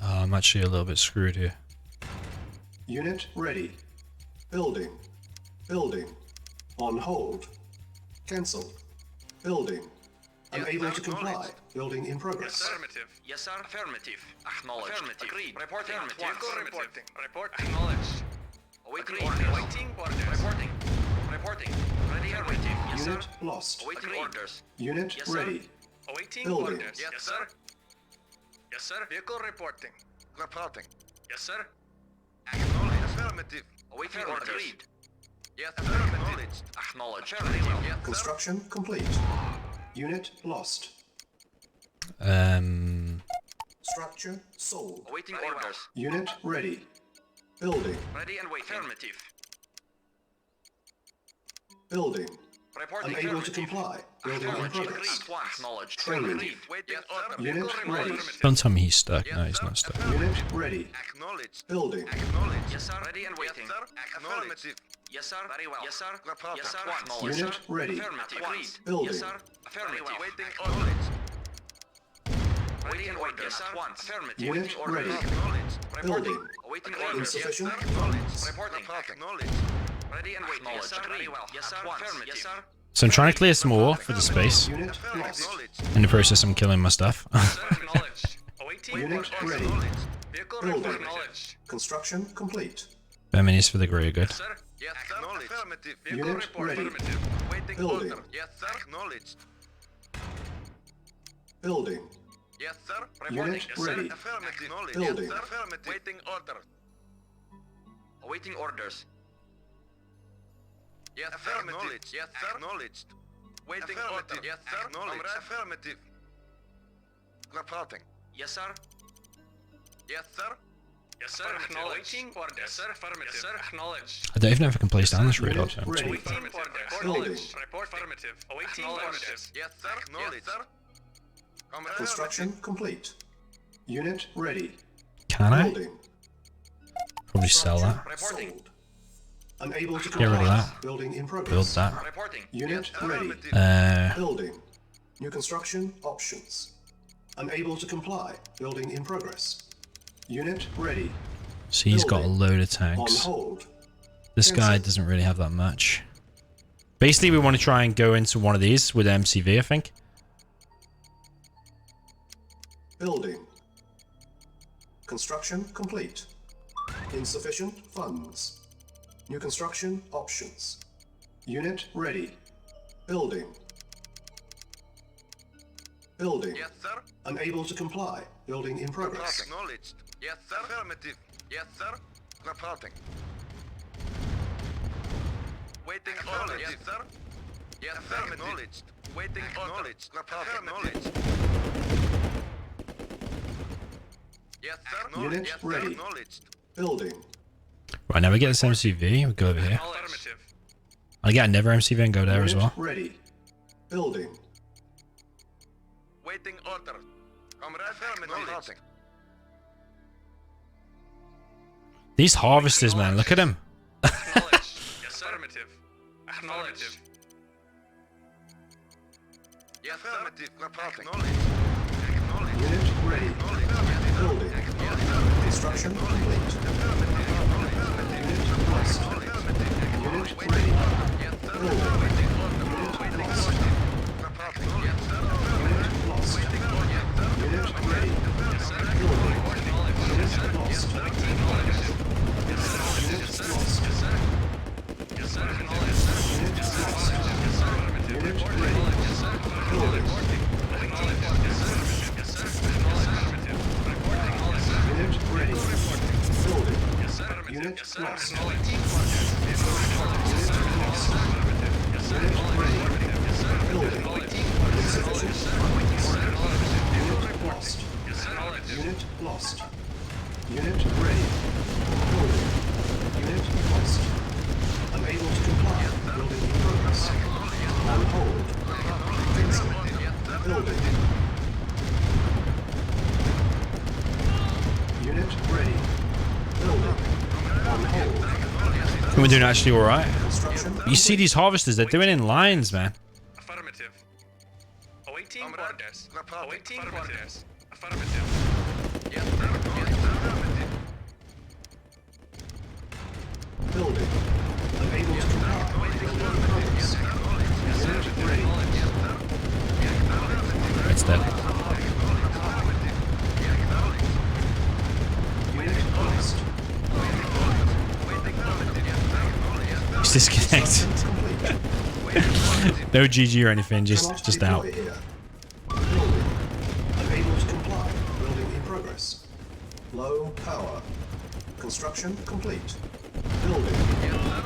Oh, I'm actually a little bit screwed here. Unit ready. Building. Building. On hold. Cancelled. Building. Unable to comply. Building in progress. Affirmative. Yes, sir. Affirmative. Acknowledged. Affirmative. Agreed. Reporting. Affirmative. Vehicle reporting. Report. Acknowledged. Awaiting orders. Awaiting orders. Reporting. Reporting. Ready and waiting. Yes, sir. Unit lost. Awaiting orders. Unit Yes, sir. ready. Awaiting Building. orders. Yes, sir. Yes, sir. Vehicle reporting. Reporting. Yes, sir. Acknowledged. Affirmative. Awaiting orders. Agreed. Yes, Acknowledged. acknowledged. Very well. Yes, sir. Construction complete. Unit lost. Structure sold. Awaiting Very well. orders. Unit ready. Building. Ready and waiting. Affirmative. Building. Reporting. Unable to affirmative. comply. Building in Acknowledged. progress. Agreed. Acknowledged. Training. Agreed. Waiting Yes, sir. order. Unit Vehicle ready. reporting. Don't tell me he's stuck. Yes, No, he's sir. not stuck. Unit ready. Acknowledged. Building. Acknowledged. Yes, sir. Ready and waiting. Yes, sir. Affirmative. Yes, sir. Very well. Yes, sir. Reporting. Yes, sir. Once. Acknowledged. Unit sir. ready. Affirmative. Agreed. Building. Yes, sir. Affirmative. Waiting Acknowledged. orders. Ready and waiting. Yes, sir. Once. Affirmative. Unit Awaiting orders. ready. Acknowledged. Reporting. Building. Awaiting Agreed. orders. Insufficient Yes, sir. funds. Reporting. Acknowledged. Ready and waiting. Yes, sir. Very well. Yes, sir. Affirmative. Yes, sir. So I'm trying to clear some more for the space. Unit lost. Acknowledged. In the process, I'm killing my stuff. Sir, acknowledged. Awaiting Unit orders. ready. Acknowledged. Vehicle Building. report. Acknowledged. Construction complete. Minis for the greater good. Sir. Yes, sir. Acknowledged. Affirmative. Vehicle Unit report. ready. Affirmative. Waiting Building. order. Yes, sir. Acknowledged. Building. Yes, sir. Unit Reporting. Yes, sir. ready. Affirmative. Acknowledged. Building. Yes, sir. Affirmative. Waiting order. Awaiting orders. Yes, Affirmative. Yes, sir. Acknowledged. Waiting order. Yes, sir. Acknowledged. Affirmative. Reporting. Yes, sir. Yes, sir. Yes, sir. Acknowledged. Waiting orders. Yes, sir. Affirmative. Yes, sir. Acknowledged. I don't even know if I can place down this radar. Unit So. ready. Awaiting orders. Building. Report affirmative. Awaiting Acknowledged. orders. Yes, sir. Acknowledged. Yes, sir. Construction complete. Unit ready. Can I? Building. Probably sell that. Reporting. Sold. Unable to Get rid of comply. that. Building in progress. Build that. Reporting. Unit ready. Building. New construction options. Unable to comply. Building in progress. Unit ready. So he's got a Building. load of On tanks. hold. This guy doesn't really have that much. Basically, we want to try and go into one of these with MCV, I think. Building. Construction complete. Insufficient funds. New construction options. Unit ready. Building. Building. Yes, sir. Unable to comply. Building in progress. Acknowledged. Yes, sir. Affirmative. Yes, sir. Reporting. Waiting order. Yes, sir. Yes, sir. Acknowledged. Waiting order. Acknowledged. Yes, sir. Unit Yes, sir. ready. Acknowledged. Building. Right, now we get this MCV. We go over here. Affirmative. I get another MCV and go there as Unit well. ready. Building. Waiting order. Comrade. Affirmative. These harvesters, man, look at him. Acknowledged. Yes, affirmative. Acknowledged. Yes, sir. Affirmative. Reporting. Unit ready. Building. Construction complete. Unit lost. Unit ready. Yes, sir. Building. Unit lost. Unit lost. Unit ready. Building. Unit lost. Unit lost. Unit ready. Building. Unit ready. Building. Unit lost. Unit ready. Building. Insufficient funds. Unit lost. Unit lost. Unit ready. Building. Unit lost. Unable to comply. Building in progress. On hold. Cancel. Building. Unit ready. Building. On hold. We're doing actually alright. Construction. You see these harvesters, they're doing in lines, man. Affirmative. Awaiting orders. Awaiting orders. Affirmative. Yes, sir. Yes, sir. Looks disconnected. No GG or anything, just out. Deploy here. Building. Unable to comply. Building in progress. Low power. Construction complete. Building.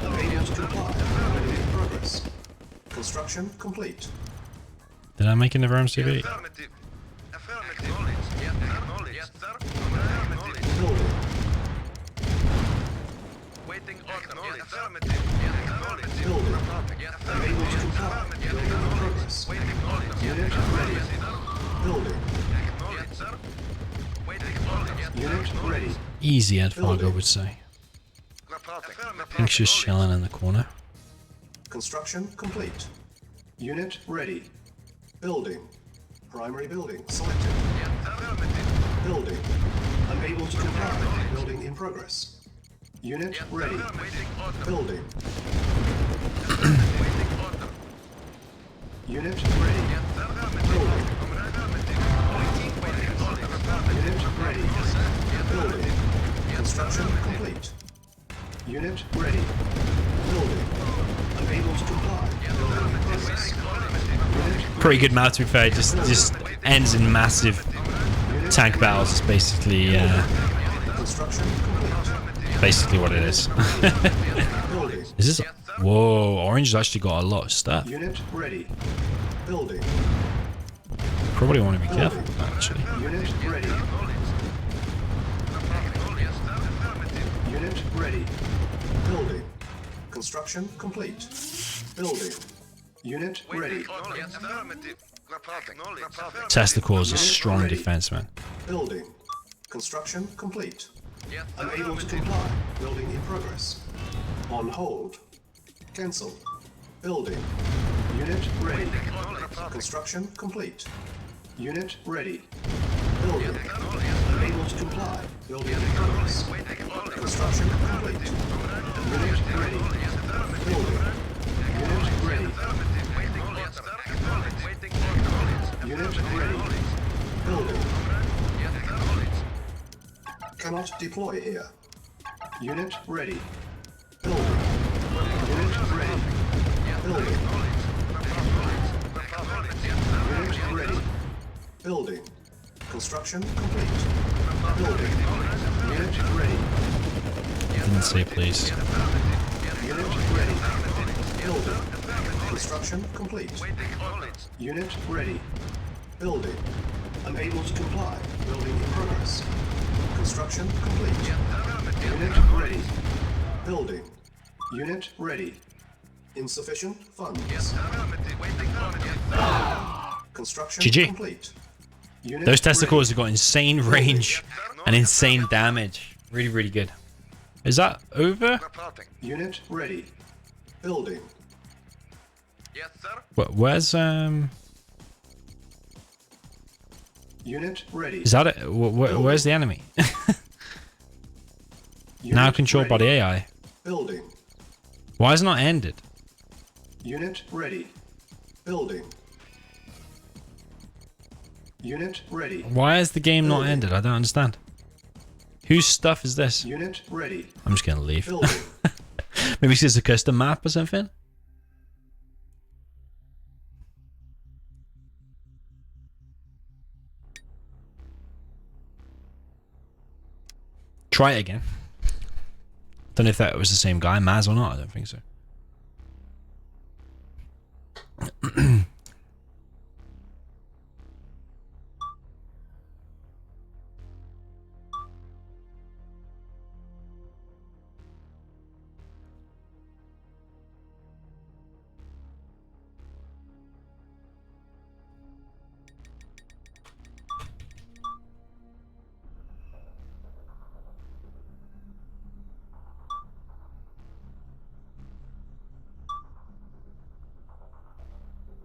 Unable to comply. Building in progress. Construction complete. Did I make another MCV? Affirmative. Affirmative. Acknowledged. Acknowledged. Yes, sir. Affirmative. Building. Waiting order. Affirmative. Acknowledged. Building. Yes, Unable to comply. Building in progress. waiting order. Unit ready. Building. Acknowledged, sir. Waiting order. Unit ready. Easy, Ed Fargo would say. Pink's just chilling in the corner. Construction complete. Unit ready. Building. Primary building selected. Building. Unable to comply. Building in progress. Unit ready. Building. Unit ready. Building. Unit ready. Building. Construction complete. Unit ready. Building. Unable to comply. Building in progress. Unit Pretty good map to be fair. Just ends in massive tank battles. It's construction complete. basically what it is. Building. Is this? Whoa! Orange has actually got a lot of stuff. Unit ready. Building. Probably want to be careful with that actually. Unit ready. Unit ready. Building. Construction complete. Building. Unit ready. Affirmative. Acknowledged. Testicle is a strong defense, man. Building. Construction complete. Unable to comply. Building in progress. On hold. Cancel. Building. Unit ready. Construction complete. Unit ready. Building. Unable to comply. Building in progress. Construction complete. Unit ready. Building. Unit ready. Unit ready. Building. Cannot deploy here. Unit ready. Building. Unit ready. Building. Unit ready. Building. Construction complete. Building. Unit ready. Didn't say please. Unit ready. Building. Construction complete. Unit ready. Building. Unable to comply. Building in progress. Construction complete. Unit ready. Building. Unit ready. Insufficient funds. Construction GG. complete. Unit Those testicles ready. have got insane range and insane damage. Really, really good. Is that over? Reporting. Unit ready. Building. Yes, sir. Where's Unit ready. Is that it? Where's the enemy? Unit Now controlled by the ready. AI. Building. Why is it not ended? Unit ready. Building. Unit ready. Why is the game not Building. ended? I don't understand. Whose stuff is this? Unit ready. I'm just gonna leave. Building. Maybe it's a custom map or something. Try it again. Don't know if that was the same guy, Maz, or not. I don't think so.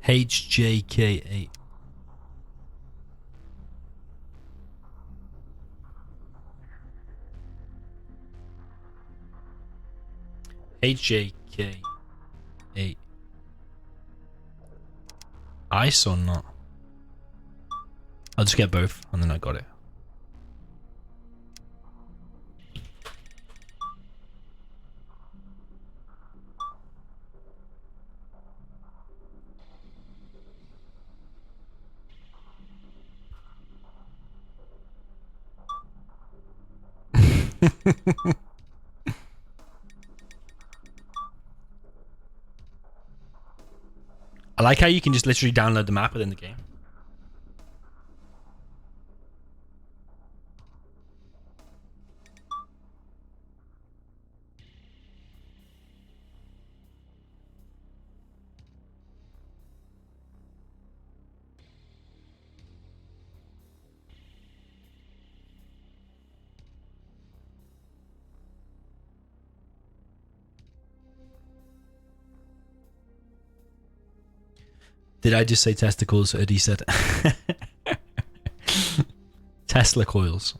HJK8. HJK8. Ice or not? I'll just get both and then I got it. I like how you can just literally download the map within the game. Did I just say testicles? Or he said Tesla coils.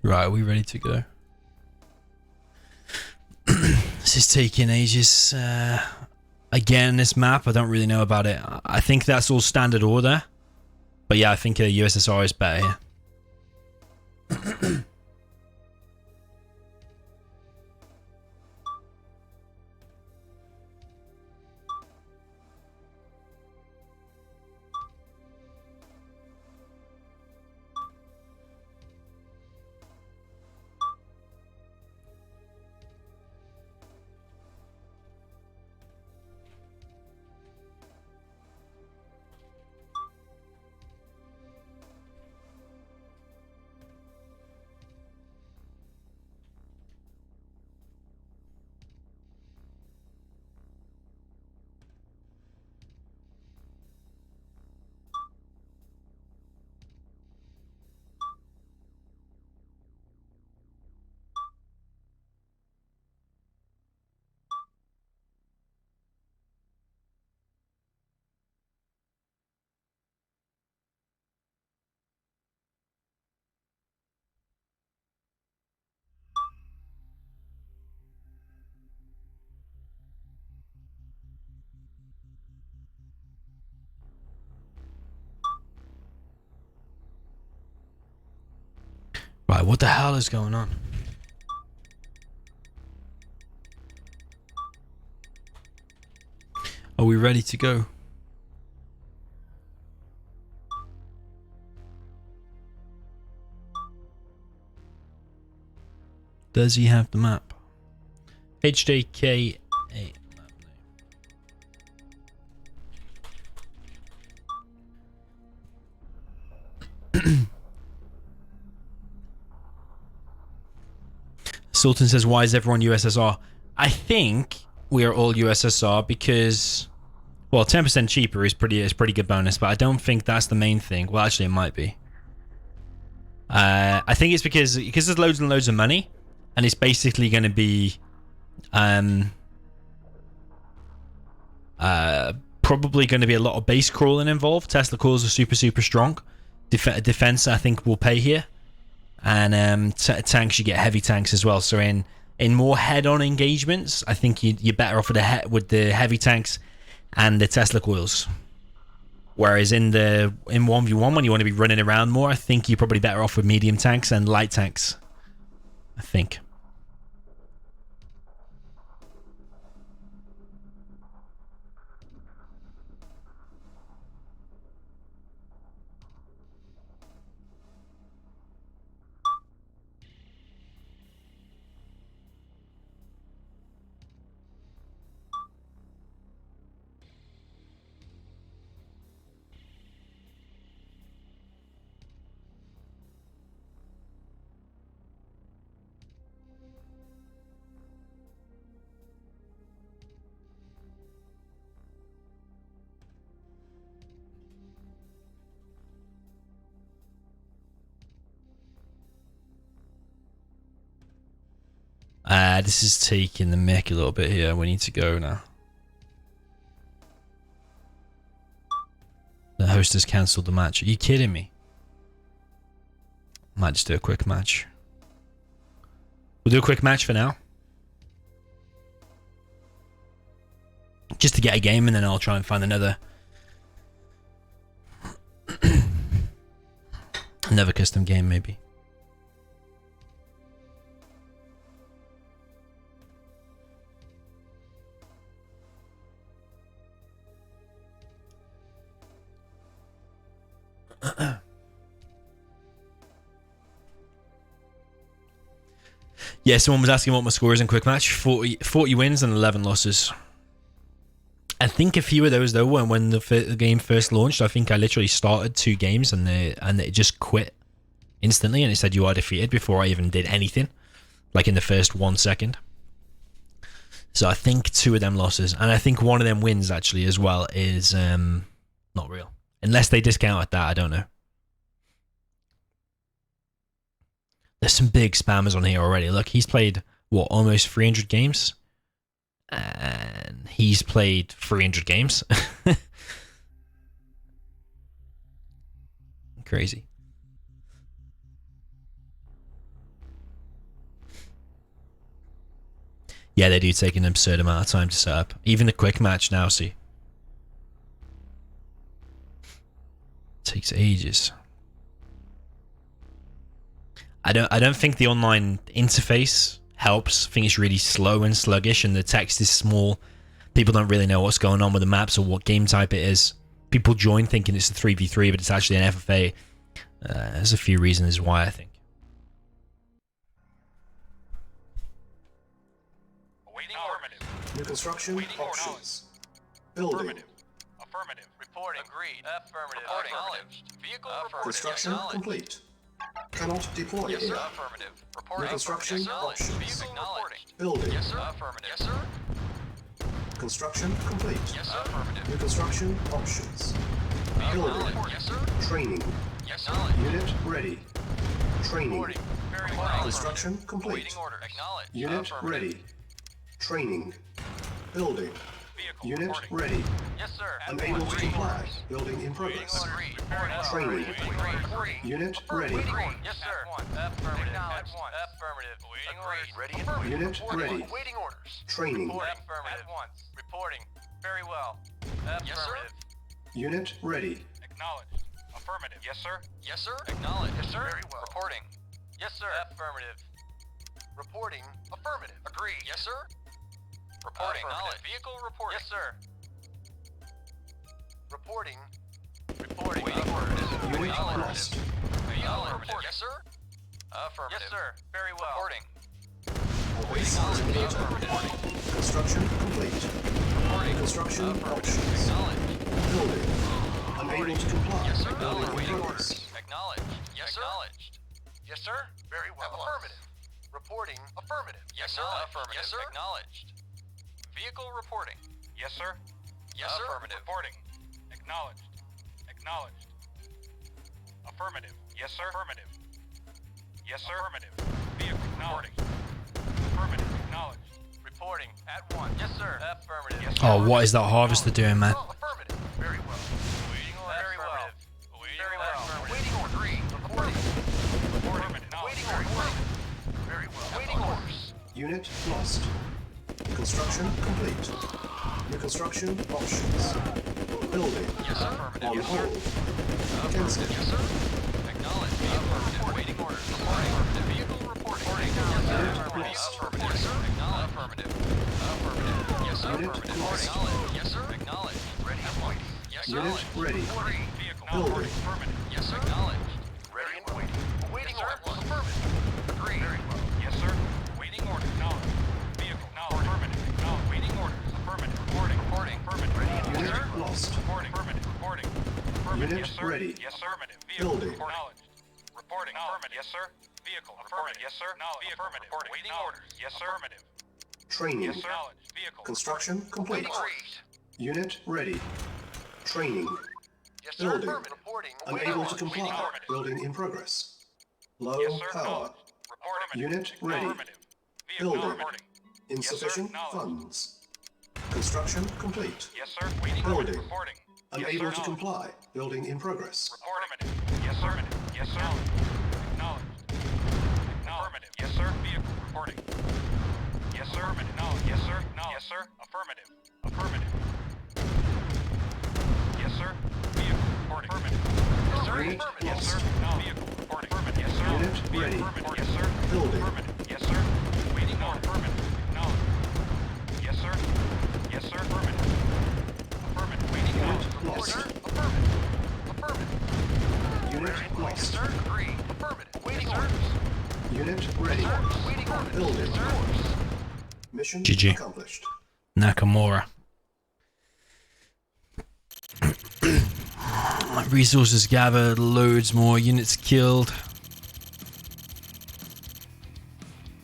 Right, are we ready to go? This is taking ages. Again, this map, I don't really know about it. I think that's all standard order. But yeah, I think a USSR is better here. Right, what the hell is going on? Are we ready to go? Does he have the map? HJK8. Sultan says, why is everyone USSR? I think we are all USSR because, well, 10% cheaper is pretty good bonus, but I don't think that's the main thing. Well, actually, it might be. I think it's because there's loads and loads of money, and it's basically going to be probably going to be a lot of base crawling involved. Tesla cores are super strong. Defense, I think, will pay here. And tanks, you get heavy tanks as well. So in more head-on engagements, I think you're better off with the heavy tanks and the Tesla coils. Whereas in 1v1, when you want to be running around more, I think you're probably better off with medium tanks and light tanks. I think. This is taking the mick a little bit here. We need to go now. The host has cancelled the match. Are you kidding me? Might just do a quick match. We'll do a quick match for now. Just to get a game, and then I'll try and find another custom game maybe. Yeah, someone was asking what my score is in Quickmatch. 40 wins and 11 losses. I think a few of those though, when the game first launched, I think I literally started 2 games and it just quit instantly, and it said you are defeated before I even did anything, like in the first 1 second. So I think 2 of them losses, and I think one of them wins actually as well is not real, unless they discounted that. I don't know. There's some big spammers on here already. Look, he's played, what, almost 300 games? And he's played 300 games. Crazy. Yeah, they do take an absurd amount of time to set up. Even the quick match now, see. Takes ages. I don't think the online interface helps. I think it's really slow and sluggish, and the text is small. People don't really know what's going on with the maps or what game type it is. People join thinking it's a 3v3, but it's actually an FFA. There's a few reasons why, I think. Awaiting affirmative. New construction options. Building. Affirmative. Affirmative. Reporting. Agreed. Affirmative. Reporting. Acknowledged. Vehicle reporting. Construction Acknowledged. complete. Cannot deploy Yes, sir. here. Affirmative. Reporting. New construction Acknowledged. options. Vehicle reporting. Building. Yes, sir. Affirmative. Yes, sir. Construction complete. Yes, sir. Affirmative. New construction options. Building. Acknowledged. Yes, sir. Training. Yes, acknowledged. Unit ready. Training. Reporting. Very well. Construction complete. Awaiting order. Acknowledged. Unit Affirmative. ready. Training. Building. Vehicle Unit reporting. ready. Yes, sir. Unable to Awaiting comply. orders. Building in progress. Agreed. Training. Agreed. Unit ready. Yes, sir. Affirmative. Affirmative. Awaiting Agreed. orders. Ready and Affirmative. Unit Reporting. ready. Awaiting orders. Training. Reporting. Affirmative. At once. Reporting. Very well. Yes, sir. Unit ready. Acknowledged. Affirmative. Yes, sir. Yes, sir. Acknowledged. Yes, sir. Very well. Reporting. Yes, sir. Affirmative. Reporting. Affirmative. Agreed. Yes, sir. Reporting. Acknowledged. Vehicle reporting. Yes, sir. Reporting. Reporting. Waiting orders. Unit lost. Vehicle report. Yes, sir. Affirmative. Yes, sir. Very well. Reporting. Base is under attack. Construction complete. Reporting. Construction options. Acknowledged. Building. Unable to comply. Yes, sir. Building in Waiting progress. orders. Acknowledged. Yes, sir. Acknowledged. Yes, sir. Very well. Affirmative. Reporting. Affirmative. Yes, sir. Affirmative. Yes, sir. Acknowledged. Vehicle reporting. Yes, sir. Yes, sir. Affirmative. Reporting. Acknowledged. Acknowledged. Affirmative. Yes, sir. Affirmative. Yes, sir. Affirmative. Vehicle reporting. Affirmative. Acknowledged. Reporting. At one. Yes, sir. Affirmative. Yes, sir. Oh, what is that harvester doing, man? Oh, affirmative. Very well. Waiting order. Very well. Very well. Waiting order. Agreed. Reporting. Affirmative. Waiting order. Very well. Waiting orders. Unit lost. Construction complete. New construction options. Building. Yes, sir. Affirmative. On Yes, sir. hold. Cancel. Yes, sir. Acknowledged. Affirmative. Waiting orders. Affirmative. Vehicle reporting. Yes, sir. Unit lost. Affirmative. Yes, sir. Acknowledged. Affirmative. Affirmative. Yes, sir. Unit Affirmative. lost. Acknowledged. Yes, sir. Acknowledged. Ready and waiting. Yes, sir. Unit ready. Reporting. Vehicle Building. reporting. Affirmative. Yes, sir. Acknowledged. Ready and waiting. Waiting orders. Affirmative. Agreed. Very well. Yes, sir. Waiting order. Acknowledged. Vehicle. Acknowledged. Affirmative. Acknowledged. Waiting orders. Affirmative. Reporting. Reporting. Affirmative. Ready. Yes, Unit sir. lost. Reporting. Affirmative. Reporting. Affirmative. Unit Yes, sir. ready. Yes, sir. Affirmative. Vehicle. Building. Acknowledged. Reporting. Affirmative. Yes, sir. Vehicle. Affirmative. Yes, sir. Vehicle. Affirmative. Reporting. Waiting orders. Yes, sir. Affirmative. Training. Yes, sir. Acknowledged. Vehicle. Construction complete. Waiting orders. Unit ready. Training. Yes, sir. Building. Affirmative. Reporting. Unable to Waiting comply. orders. Building in progress. Low Yes, sir. power. Acknowledged. Reporting. Unit ready. Affirmative. Vehicle. Building. Reporting. Insufficient Acknowledged. funds. Construction complete. Yes, sir. Waiting Building. orders. Reporting. Yes, Unable sir. to Acknowledged. comply. Building in progress. Affirmative. Yes, sir. Yes, sir. Acknowledged. Affirmative. Yes, sir. Vehicle reporting. Yes, sir. Acknowledged. Yes, sir. Yes, sir. Affirmative. Affirmative. Yes, sir. Vehicle reporting. Affirmative. Yes, sir. Unit Affirmative. Yes, sir. lost. Vehicle reporting. Affirmative. Yes, sir. Unit Vehicle ready. affirmative. Yes, sir. Building. Affirmative. Yes, sir. Waiting order. Affirmative. Acknowledged. Yes, sir. Yes, sir. Affirmative. Affirmative. Waiting order. Unit lost. Affirmative. Affirmative. Unit Yes, lost. sir. Agreed. Affirmative. Waiting orders. Unit ready. Waiting orders. Building. Yes, sir. Mission GG. accomplished. Nakamura. Resources gathered, loads more, units killed.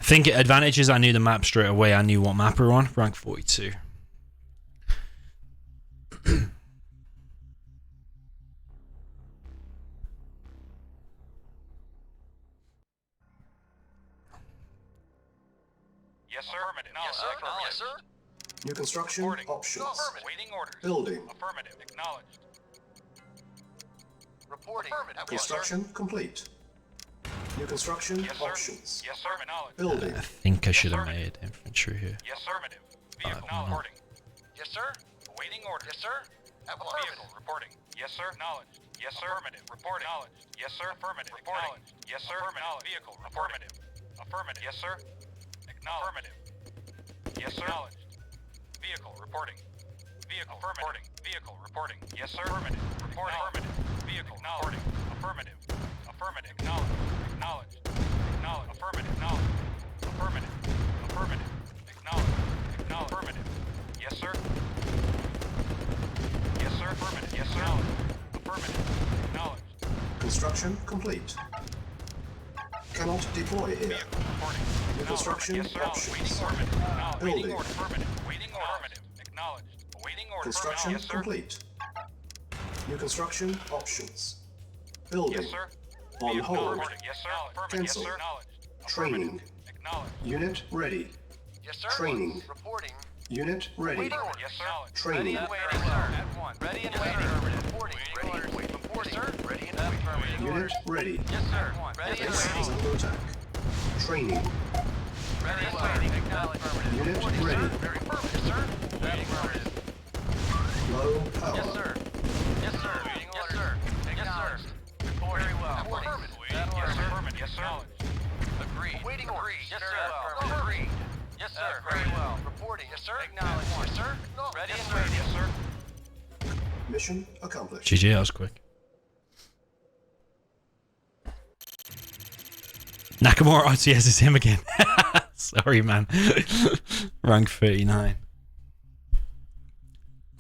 I think advantages, I knew the map straight away. I knew what map we're on. Rank 42. Yes, sir. Affirmative. Yes, sir. Yes, sir. New construction Reporting. options. Waiting orders. Building. Affirmative. Acknowledged. Reporting. Affirmative. Construction complete. New construction Yes, sir. options. Yes, sir. Acknowledged. Building. I think I should have made infantry here. Yes, sir. Affirmative. Vehicle no. reporting. Yes, sir. Awaiting orders. Yes, sir. Vehicle reporting. Yes, sir. Acknowledged. Yes, sir. Affirmative. Reporting. Acknowledged. Yes, sir. Affirmative. Acknowledged. Yes, sir. Affirmative. Vehicle affirmative. Affirmative. Yes, sir. Acknowledged. Affirmative. Yes, sir. Acknowledged. Vehicle reporting. Vehicle reporting. Vehicle reporting. Yes, sir. Affirmative. Reporting. Affirmative. Vehicle reporting. Affirmative. Affirmative. Acknowledged. Acknowledged. Acknowledged. Affirmative. Acknowledged. Affirmative. Affirmative. Acknowledged. Acknowledged. Affirmative. Yes, sir. Yes, sir. Affirmative. Yes, sir. Affirmative. Acknowledged. Construction complete. Cannot deploy here. Vehicle reporting. New construction Yes, sir. options. Waiting affirmative. Waiting Building. order. Affirmative. Waiting affirmative. Acknowledged. Waiting order. Construction Yes, sir. complete. New construction options. Building. Yes, sir. On Vehicle hold. reporting. Yes, sir. Affirmative. Yes, Cancel. sir. Acknowledged. Training. Affirmative. Acknowledged. Unit ready. Yes, sir. Training. Reporting. Unit ready. Waiting orders. Yes, sir. Training. Waiting, sir. At one. Ready and waiting. Reporting. Ready and waiting. Reporting. Yes, sir. Ready and waiting. Unit ready. Yes, sir. Ready and Base is waiting. under attack. Training. Ready and waiting. Acknowledged. Unit Reporting, ready. sir. Very affirmative, sir. Waiting orders. Low power. Yes, sir. Yes, sir. Waiting orders. Yes, sir. Acknowledged. Reporting. Very well. Affirmative. Yes, sir. Affirmative. Yes, sir. Mission accomplished. GG, that was quick. Nakamura RTS is him again. Sorry, man. Rank 39.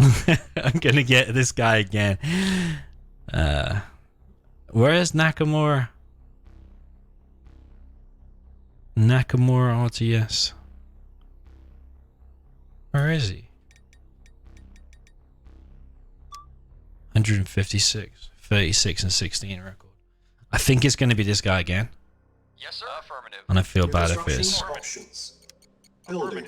I'm gonna get this guy again. Where is Nakamura? Nakamura RTS. Where is he? 156, 36 and 16 record. I think it's going to be this guy again. Yes, sir. Affirmative. And I feel bad if it Construction is. options. Building.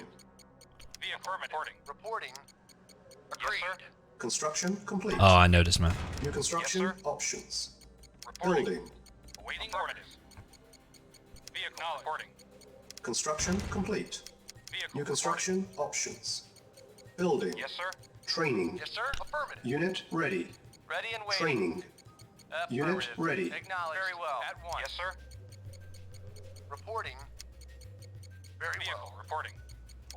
Be affirmative. Reporting. Yes, Agreed. sir. Construction complete. Oh, I know this man. New construction Yes, sir. options. Reporting. Building. Awaiting orders. Vehicle reporting. Construction complete. Vehicle New reporting. construction options. Building. Yes, sir. Training. Yes, sir. Affirmative. Unit ready. Ready and waiting. Training. Unit Affirmative. ready. Acknowledged. Very well. At once. Yes, sir. Reporting. Very Vehicle well. reporting.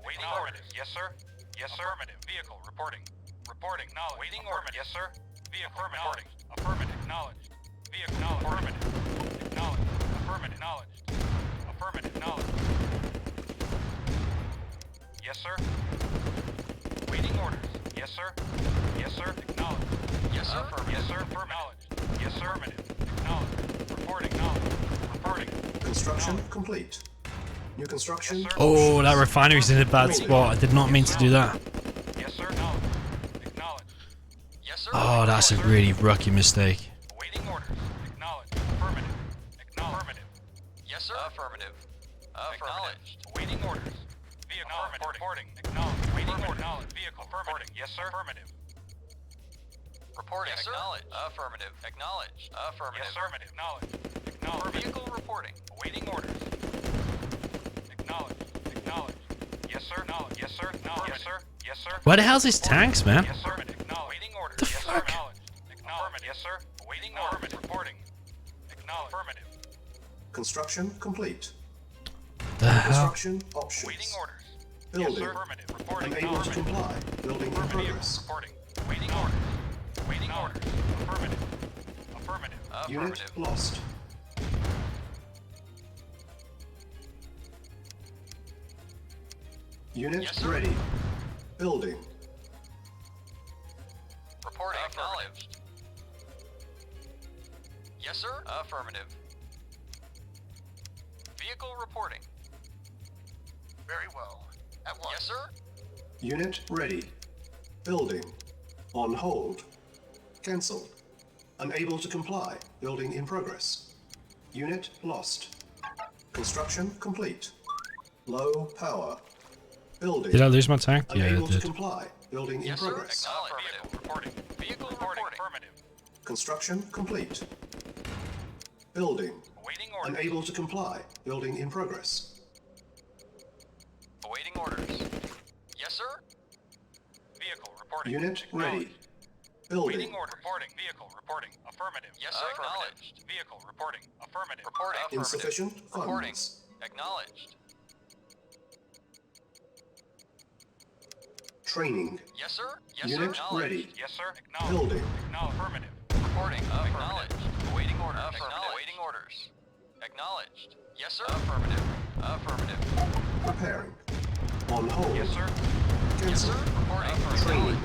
Awaiting orders. Yes, sir. Yes, sir. Affirmative. Vehicle reporting. Reporting. Knowledge. Waiting orders. Yes, sir. Vehicle reporting. Affirmative. Acknowledged. Vehicle knowledge. Affirmative. Acknowledged. Affirmative. Acknowledged. Affirmative. Acknowledged. Yes, sir. Waiting orders. Yes, sir. Yes, sir. Acknowledged. Yes, sir. Affirmative. Yes, sir. Acknowledged. Yes, sir. Affirmative. Acknowledged. Reporting. Knowledge. Reporting. Construction complete. New construction. Yes, sir. Oh, that refinery's in a bad spot. I did not mean to do that. Yes, sir. Acknowledged. Acknowledged. Yes, sir. Oh, that's a really rookie mistake. Awaiting orders. Acknowledged. Affirmative. Acknowledged. Yes, sir. Affirmative. Acknowledged. Awaiting orders. Vehicle reporting. Acknowledged. Waiting order. Acknowledged. Vehicle reporting. Yes, sir. Affirmative. Reporting. Yes, sir. Acknowledged. Affirmative. Acknowledged. Affirmative. Yes, sir. Acknowledged. Acknowledged. Vehicle reporting. Awaiting orders. Acknowledged. Acknowledged. Yes, sir. Acknowledged. Yes, sir. Acknowledged. Yes, sir. Yes, sir. Where the hell's his tanks, man? Yes, sir. Acknowledged. Awaiting orders. The Yes, sir. fuck? Acknowledged. Acknowledged. Yes, sir. Awaiting orders. Reporting. Acknowledged. Affirmative. Construction complete. The hell? Construction options. Awaiting orders. Yes, Building. sir. Affirmative. Reporting. Unable to Affirmative. comply. Building in Affirmative. progress. Reporting. Awaiting orders. Awaiting orders. Affirmative. Affirmative. Unit Affirmative. lost. Unit Yes, sir. ready. Building. Reporting. Acknowledged. Yes, sir. Affirmative. Vehicle reporting. Very well. At once. Yes, sir. Unit ready. Building. On hold. Cancelled. Unable to comply. Building in progress. Unit lost. Construction complete. Low power. Building. Did I lose my tank? Yeah, I Unable to did. comply. Building in Yes, sir. progress. Acknowledged. Vehicle reporting. Vehicle Reporting. reporting. Affirmative. Construction complete. Building. Awaiting orders. Unable to comply. Building in progress. Awaiting orders. Yes, sir. Vehicle reporting. Unit ready. Acknowledged. Building. Waiting order. Reporting. Vehicle reporting. Affirmative. Yes, sir. Affirmative. Acknowledged. Vehicle reporting. Affirmative. Reporting. Affirmative. Insufficient Reporting. funds. Acknowledged. Training. Yes, sir. Yes, Unit sir. ready. Yes, sir. Acknowledged. Building. Acknowledged. Affirmative. Reporting. Acknowledged. Awaiting orders. Affirmative. Awaiting orders. Acknowledged. Yes, sir. Affirmative. Affirmative. Preparing. On hold. Yes, sir. Yes, sir. Cancelled. Reporting. Training.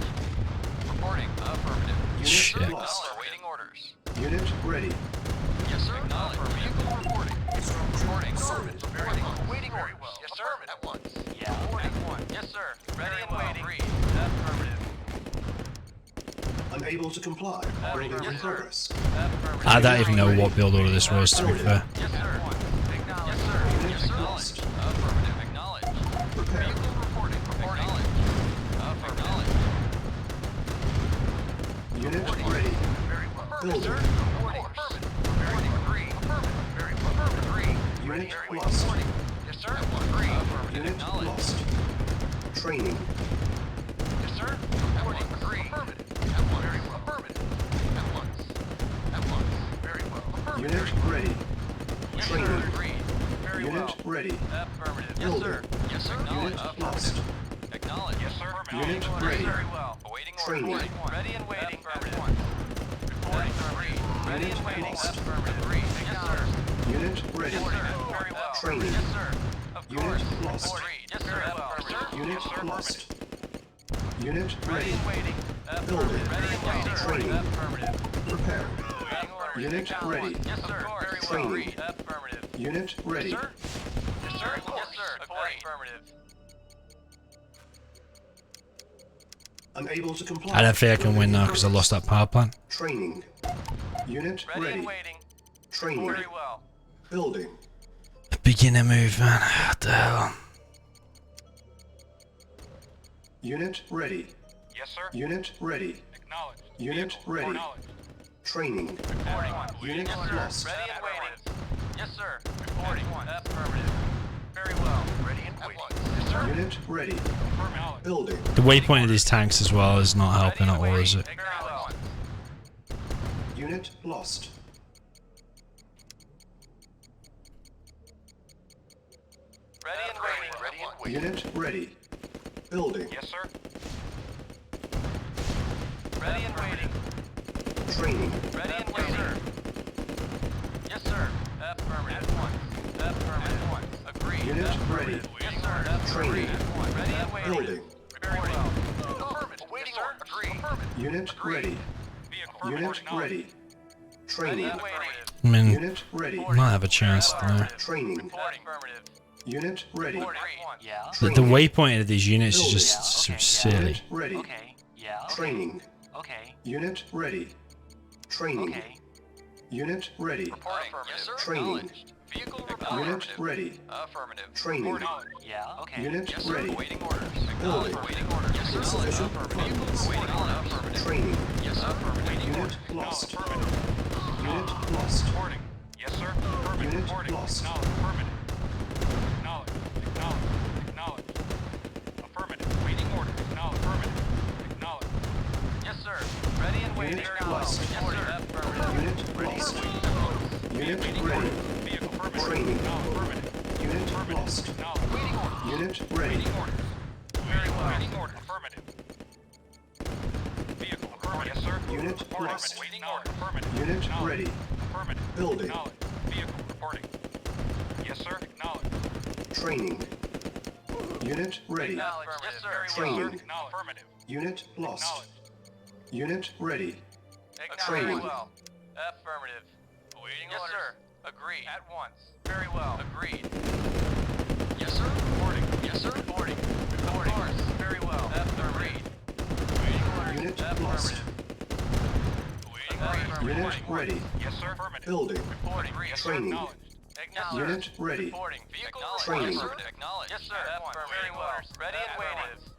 Reporting. Affirmative. Unit Shit. lost. Acknowledged. Awaiting orders. Unit ready. Yes, sir. Acknowledged. Vehicle reporting. Reporting. Solid. Reporting. Awaiting orders. Yes, sir. At once. Yeah. Reporting. Yes, sir. Ready and waiting. Affirmative. Unable to comply. Building in Yes, sir. progress. Affirmative. I don't even know what build order this was, to be fair. Yes, sir. Acknowledged. Yes, sir. Yes, sir. Lost. Affirmative. Acknowledged. Prepare. Vehicle reporting. Acknowledged. Acknowledged. Unit ready. Very well. Building. Yes, sir. Reporting. Affirmative. Reporting. Agree. Affirmative. Very well. Affirmative. Agree. Unit Very well. lost. Reporting. Yes, sir. Agree. Affirmative. Unit Acknowledged. lost. Training. Yes, sir. Reporting. Agree. Affirmative. At once. Very well. Affirmative. At once. At once. Very well. Affirmative. Unit ready. Yes, sir. Training. Agreed. Very Unit well. ready. Affirmative. Yes, Building. sir. Yes, sir. Unit Acknowledged. lost. Acknowledged. Yes, sir. Unit Acknowledged. ready. Very well. Awaiting order. Training. Ready and waiting. Unit lost. Agreed. Yes, sir. Unit ready. Very well. Training. Yes, sir. Of Unit course. lost. Agreed. Yes, sir. Affirmative. Unit lost. Unit Ready ready. and waiting. Building. Ready and waiting. Training. Affirmative. Prepare. Waiting orders. Unit ready. Yes, sir. Very well. Training. Agreed. Affirmative. Unit ready. Sir? Yes, sir. Yes, sir. Affirmative. Unable to comply. I don't think I can win now because I lost that power plant. Training. Unit Ready ready. and waiting. Training. Very well. Building. Beginner move, man. What the hell? Unit ready. Yes, sir. Unit ready. Acknowledged. Unit Vehicle ready. acknowledged. Training. Reporting. Unit Yes, sir. lost. Ready and waiting. Yes, sir. Reporting. Affirmative. Very well. Ready and waiting. Yes, sir. Unit ready. Acknowledged. Building. The waypoint of these tanks as well is not helping at all, is it? Very well. Unit lost. Ready and waiting. Ready and waiting. Unit ready. Building. Yes, sir. Ready and waiting. Training. Ready and waiting. Yes, sir. Affirmative. At once. Affirmative. At once. Agreed. Unit ready. Yes, sir. Training. At once. Ready and waiting. Building. Very well. Affirmative. Waiting order. Agreed. Unit ready. Vehicle Unit acknowledged. ready. Ready Training. and waiting. I mean, Unit ready. might have a chance there. Training. Reporting. Affirmative. Unit ready. Reporting. Yeah. The waypoint of these units is just Building. so silly. Unit ready. Okay. Yeah. Training. Okay. Unit ready. Training. Okay. Unit ready. Reporting. Yes, sir. Training. Acknowledged. Vehicle reporting. Unit ready. Affirmative. Training. Yeah. Okay. Unit Yes, sir. ready. Waiting orders. Building. Waiting orders. Yes, sir. Insufficient Affirmative. funds. Waiting orders. Affirmative. Training. Yes, sir. Waiting Unit orders. lost. Affirmative. Unit lost. Reporting. Yes, sir. Affirmative. Unit Reporting. lost. Acknowledged. Affirmative. Acknowledged. Acknowledged. Acknowledged. Affirmative. Waiting order. Acknowledged. Affirmative. Acknowledged. Yes, sir. Ready and waiting. Unit lost. Yes, sir. Affirmative. Unit lost. Unit Waiting ready. order. Vehicle affirmative. Training. Acknowledged. Affirmative. Unit lost. Acknowledged. Waiting order. Unit ready. Waiting order. Very well. Waiting order. Affirmative. Vehicle affirmative. Yes, sir. Unit Reporting. lost. Waiting order. Affirmative. Unit Acknowledged. ready. Affirmative. Building. Acknowledged. Vehicle reporting. Yes, sir. Acknowledged. Training. Unit ready. Acknowledged. Yes, sir. Very Training. well. Acknowledged. Affirmative. Unit lost. Acknowledged. Unit ready. Acknowledged. Training. Very well. Affirmative. Waiting Yes, orders. sir. Agreed. At once. Very well. Agreed. Yes, sir. Reporting. Yes, sir. Reporting. Reporting. Of course. Very well. Agreed. Waiting orders. Unit Affirmative. lost. Waiting orders. Unit ready. Yes, sir. Affirmative. Building. Reporting. Yes, sir. Training. Acknowledged. Acknowledged. Unit ready. Reporting. Vehicle Training. Yes, sir. Acknowledged. Yes, sir. At once. Very well. Ready and waiting.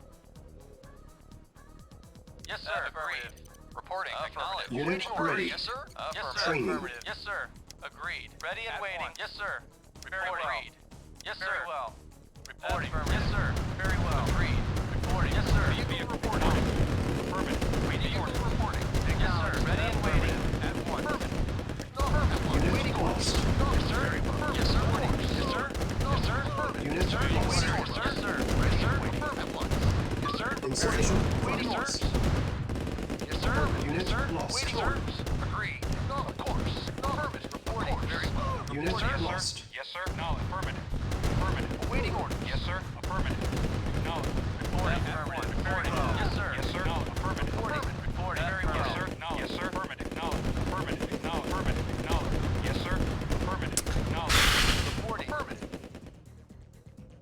Yes, sir. Affirmative. Reporting. Acknowledged. Unit Waiting orders. ready. Yes, sir. Yes, sir. Training. Affirmative. Yes, sir. Agreed. Ready and At waiting. once. Yes, sir. Very Reporting. well. Agreed. Yes, Very sir. well. Reporting. Yes, sir. Very well. Agreed. Reporting. Yes, sir. Vehicle reporting. Affirmative. Waiting order. Reporting. Yes, sir. Ready and waiting. At once. Unit lost. Yes, sir. Yes, sir. Yes, sir. Yes, sir. Unit Yes, sir. lost. Yes, sir. Yes, sir. At once. Yes, sir. Insufficient Waiting funds. orders. Yes, sir. Unit Yes, sir. lost. Waiting orders. Agreed. Of course. Affirmative. Reporting. Very well. Unit Reporting. lost. Yes, sir. Acknowledged. Affirmative. Affirmative. Waiting orders. Yes, sir. Affirmative. Acknowledged. Reporting. Affirmative. Very well. Yes, sir. Yes, sir. Acknowledged. Affirmative. Reporting. Reporting. Very well. Yes, sir. Acknowledged. Yes, sir. Affirmative. Acknowledged. Affirmative. Acknowledged. Affirmative. Acknowledged. Yes, sir. Affirmative. Acknowledged. Reporting. Affirmative.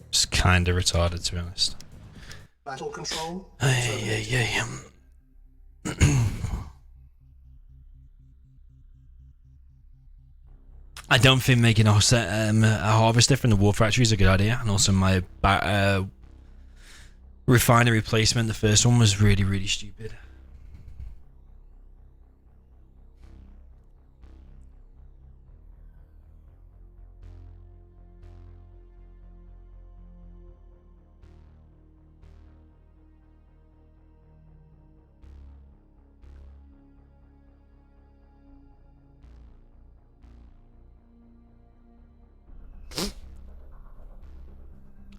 It's kind of retarded, to be honest. Battle control. Yeah. I don't think making a harvester from the war factory is a good idea, and also my refinery placement, the first one, was really, really stupid.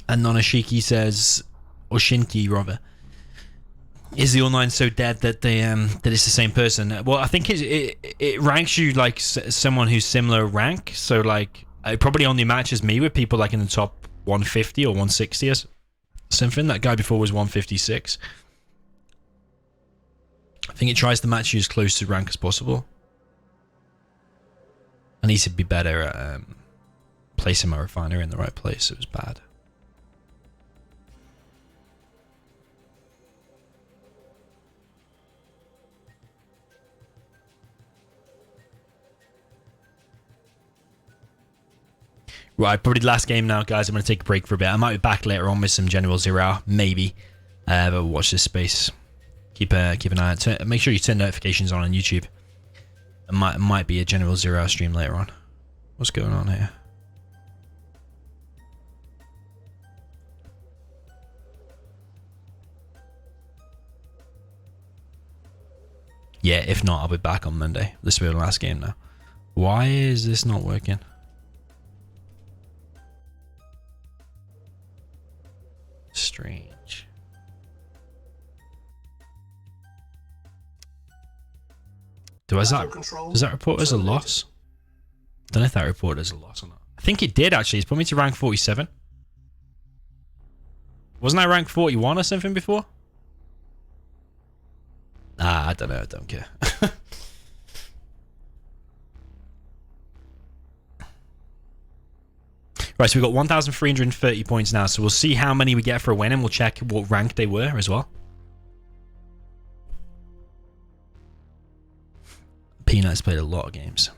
And Nonashiki says, or Shinki rather, Is the online so dead that they that it's the same person? Well, I think it ranks you like someone who's similar rank. So like it probably only matches me with people like in the top 150 or 160 or something. That guy before was 156. I think it tries to match you as close to rank as possible. I need to be better at placing my refiner in the right place. It was bad. Right, probably the last game now, guys. I'm going to take a break for a bit. I might be back later on with some General Zero, maybe. But watch this space. Keep an eye out. Make sure you turn notifications on YouTube. It might be a General Zero stream later on. What's going on here? Yeah, if not, I'll be back on Monday. This will be the last game now. Why is this not working? Strange. Does that report as a loss? Don't know if that reported as a loss or not. I think it did actually. It's put me to rank 47. Wasn't I rank 41 or something before? I don't know. I don't care. Right, so we've got 1,330 points now, so we'll see how many we get for a win, and we'll check what rank they were as well. Peanut's played a lot of games.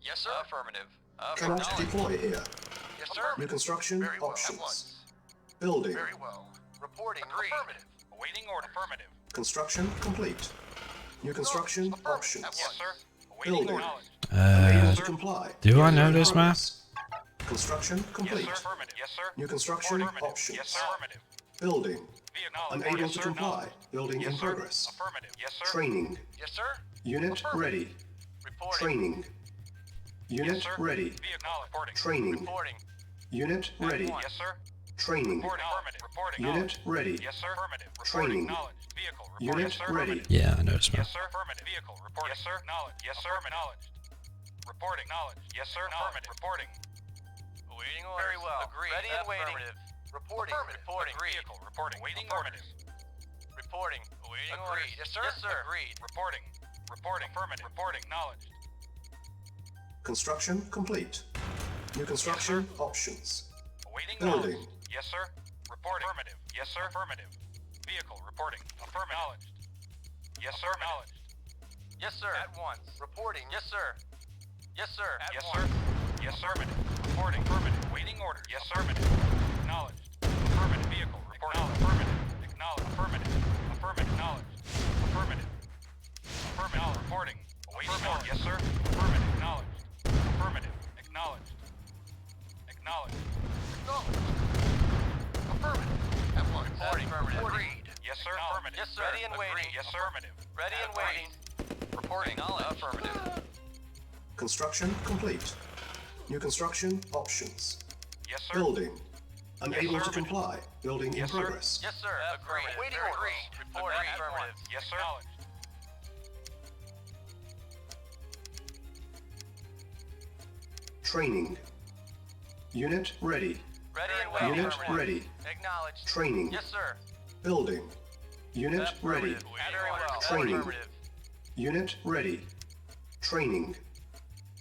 Yes, sir. Affirmative. Cannot deploy here. Yes, sir. New construction Very well. At options. once. Building. Very well. Reporting. Agreed. Affirmative. Awaiting order. Affirmative. Construction complete. New construction Affirmative. options. Yes, sir. Awaiting Building. order. Able to comply. Do I know Building this map? progress. Construction Yes, complete. sir. Affirmative. Yes, sir. New construction Affirmative. options. Yes, sir. Affirmative. Building. Vehicle. Unable Yes, to sir. comply. Building Yes, in sir. progress. Affirmative. Yes, sir. Training. Yes, sir. Unit Affirmative. ready. Reporting. Training. Yes, Unit sir. ready. Vehicle. Reporting. Training. Reporting. Unit ready. Yes, sir. Training. Reporting. Affirmative. Reporting. Unit ready. Yes, sir. Affirmative. Training. Reporting. Knowledge. Vehicle. Report. Unit Yes, sir. ready. Affirmative. Yeah, I know this map. Yes, sir. Affirmative. Vehicle. Report. Yes, sir. Knowledge. Yes, sir. Acknowledged. Reporting. Knowledge. Yes, sir. Affirmative. Reporting. Awaiting orders. Very well. Agreed. Ready and waiting. Reporting. Reporting. Vehicle. Reporting. Waiting orders. Reporting. Awaiting Agreed. orders. Yes, sir. Yes, sir. Agreed. Reporting. Reporting. Affirmative. Reporting. Knowledge. Construction complete. New construction options. Awaiting Building. knowledge. Yes, sir. Reporting. Affirmative. Yes, sir. Affirmative. Vehicle. Reporting. Affirmative. Acknowledged. Yes, sir. Acknowledged. Yes, sir. At once. Reporting. Yes, sir. Yes, sir. At Yes, once. sir. Yes, sir. Affirmative. Reporting. Affirmative. Waiting order. Yes, sir. Affirmative. Acknowledged. Affirmative. Vehicle. Reporting. Affirmative. Acknowledged. Affirmative. Affirmative. Acknowledged. Affirmative. Affirmative. Reporting. Awaiting order. Yes, sir. Affirmative. Acknowledged. Affirmative. Acknowledged. Acknowledged. Affirmative. At once. Reporting. Affirmative. Agreed. Yes, sir. Affirmative. Yes, sir. Ready and waiting. Agreed. Yes, sir. Affirmative. Ready and waiting. Reporting. Affirmative. Construction complete. New construction options. Yes, sir. Building. Unable sir. to comply. Building in Yes, sir. progress. Yes, sir. Agreed. Waiting orders. Reporting. Affirmative. Yes, sir. Acknowledged. Training. Unit ready. Ready and waiting. Unit Affirmative. ready. Acknowledged. Training. Yes, sir. Building. Unit ready. Affirmative. Very well. Training. Affirmative. Unit ready. Training.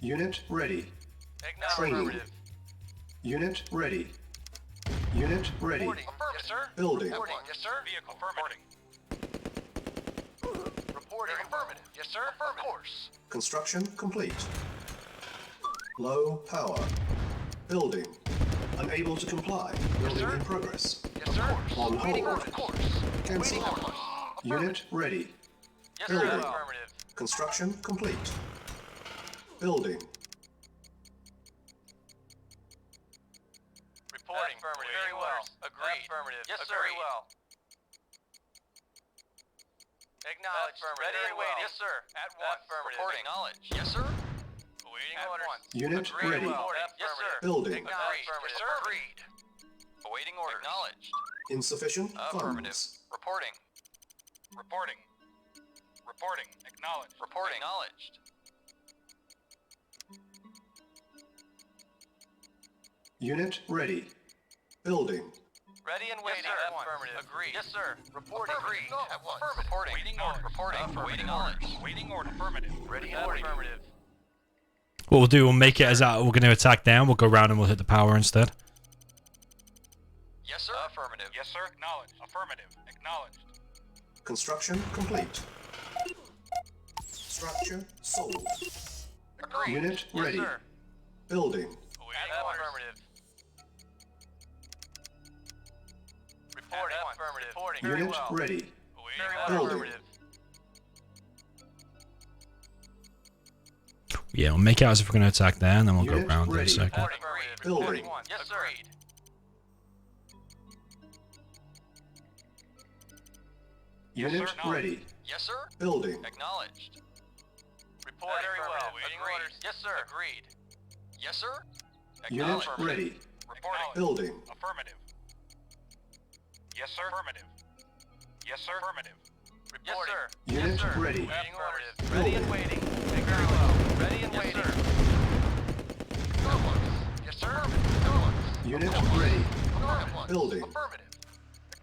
Unit ready. Acknowledged. Training. Affirmative. Unit ready. Unit ready. Reporting. Affirmative. Yes, sir. Building. Reporting. Yes, sir. Vehicle. Affirmative. Reporting. Affirmative. Yes, sir. Affirmative. Of course. Construction complete. Low power. Building. Unable to comply. Building sir. in progress. Yes, sir. On Waiting hold. orders. Of course. Cancel. Waiting orders. Unit ready. Yes, sir. Building. Affirmative. Construction complete. Building. Reporting. Affirmative. Very well. Agreed. Affirmative. Yes, sir. Very well. Acknowledged. Ready and waiting. Yes, sir. At once. Affirmative. Reporting. Acknowledged. Yes, sir. Awaiting orders. Unit ready. Yes, sir. Building. Acknowledged. Yes, sir. Agreed. Awaiting orders. Acknowledged. Insufficient Affirmative. funds. Reporting. Reporting. Reporting. Acknowledged. Reporting. Acknowledged. Unit ready. Building. Ready and waiting. Yes, sir. Affirmative. Agreed. Yes, sir. Reporting. Agreed. At once. Reporting. Waiting orders. Reporting. Awaiting orders. Waiting order. Affirmative. Ready and waiting. Affirmative. What we'll do, we'll make it as that we're going to attack them. We'll go around and we'll hit the power instead. Yes, sir. Affirmative. Yes, sir. Acknowledged. Affirmative. Acknowledged. Construction complete. Structure sold. Agreed. Unit yes, ready. Sir. Building. Awaiting orders. Affirmative. Reporting. Affirmative. Reporting. Very Unit well. ready. Awaiting Very orders. well. Building. Affirmative. Yeah, we'll make it as if we're going to attack there, and then we'll go Unit around in a ready. second. Reporting. Agreed. Building. Reporting. Yes, sir. Agreed. Unit Yes, sir. ready. Yes, sir. Building. Acknowledged. Reporting. Very well. Waiting orders. Yes, sir. Agreed. Yes, sir. Unit Acknowledged. ready. Reporting. Building. Affirmative. Yes, sir. Affirmative. Yes, sir. Affirmative. Yes, sir. Unit yes, sir. ready. Waiting orders. Building. Ready and waiting. Very well. Ready and waiting. Sir. Go once. Yes, sir. Go once. Unit ready. At once. Building. Affirmative.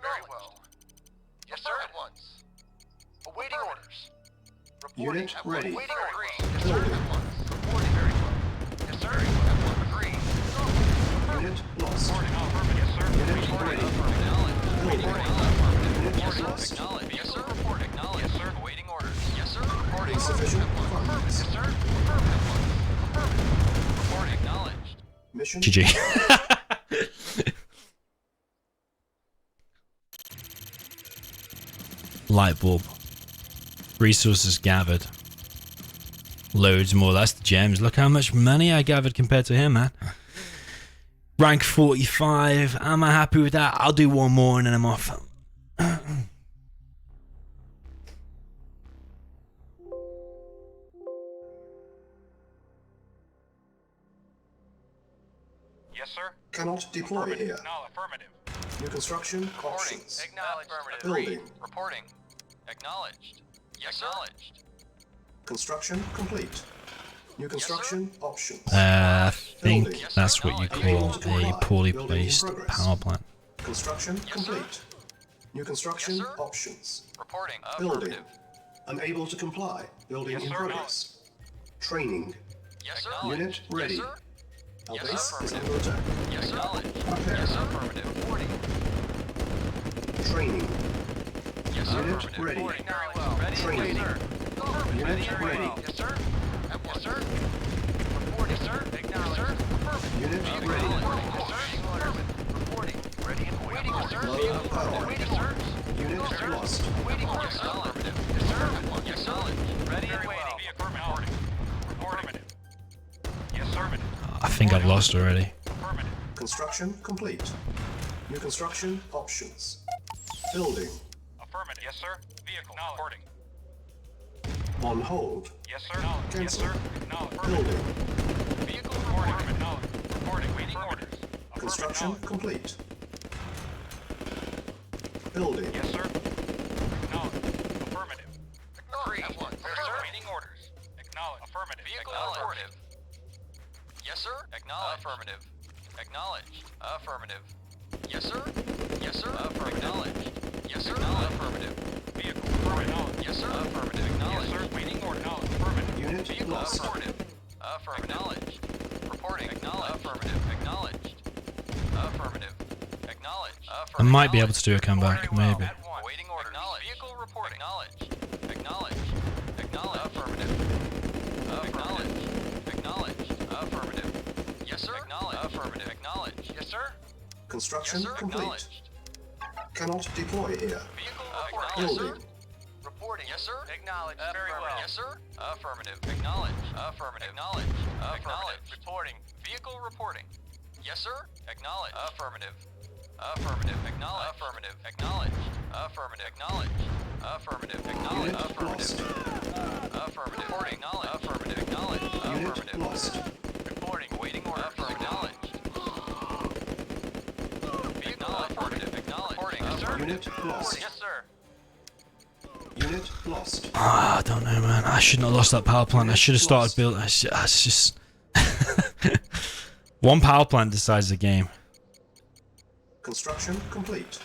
Very well. Yes, sir. At once. Awaiting orders. Reporting. Unit At ready. once. Awaiting orders. Yes, sir. Building. At once. Reporting. Very well. Yes, sir. At once. Agreed. Unit lost. Reporting. Affirmative. Yes, sir. Unit Reporting. ready. Acknowledged. Building. Affirmative. Unit Yes, sir. lost. Acknowledged. Yes, sir. Reporting. Acknowledged. Yes, sir. Awaiting orders. Yes, sir. Reporting. Insufficient Affirmative. funds. Yes, sir. Affirmative. Affirmative. Reporting. Acknowledged. Mission. GG. Light bulb. Resources gathered. Loads more. That's the gems. Look how much money I gathered compared to him, man. Rank 45. Am I happy with that? I'll do one more and then I'm off. Yes, sir. Cannot deploy Affirmative. here. No, affirmative. New construction Reporting. options. Acknowledged. Affirmative. Building. Agreed. Reporting. Acknowledged. Yes, acknowledged. Construction complete. New construction options. I think Building. that's what you call a poorly placed power plant. Construction Yes, complete. New construction Yes, sir. options. Reporting. Building. Affirmative. Unable to comply. Building Yes, in sir. progress. Training. Yes, sir. Unit ready. Yes, sir. Our Yes, base is affirmative. under attack. Yes, acknowledged. Prepare. Yes, affirmative. Reporting. Training. Yes, Unit affirmative. ready. Reporting. Very well. Ready and Training. waiting. Affirmative. Unit Ready and ready. waiting. Yes, sir. Yes, sir. Reporting. Yes, sir. Acknowledged. Yes, sir. Affirmative. Unit Vehicle ready. reporting. Yes, sir. Affirmative. Reporting. Ready and waiting. Yes, sir. Low Vehicle power. reporting. Yes, sir. Unit Yes, sir. lost. Waiting orders. Yes, affirmative. Yes, sir. Yes, acknowledged. Ready and Very well. waiting. Vehicle reporting. Affirmative. Yes, sir. Affirmative. I think I've lost already. Affirmative. Construction complete. New construction options. Building. Affirmative. Yes, sir. Vehicle reporting. On hold. Yes, sir. Yes, Cancel. sir. Acknowledged. Building. Vehicle Reporting. reporting. Acknowledged. Reporting. Waiting orders. Construction Affirmative. complete. Building. Yes, sir. Acknowledged. Affirmative. Agreed. At once. Yes, sir. Waiting orders. Acknowledged. Affirmative. Vehicle Acknowledged. affirmative. Yes, sir. Acknowledged. Affirmative. Acknowledged. Affirmative. Yes, sir. Yes, sir. Acknowledged. Yes, sir. Affirmative. Vehicle affirmative. Yes, sir. Affirmative. Yes, Acknowledged. sir. Waiting order. Acknowledged. Affirmative. Unit Vehicle lost. affirmative. Affirmative. Acknowledged. Reporting. Acknowledged. Affirmative. Acknowledged. Affirmative. Acknowledged. I might be able to do a comeback, maybe. Waiting order. Acknowledged. Vehicle reporting. Acknowledged. Acknowledged. Acknowledged. Affirmative. Acknowledged. Acknowledged. Affirmative. Yes, sir. Acknowledged. Affirmative. Acknowledged. Yes, sir. Construction Yes, sir. complete. Acknowledged. Cannot deploy here. Vehicle reporting. Yes, sir. Building. Reporting. Yes, sir. Acknowledged. Very well. Yes, sir. Affirmative. Acknowledged. Affirmative. Acknowledged. Acknowledged. Reporting. Vehicle reporting. Yes, sir. Acknowledged. Affirmative. Affirmative. Acknowledged. Affirmative. Acknowledged. Affirmative. Acknowledged. Affirmative. Acknowledged. Unit lost. Affirmative. Reporting. Acknowledged. Affirmative. Acknowledged. Unit Affirmative. lost. Reporting. Awaiting orders. Affirmative. Acknowledged. Vehicle affirmative. Acknowledged. Reporting. Yes, sir. Unit lost. Yes, sir. Unit lost. Ah, I don't know, man. I shouldn't have lost that power plant. I should have started building. It's just one power plant decides the game. Construction complete.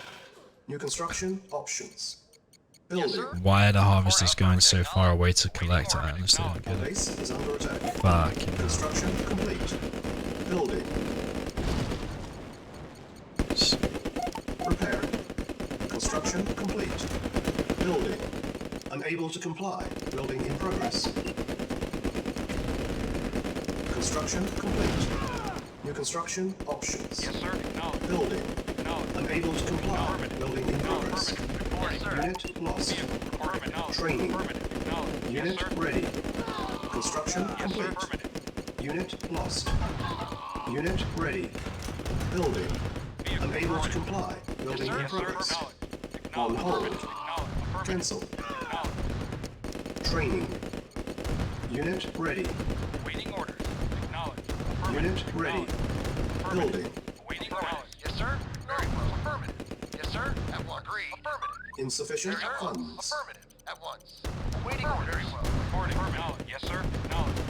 New construction options. Building. Why are the harvesters going so far away to collect it? I honestly don't get it. Base is under attack. Fucking hell. Construction complete. Building. Repairing. Construction complete. Building. Unable to comply. Building in progress. Construction complete. New construction options. Yes, sir. Acknowledged. Building. Acknowledged. Unable to comply. Affirmative. Building in progress. Reporting. Unit lost. Affirmative. Acknowledged. Training. Affirmative. Acknowledged. Yes, Unit sir. ready. Construction Yes, sir. complete. Affirmative. Unit lost. Unit ready. Building. Vehicle Unable to reporting. comply. Building Yes, in sir. progress. Acknowledged. On Acknowledged. hold. Affirmative. Acknowledged. Affirmative. Cancel. Acknowledged. Training. Unit ready. Awaiting orders. Acknowledged. Affirmative. Unit ready. Acknowledged. Building. Awaiting Affirmative. knowledge. Yes, sir. Very well. Affirmative. Yes, sir. At once. Agreed. Affirmative. Insufficient Yes, sir. funds. Affirmative. At once. Awaiting orders. Very well. Reporting. Acknowledged. Yes, sir. Acknowledged.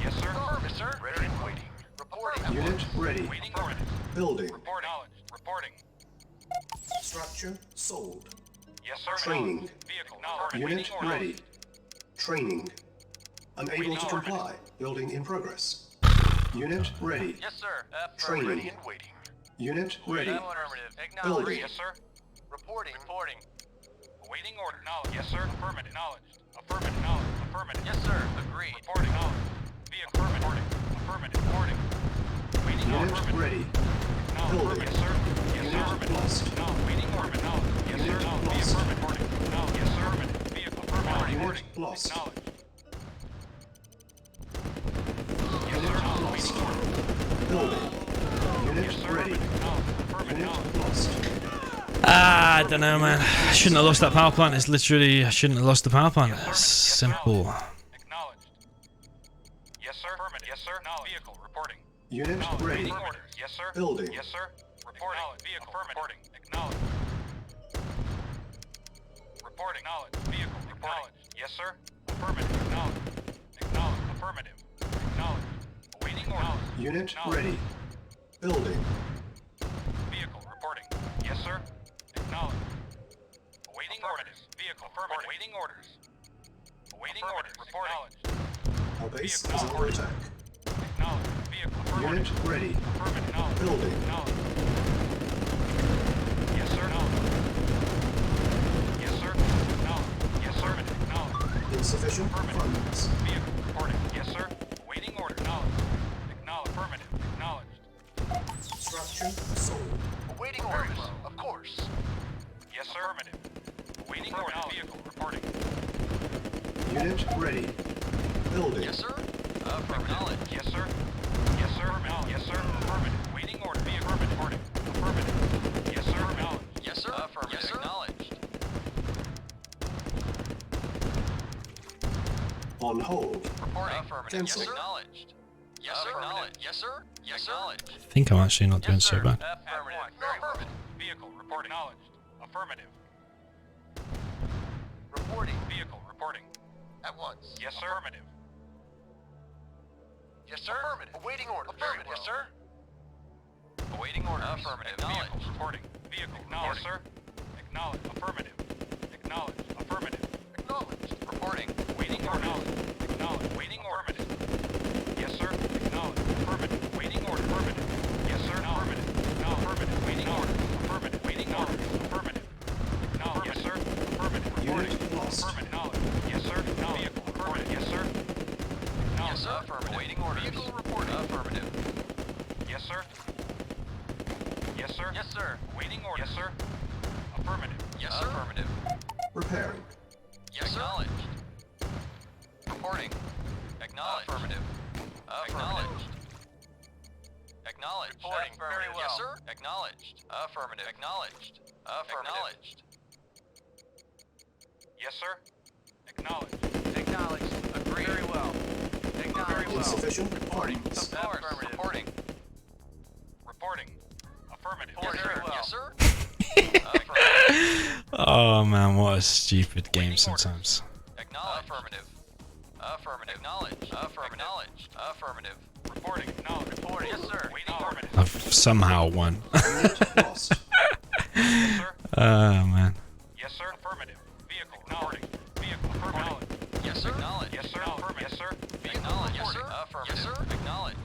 Yes, sir. Affirmative, sir. Ready and waiting. Reporting. At Unit once. ready. Awaiting orders. Building. Report knowledge. Reporting. Structure sold. Yes, sir. Training. Acknowledged. Vehicle. Acknowledged. Unit Awaiting orders. ready. Training. Unable to comply. Building in progress. Unit ready. Yes, sir. Training. Ready and waiting. Unit ready. Affirmative. Acknowledged. Building. Yes, sir. Reporting. Reporting. Awaiting order. Knowledge. Yes, sir. Affirmative. Acknowledged. Affirmative. Knowledge. Affirmative. Yes, sir. Agreed. Reporting. Knowledge. Vehicle. Reporting. Affirmative. Reporting. Awaiting order. Unit Affirmative. ready. Knowledge. Building. Yes, sir. Yes, sir. Unit Affirmative. lost. Knowledge. Waiting order. Knowledge. Yes, sir. Unit Knowledge. Be lost. affirmative. Reporting. Knowledge. Yes, sir. Affirmative. Vehicle. Affirmative. Unit Reporting. lost. Knowledge. Yes, Unit sir. Knowledge. lost. Waiting order. Building. Unit Yes, sir. ready. Knowledge. Affirmative. Unit Knowledge. lost. Ah, I don't know, man. I shouldn't have lost that power plant. It's literally, I shouldn't have lost the power plant. Yes, sir. It's Yes, simple. Acknowledged. Yes, sir. Affirmative. Yes, sir. Knowledge. Vehicle. Reporting. Unit Knowledge. ready. Waiting orders. Yes, sir. Building. Yes, sir. Reporting. Vehicle. Reporting. Acknowledged. Reporting. Knowledge. Vehicle. Acknowledged. Yes, sir. Affirmative. Acknowledged. Acknowledged. Affirmative. Acknowledged. Awaiting orders. Unit Acknowledged. ready. Building. Vehicle. Reporting. Yes, sir. Acknowledged. Awaiting orders. Vehicle. Affirmative. Awaiting orders. Awaiting orders. Reporting. Our base is under attack. Acknowledged. Vehicle. Affirmative. Unit ready. Affirmative. Knowledge. Building. Knowledge. Yes, sir. Knowledge. Yes, sir. Knowledge. Yes, sir. Knowledge. Insufficient Affirmative. funds. Vehicle. Reporting. Yes, sir. Awaiting order. Knowledge. Acknowledge. Affirmative. Acknowledged. Structure sold. Awaiting orders. Of course. Yes, sir. Affirmative. Awaiting order. Vehicle. Reporting. Unit ready. Building. Yes, sir. Affirmative. Yes, sir. Yes, sir. Knowledge. Yes, sir. Affirmative. Waiting order. Vehicle. Affirmative. Reporting. Affirmative. Yes, sir. Knowledge. Yes, sir. Affirmative. Yes, sir. Acknowledged. On hold. Reporting. Affirmative. Cancel. Yes, sir. Acknowledged. Yes, sir. Acknowledged. Yes, sir. Yes, sir. Acknowledged. I think I'm actually not doing Yes, so sir. bad. Affirmative. Very well. Vehicle. Reporting. Acknowledged. Affirmative. Reporting. Vehicle. Reporting. At once. Yes, sir. Affirmative. Yes, sir. Affirmative. Awaiting order. Affirmative. Yes, sir. Awaiting order. Affirmative. Vehicle. Acknowledged. Reporting. Vehicle. Acknowledged. Yes, sir. Acknowledged. Affirmative. Acknowledged. Affirmative. Acknowledged. Reporting. Waiting order. Acknowledged. Waiting order. Yes, sir. Acknowledged. Affirmative. Waiting order. Affirmative. Yes, sir. Affirmative. No. Affirmative. Waiting order. Affirmative. Waiting order. Affirmative. Acknowledged. Yes, sir. Affirmative. Reporting. Unit lost. Affirmative. Knowledge. Yes, sir. No. Vehicle. Affirmative. Yes, sir. Yes, sir. Affirmative. Awaiting orders. Vehicle reporting. Affirmative. Yes, sir. Yes, sir. Yes, sir. Waiting order. Yes, sir. Affirmative. Yes, sir. Affirmative. Repairing. Yes, sir. Acknowledged. Reporting. Acknowledged. Affirmative. Acknowledged. Acknowledged. Reporting. Very well. Yes, sir. Acknowledged. Affirmative. Acknowledged. Affirmative. Yes, sir. Acknowledged. Acknowledged. Agreed. Very well. Acknowledged. Insufficient Reporting. funds. Of course. Affirmative. Reporting. Reporting. Affirmative. Yes, Very sir. well. Yes, sir. Affirmative. Oh man, what a stupid game sometimes. Acknowledged. Affirmative. Affirmative. Acknowledged. Affirmative. Acknowledged. Affirmative. Reporting. Acknowledged. Reporting. Yes, sir. Waiting order. I've somehow won. Unit lost. Yes, sir. Oh man. Yes, sir. Affirmative. Vehicle. Acknowledged. Vehicle. Affirmative. Yes, sir. Acknowledged. Yes, sir. Affirmative. Yes, sir. Acknowledged. Yes, sir. Affirmative. Yes, sir. Acknowledged.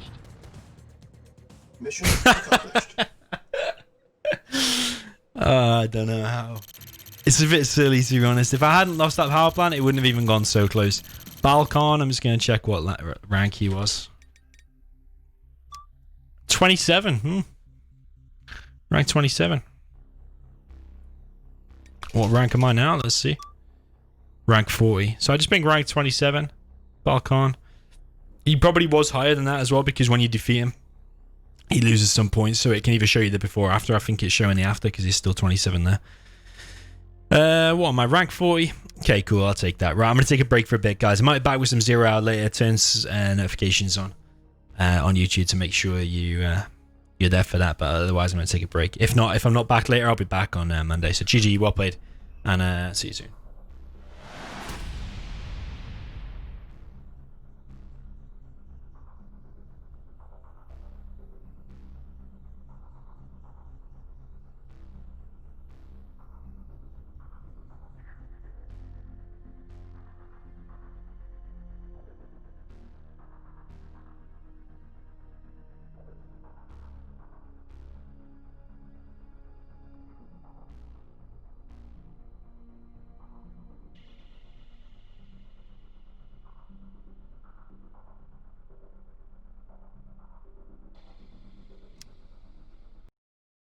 Mission accomplished. I don't know how. It's a bit silly to be honest. If I hadn't lost that power plant, it wouldn't have even gone so close. Balcon, I'm just going to check what rank he was. 27. Rank 27. What rank am I now? Let's see. Rank 40. So I just been rank 27. Balcon. He probably was higher than that as well because when you defeat him, he loses some points. So it can either show you the before or after. I think it's showing the after because he's still 27 there. What am I? Rank 40? Okay, cool. I'll take that. Right, I'm going to take a break for a bit, guys. I might be back with some 0 hour later. Turn notifications on YouTube to make sure you're there for that. But otherwise, I'm going to take a break. If not, if I'm not back later, I'll be back on Monday. So GG, well played. And see you soon.